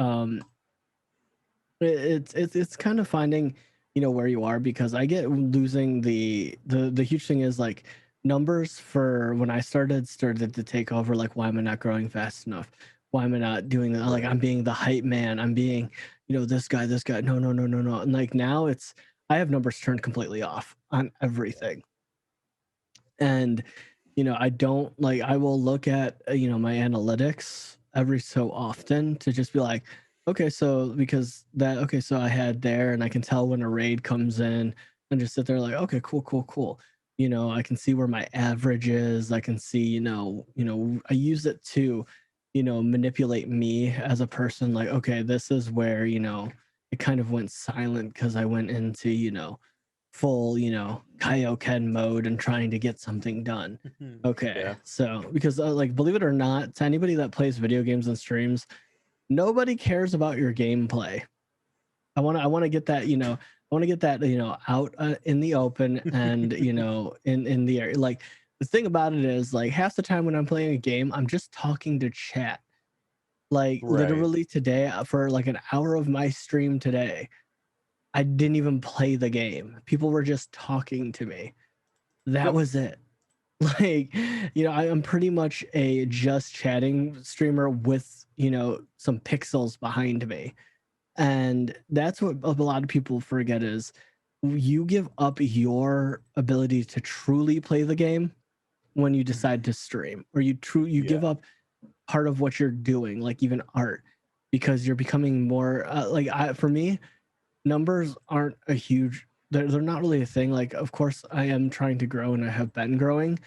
It's kind of finding, you know, where you are, because I get losing the huge thing is like numbers for when I started to take over. Like, why am I not growing fast enough? Why am I not doing that? Like, Right. I'm being the hype man. I'm being, you know, this guy. No, no, no, no, no. And like now it's I have numbers turned completely off on everything. And you know, I don't like I will look at you know, my analytics every so often to just be like, okay, so because that okay, so I had there, and I can tell when a raid comes in, and just sit there like, okay, cool, cool, cool. You know, I can see where my average is. I can see, I use it to, you know, manipulate me as a person. Like, okay, this is where, you know, it kind of went silent because I went into, you know, full, you know, Kaioken mode and trying to get something done. Okay, Yeah. so because like, believe it or not, to anybody that plays video games and streams, nobody cares about your gameplay. I want to get that, you know, I want to get that, you know, out in the open, and you know, in the area. Like, the thing about it is, like, half the time when I'm playing a game, I'm just talking to chat. Like, Right. literally today, for like an hour of my stream today, I didn't even play the game. People were just talking to me. That Yep. was it. Like, you know, I'm pretty much a just chatting streamer with, you know, some pixels behind me. And that's what a lot of people forget is you give up your ability to truly play the game when you decide to stream, or you give Yeah. up part of what you're doing, like even art, because you're becoming more for me, numbers aren't a huge they're not really a thing. Like, of course I am trying to grow, and I have been growing,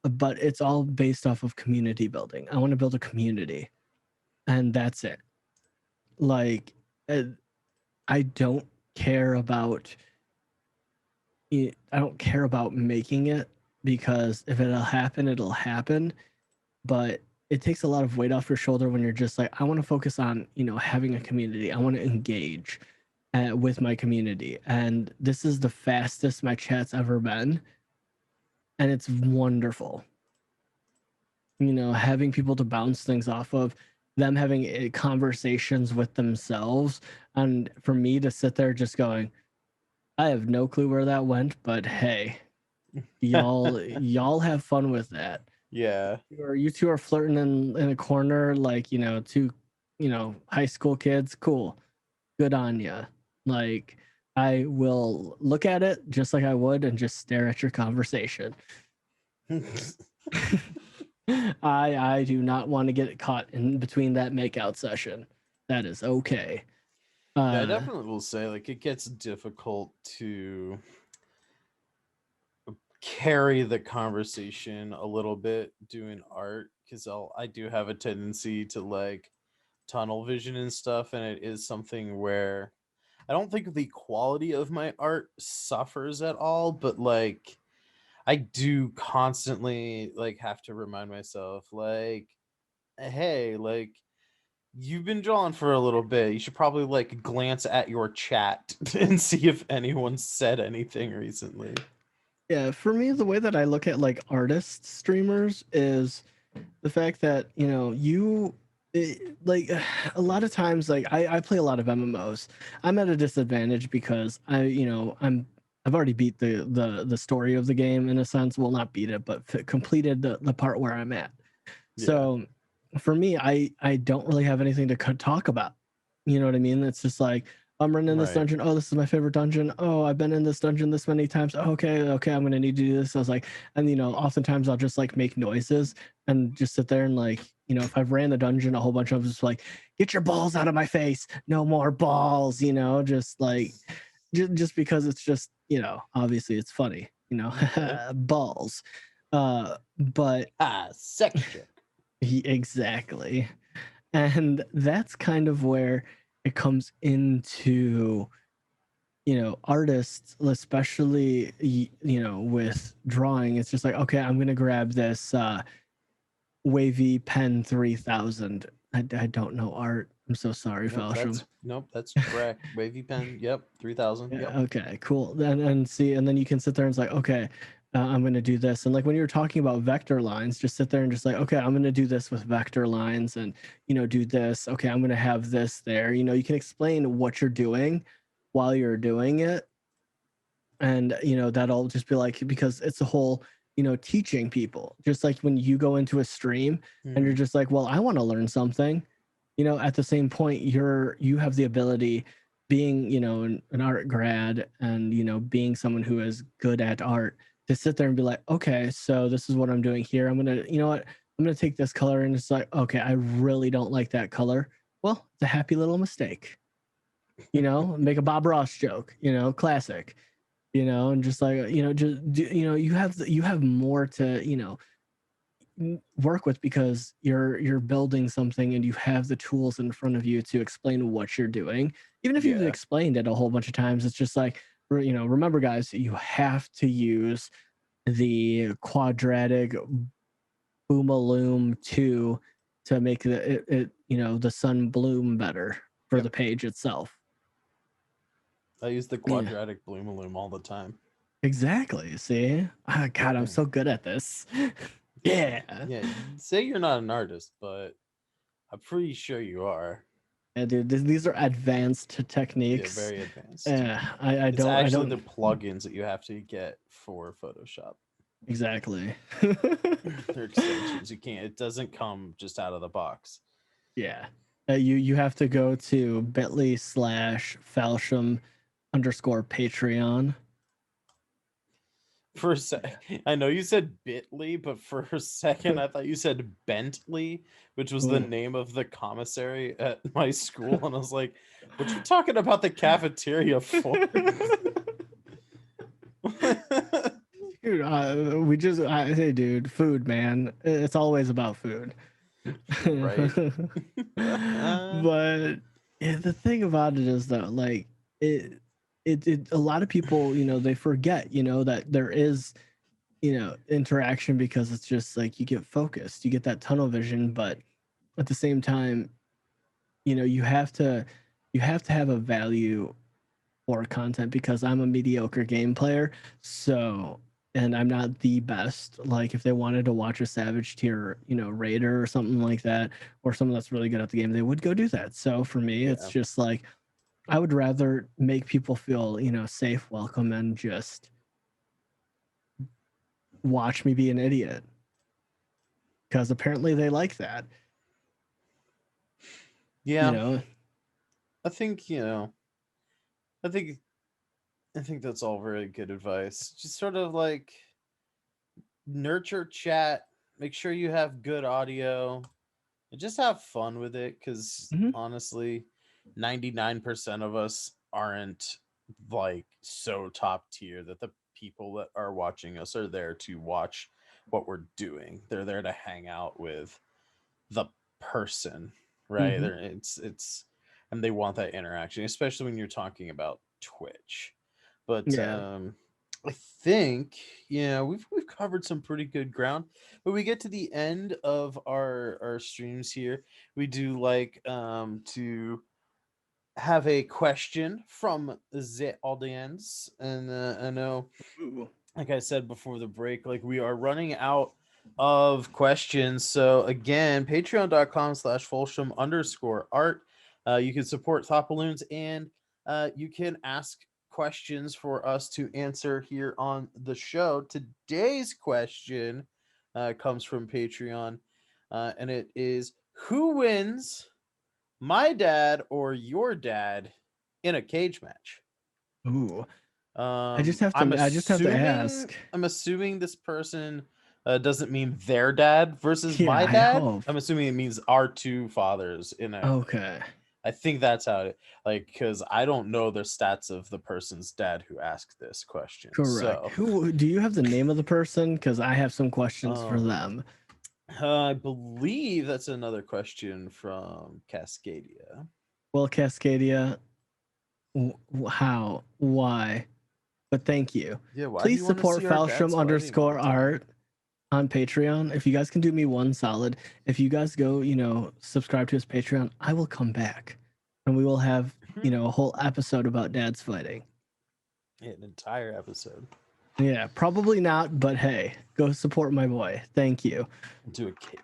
but it's all based off of community building. I want to build a community, and that's it. Like, uh, I don't care about I don't care about making it, because if it'll happen, it'll happen. But it takes a lot of weight off your shoulder when you're just like, I want to focus on, you know, having a community. I want to engage with my community, and this is the fastest my chat's ever been, and it's wonderful. You know, having people to bounce things off of, them having conversations with themselves, and for me to sit there just going, I have no clue where that went, but hey, y'all have fun with that. Yeah. You two are flirting in a corner, like, you know, two, you know, high school kids. Cool, good on ya. Like, I will look at it just like I would, and just stare at your conversation. I do not want to get caught in between that makeout session. That is okay. Yeah, I Uh, definitely will say like it gets difficult to carry the conversation a little bit doing art because I do have a tendency to like tunnel vision and stuff, and it is something where I don't think the quality of my art suffers at all, but like I do constantly like have to remind myself like, hey, like you've been drawing for a little bit. You should probably like glance at your chat and see if anyone said anything recently. yeah, for me, the way that I look at like artist streamers is the fact that, you know, like a lot of times, like, I play a lot of MMOs. I'm at a disadvantage because I've already beat the story of the game in a sense. Well, not beat it, but completed the part where I'm at. Yeah. So for me, I don't really have anything to talk about. You know what I mean? It's just like, I'm running this Right. dungeon. Oh, this is my favorite dungeon. Oh, I've been in this dungeon this many times. Okay, okay, I'm gonna need to do this. I was like, and you know, oftentimes I'll just like make noises and just sit there and like, you know, if I've ran the dungeon a whole bunch of just like, get your balls out of my face. No more balls. You know, just like, just because it's just, you know, obviously it's funny. You know, Yep. balls. But Ah, sex joke. exactly. And that's kind of where it comes into, you know, artists, especially, you know, with drawing. It's just like, okay, I'm going to grab this wavy pen 3000. I don't know art. I'm so sorry, Felsham. That's correct. Wavy pen. Yep. 3000. Yeah, Yep. okay, cool. Then and see, and then you can sit there and it's like, okay, I'm going to do this. And like when you're talking about vector lines, just sit there and just like, okay, I'm going to do this with vector lines and, do this. Okay, I'm going to have this there. You can explain what you're doing while you're doing it. And, that'll just be like, because it's a whole, teaching people. Just like when you go into a stream and you're Mhm. just like, well, I want to learn something. At the same point, you have the ability being, an art grad and, being someone who is good at art to sit there and be like, okay, so this is what I'm doing here. I'm going to, I'm going to take this color and it's like, okay, I really don't like that color. Well, it's a happy little mistake, make a Bob Ross joke, classic, and just like, you have more to, work with because you're building something and you have the tools in front of you to explain what you're doing. Even if you've Yeah. explained it a whole bunch of times, it's just like, remember guys, you have to use the quadratic boomaloom 2 to make the sun bloom better for Yep. the page itself. I use the Yeah, quadratic bloom all the time. exactly. See, God, I'm Yeah. so good at this. Yeah. Yeah. You say you're not an artist, but I'm pretty sure you are. Yeah, dude, these are advanced Yeah, techniques. very advanced. It's I actually the don't plugins that you have to get for Photoshop. exactly. They're extensions. You can't. It doesn't come just out of the box. Yeah, you have to go to bit.ly/Falsham_Patreon. For a sec, Yeah. I know you said Bitly, but for a second I thought you said Bentley, which was the Ooh. name of the commissary at my school, and I was like, "What you talking about the cafeteria for?" Dude, hey, dude, food, man. It's always about food. Right. But yeah, the thing about it is though, like it, a lot of people, they forget, that there is, interaction because it's just like you get focused, you get that tunnel vision, but at the same time, you have to have a value for content because I'm a mediocre game player. So, and I'm not the best. Like if they wanted to watch a Savage tier, raider or something like that, or someone that's really good at the game, they would go do that. So for me, it's Yeah. just like I would rather make people feel, safe, welcome, and just watch me be an idiot because apparently they like that. You Yeah. know, I think, I think I think that's all very good advice. Just sort of like nurture chat, make sure you have good audio, and just have fun with it cuz Mhm. honestly, 99% of us aren't like so top tier that the people that are watching us are there to watch what we're doing. They're there to hang out with the person, right? Mhm. It's and they want that interaction, especially when you're talking about Twitch. But Yeah. I think we've covered some pretty good ground. When we get to the end of our streams here, we do like to have a question from the audience, and I know Ooh. like I said before the break, like we are running out of questions. So again, patreon.com/Folsham_art. You can support Thought Balloons and you can ask questions for us to answer here on the show. Today's question comes from Patreon, and it is who wins, my dad or your dad, in a cage match? Ooh. I just have to ask. I'm assuming this person doesn't mean their dad versus Yeah, my I dad. hope. I'm assuming it means our two fathers in a. Okay. I think that's how it like because I don't know the stats of the person's dad who asked this question. Correct. So, Who do you have the name of the person? Because I have some questions for um, them. I believe that's another question from Cascadia. Well, Cascadia, how? Why? But thank you. Yeah, why do Please you want to support see our dads Falsham fighting all underscore the time? art on Patreon. If you guys can do me one solid, if you guys go, subscribe to his Patreon, I will come back and we will have, a whole episode about dads fighting. An entire episode. Yeah, probably not, but hey, go support my boy. Thank you.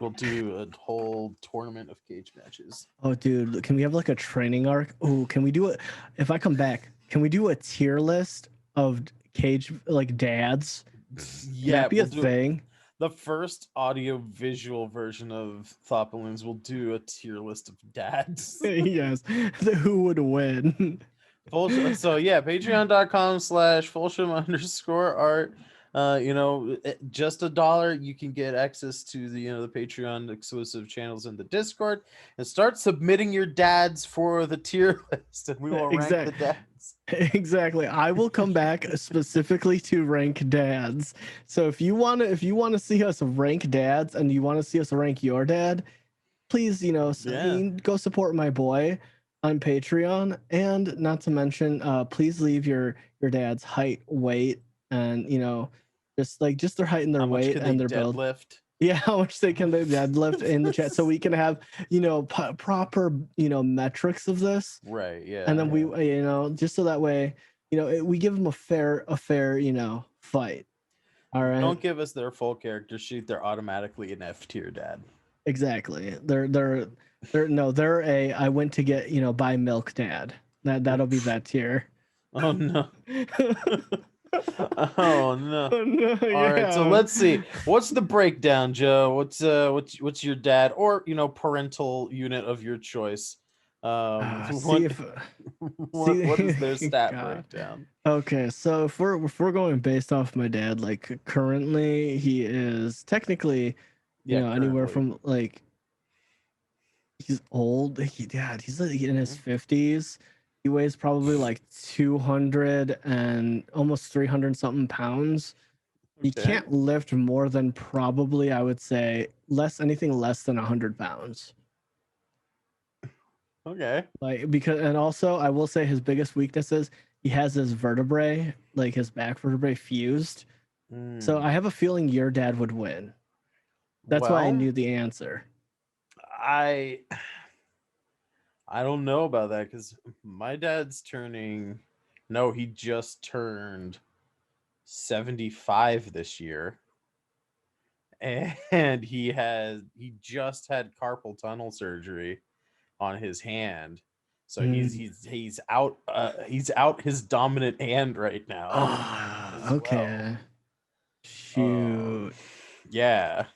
We'll do a whole tournament of cage matches. Oh, dude, can we have like a training arc? Oh, can we do it? If I come back, can we do a tier list of cage like dads? Can Yeah, that be a we'll do it. thing? The first audio visual version of Thought Balloons will do a tier list of dads. Yes, who would win? So yeah, patreon.com/fulsham_art. Just $1, you can get access to the Patreon exclusive channels in the Discord, and start submitting your dads for the tier list, and we will rank the Exactly. dads. Exactly. I will come back specifically to rank dads. So if you wanna see us rank dads and you want to see us rank your dad, please, Yeah. go support my boy on Patreon. And not to mention, please leave your dad's height, weight, and just their height and How their much weight can they and their build. deadlift? Yeah, how much they can they deadlift in the chat so we can have proper metrics of this, Right. and Yeah. then we just so that way we give them a fair fight. All If you right, don't give us their full character sheet, they're automatically an F tier dad. exactly. They're no, they're a I went to get buy milk dad. That'll be that tier. Oh no. Oh no. Oh, no, All right, so yeah. let's see. What's the breakdown, Joe? What's your dad or parental unit of your choice? See What if what is see their stat God. breakdown? Okay, so if we're going based off my dad, like currently he is technically, Yeah, anywhere currently. from like he's old. He's like in his Mhm. 50s. He weighs probably like 200 and almost 300 something pounds. He Okay. can't lift more than probably, I would say, anything less than 100 pounds. Okay. Like, because, and also I will say his biggest weakness is he has his vertebrae, like his back vertebrae fused. So I Hmm. have a feeling your dad would win. That's why I Well, knew the answer. I I don't know about that because my dad's turning. No, he just turned 75 this year, and he just had carpal tunnel surgery on his hand. So he's Mm. he's he's out his dominant hand right now as well. Okay. Um Shoot. yeah.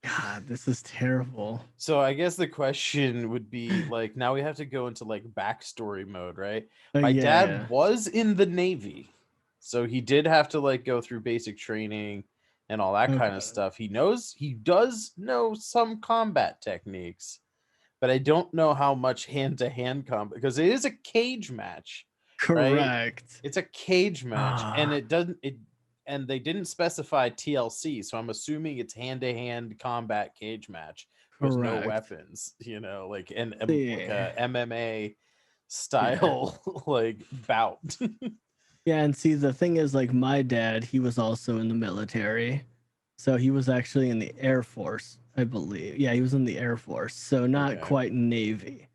God, this is terrible. So I guess the question would be like, now we have to go into like backstory mode, right? My Yeah, dad yeah. was in the Navy. So he did have to like go through basic training and all that kind of Okay. stuff. He does know some combat techniques, but I don't know how much hand to hand combat because it is a cage match, right? Correct. It's a cage match, and Ah, it doesn't it and they didn't specify TLC, so I'm assuming it's hand to hand combat cage match with no correct. weapons, like like See. a MMA Yeah. style like bout. Yeah, and see the thing is like my dad, he was also in the military. So he was actually in the Air Force, I believe. Yeah, he was in the Air Force. So not Okay. quite Navy.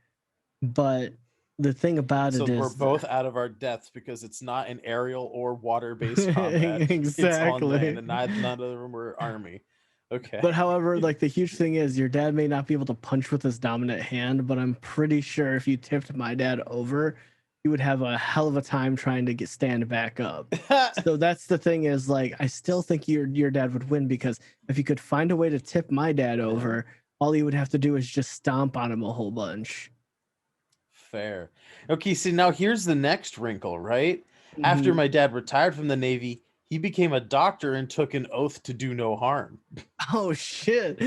But the thing about So it we're is both out of our depths because it's not an aerial or water-based combat. It's on land, exactly. and none of them were army. Okay. But however, like the huge thing is your dad may not be able to punch with his dominant hand, but I'm pretty sure if you tipped my dad over, he would have a hell of a time trying to stand back up. So that's the thing is like I still think your dad would win because if you could find a way to tip my dad Yeah. over, all he would have to do is just stomp on him a whole bunch. Fair. Okay, so now here's the next wrinkle, right? After Mhm. my dad retired from the Navy, he became a doctor and took an oath to do no harm. Oh shit.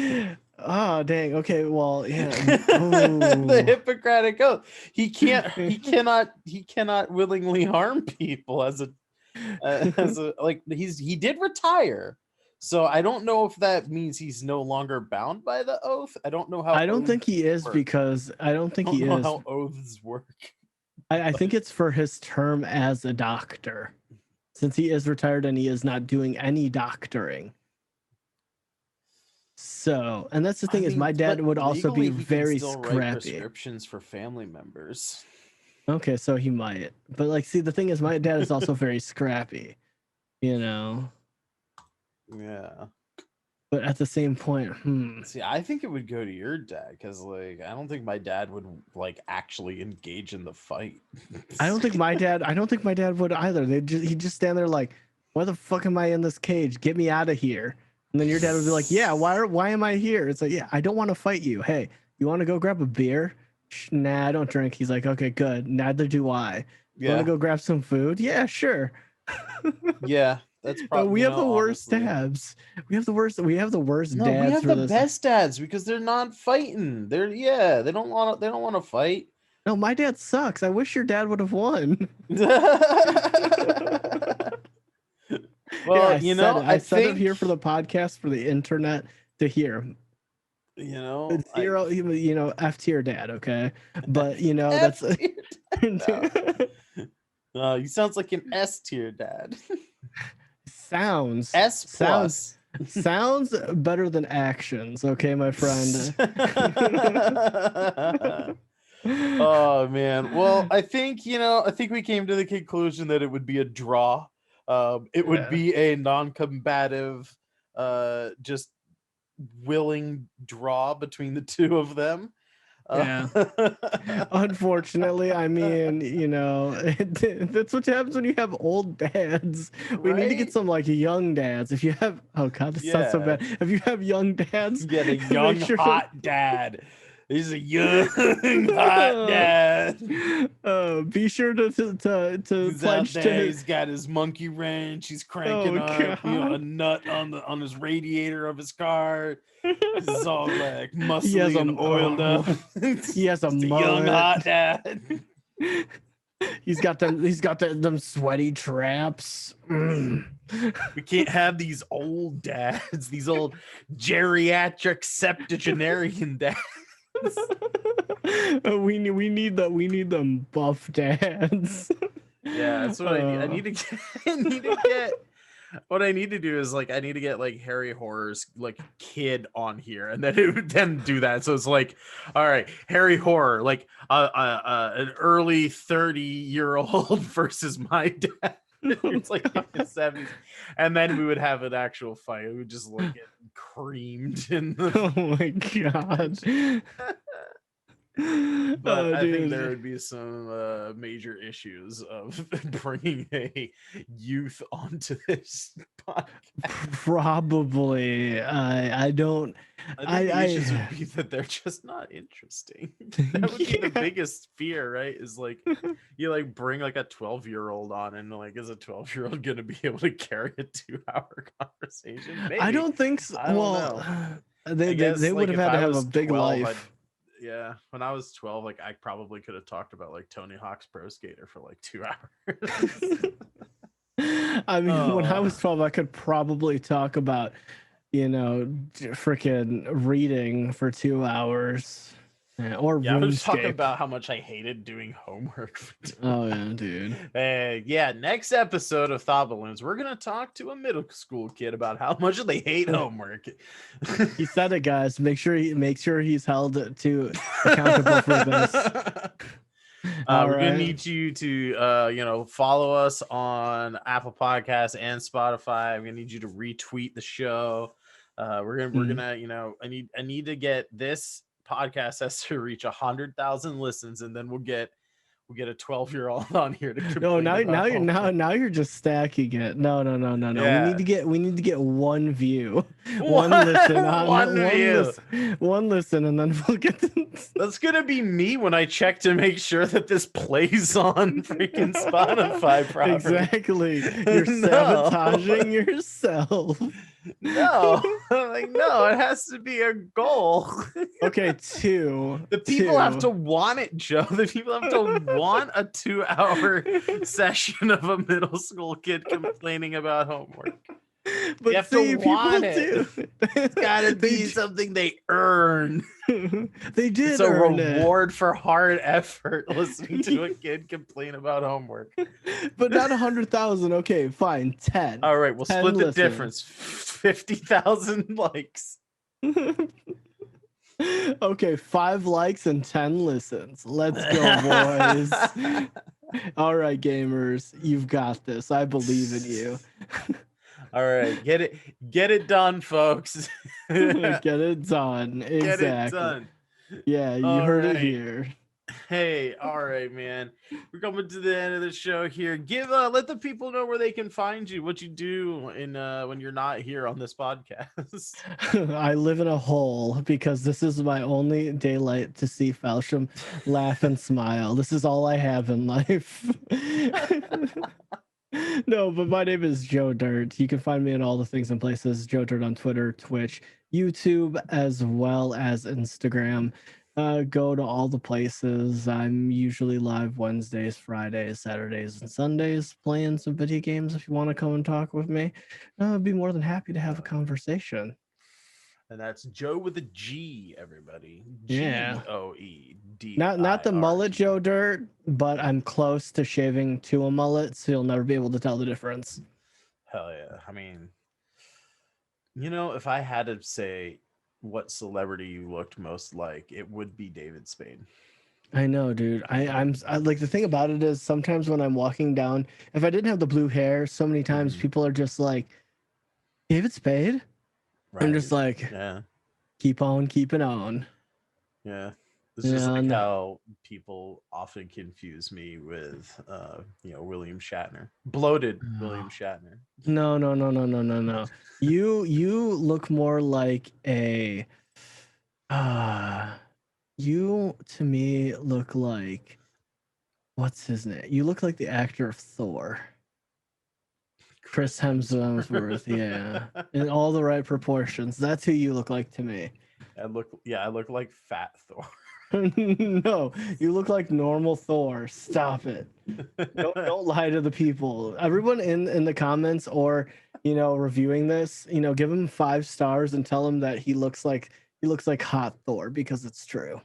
Oh dang. Okay, well, yeah. The Oh. Hippocratic oath. He cannot willingly harm people as a like he did retire. So I don't know if that means he's no longer bound by the oath. I don't know how I don't oaths think he is work. because I don't I think don't he know is. how oaths work. I But think it's for his term as a doctor, since he is retired and he is not doing any doctoring. So, and that's the I thing is, mean, my dad but would also be legally he can very still write scrappy. prescriptions for family members. Okay, so he might, but like, see, the thing is, my dad is also very scrappy. you know. Yeah. But at the same point, See, I think it would go to your dad because, like, I don't think my dad would like actually engage in the fight. I don't think my dad would either. He'd just stand there like, why the fuck am I in this cage? Get me out of here. And then your dad would be like, yeah, why am I here? It's like, yeah, I don't want to fight you. Hey, you want to go grab a beer? Nah, I don't drink. He's like, okay, good. Neither do I. You want to Yeah, go grab some food? Yeah, sure. yeah, that's probably, We you have know, the worst honestly. dads. We have the worst No, we dads have for the this. best dads because they're not fighting. They don't want to fight. No, my dad sucks. I wish your dad would have won. Yeah, Well, I you said know, it. I I said it think, here for the podcast for the internet to hear. you know, It's zero, F tier dad, okay? But that's F tier dad. No, he sounds like an S tier dad. sounds S sounds plus. sounds better than actions, okay, my friend. Oh man. Well, I think, I think we came to the conclusion that it would be a draw. It would Yeah. be a non-combative, just willing draw between the two of them. Yeah. Unfortunately, I mean, that's what happens when you have old dads. We need to get Right? some like young dads. If you have, oh god, this sounds so Yeah. bad. If you have young dads, Get a make young sure. hot dad. He's a young hot dad. Be sure to He's out pledge there. to. He's got his monkey wrench. He's cranking Oh up, a god. nut on his radiator of his car. He's all like He has muscly a and oiled up. he has a Just a young mullet. hot dad. He's got them sweaty traps. Mm. We can't have these old dads, these old geriatric septuagenarian dads. We need them buff dads. Yeah, that's what I need. I need to get. I need to get. What I need to do is like I need to get like Harry Horror's like kid on here, and then it would then do that. So it's like, all right, Harry Horror, like an early 30-year-old versus my dad. It's like in his 70s, and then we would have an actual fight. It would just like get creamed in the. Oh my god. But Oh, I think there dude. would be some major issues of bringing a youth onto this podcast. Probably. I don't. I think the issues I would be that they're just not interesting. That would be the yeah. biggest fear, right? Is like you like bring like a 12-year-old on, and like is a 12-year-old gonna be able to carry a 2-hour conversation? Maybe. I don't think so. I don't Well, know. they I guess they would like have if had to I have a was big 12, life. yeah, when I was 12, like I probably could have talked about like Tony Hawk's Pro Skater for like 2 hours. I mean, when I Oh. was 12, I could probably talk about, freaking reading for 2 hours. Yeah, or Yeah, I was talking RuneScape. about how much I hated doing homework. Oh yeah, dude. Yeah, next episode of Thought Balloons, we're gonna talk to a middle school kid about how much they hate homework. He said it, guys. Make sure he's held to accountable for this. We're gonna need you to follow us on Apple Podcasts and Spotify. I'm gonna need you to retweet the show. We're gonna I need to get this podcast has to reach 100,000 listens, and then we'll get a 12-year-old on here to No, complain about homework. now you're just stacking it. No. Yeah. We need to get one view, One view. one listen, and then we'll get. That's gonna be me when I check to make sure that this plays on freaking Spotify properly. Exactly. You're No. sabotaging yourself. No, like no, it has to be a goal. Okay, two. The people have to want it, Joe. The people have to want a 2-hour session of a middle school kid complaining about homework. But You have see, to people want it. do. It's gotta be something they earn. They did It's a earn reward for hard effort listening to a kid complain about homework. it. But not 100,000. Okay, fine. 10. All right, we'll 10 split the listens. difference. 50,000 likes. Okay, 5 likes and 10 listens. Let's go, boys. All right, gamers, you've got this. I believe in you. All right, get it done, folks. Get Get it done. it Exactly. done. Yeah, you All heard it right. here. Hey, all right, man. We're coming to the end of the show here. Let the people know where they can find you, what you do in when you're not here on this podcast. I live in a hole because this is my only daylight to see Falsham laugh and smile. This is all I have in life. No, but my name is Joe Dirt. You can find me in all the things and places. Joe Dirt on Twitter, Twitch, YouTube, as well as Instagram. Go to all the places. I'm usually live Wednesdays, Fridays, Saturdays, and Sundays playing some video games. If you want to come and talk with me, I'd be more than happy to have a conversation. And that's Joe with a G, everybody. Yeah. Not the mullet GoeDirt. Joe Dirt, but I'm close to shaving to a mullet, so you'll never be able to tell the difference. Hell yeah. I mean, if I had to say what celebrity you looked most like, it would be David Spade. I know, dude. I like the thing about it is sometimes when I'm walking down, if I didn't have the blue hair, so many times Mhm. people are just like, David Spade? I'm just Right. like, Yeah. keep on keeping on. Yeah. It's just like And how people often confuse me with William Shatner. Bloated William Shatner. no, no, no, no, no, no, no. You look more like a uh you to me look like what's his name? You look like the actor of Thor. Chris Chris Hemsworth, Hemsworth. yeah. In all the right proportions. That's who you look like to me. I look like fat Thor. No, you look like normal Thor. Stop it. Don't lie to the people. Everyone in the comments or reviewing this, give him 5 stars and tell him that he looks like hot Thor because it's true.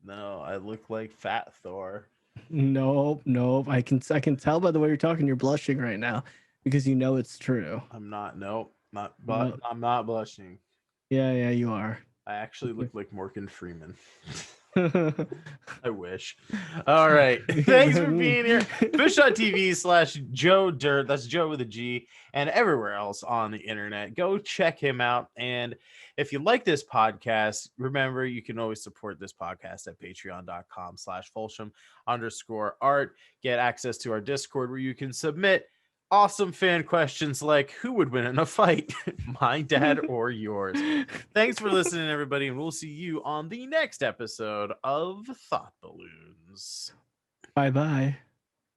No, I look like fat Thor. Nope, nope. I can tell by the way you're talking. You're blushing right now because you know it's true. I'm not. Nope. Not. But No, I'm not blushing. yeah, yeah, you are. I actually look like Morgan Freeman. I wish. All right. Thanks for being here. Twitch.tv/Joe Dirt. That's Joe with a G, and everywhere else on the internet. Go check him out. And if you like this podcast, remember you can always support this podcast at patreon.com/Folsham_art. Get access to our Discord where you can submit awesome fan questions like who would win in a fight, my dad or yours. Thanks for listening, everybody, and we'll see you on the next episode of Thought Balloons. Bye bye.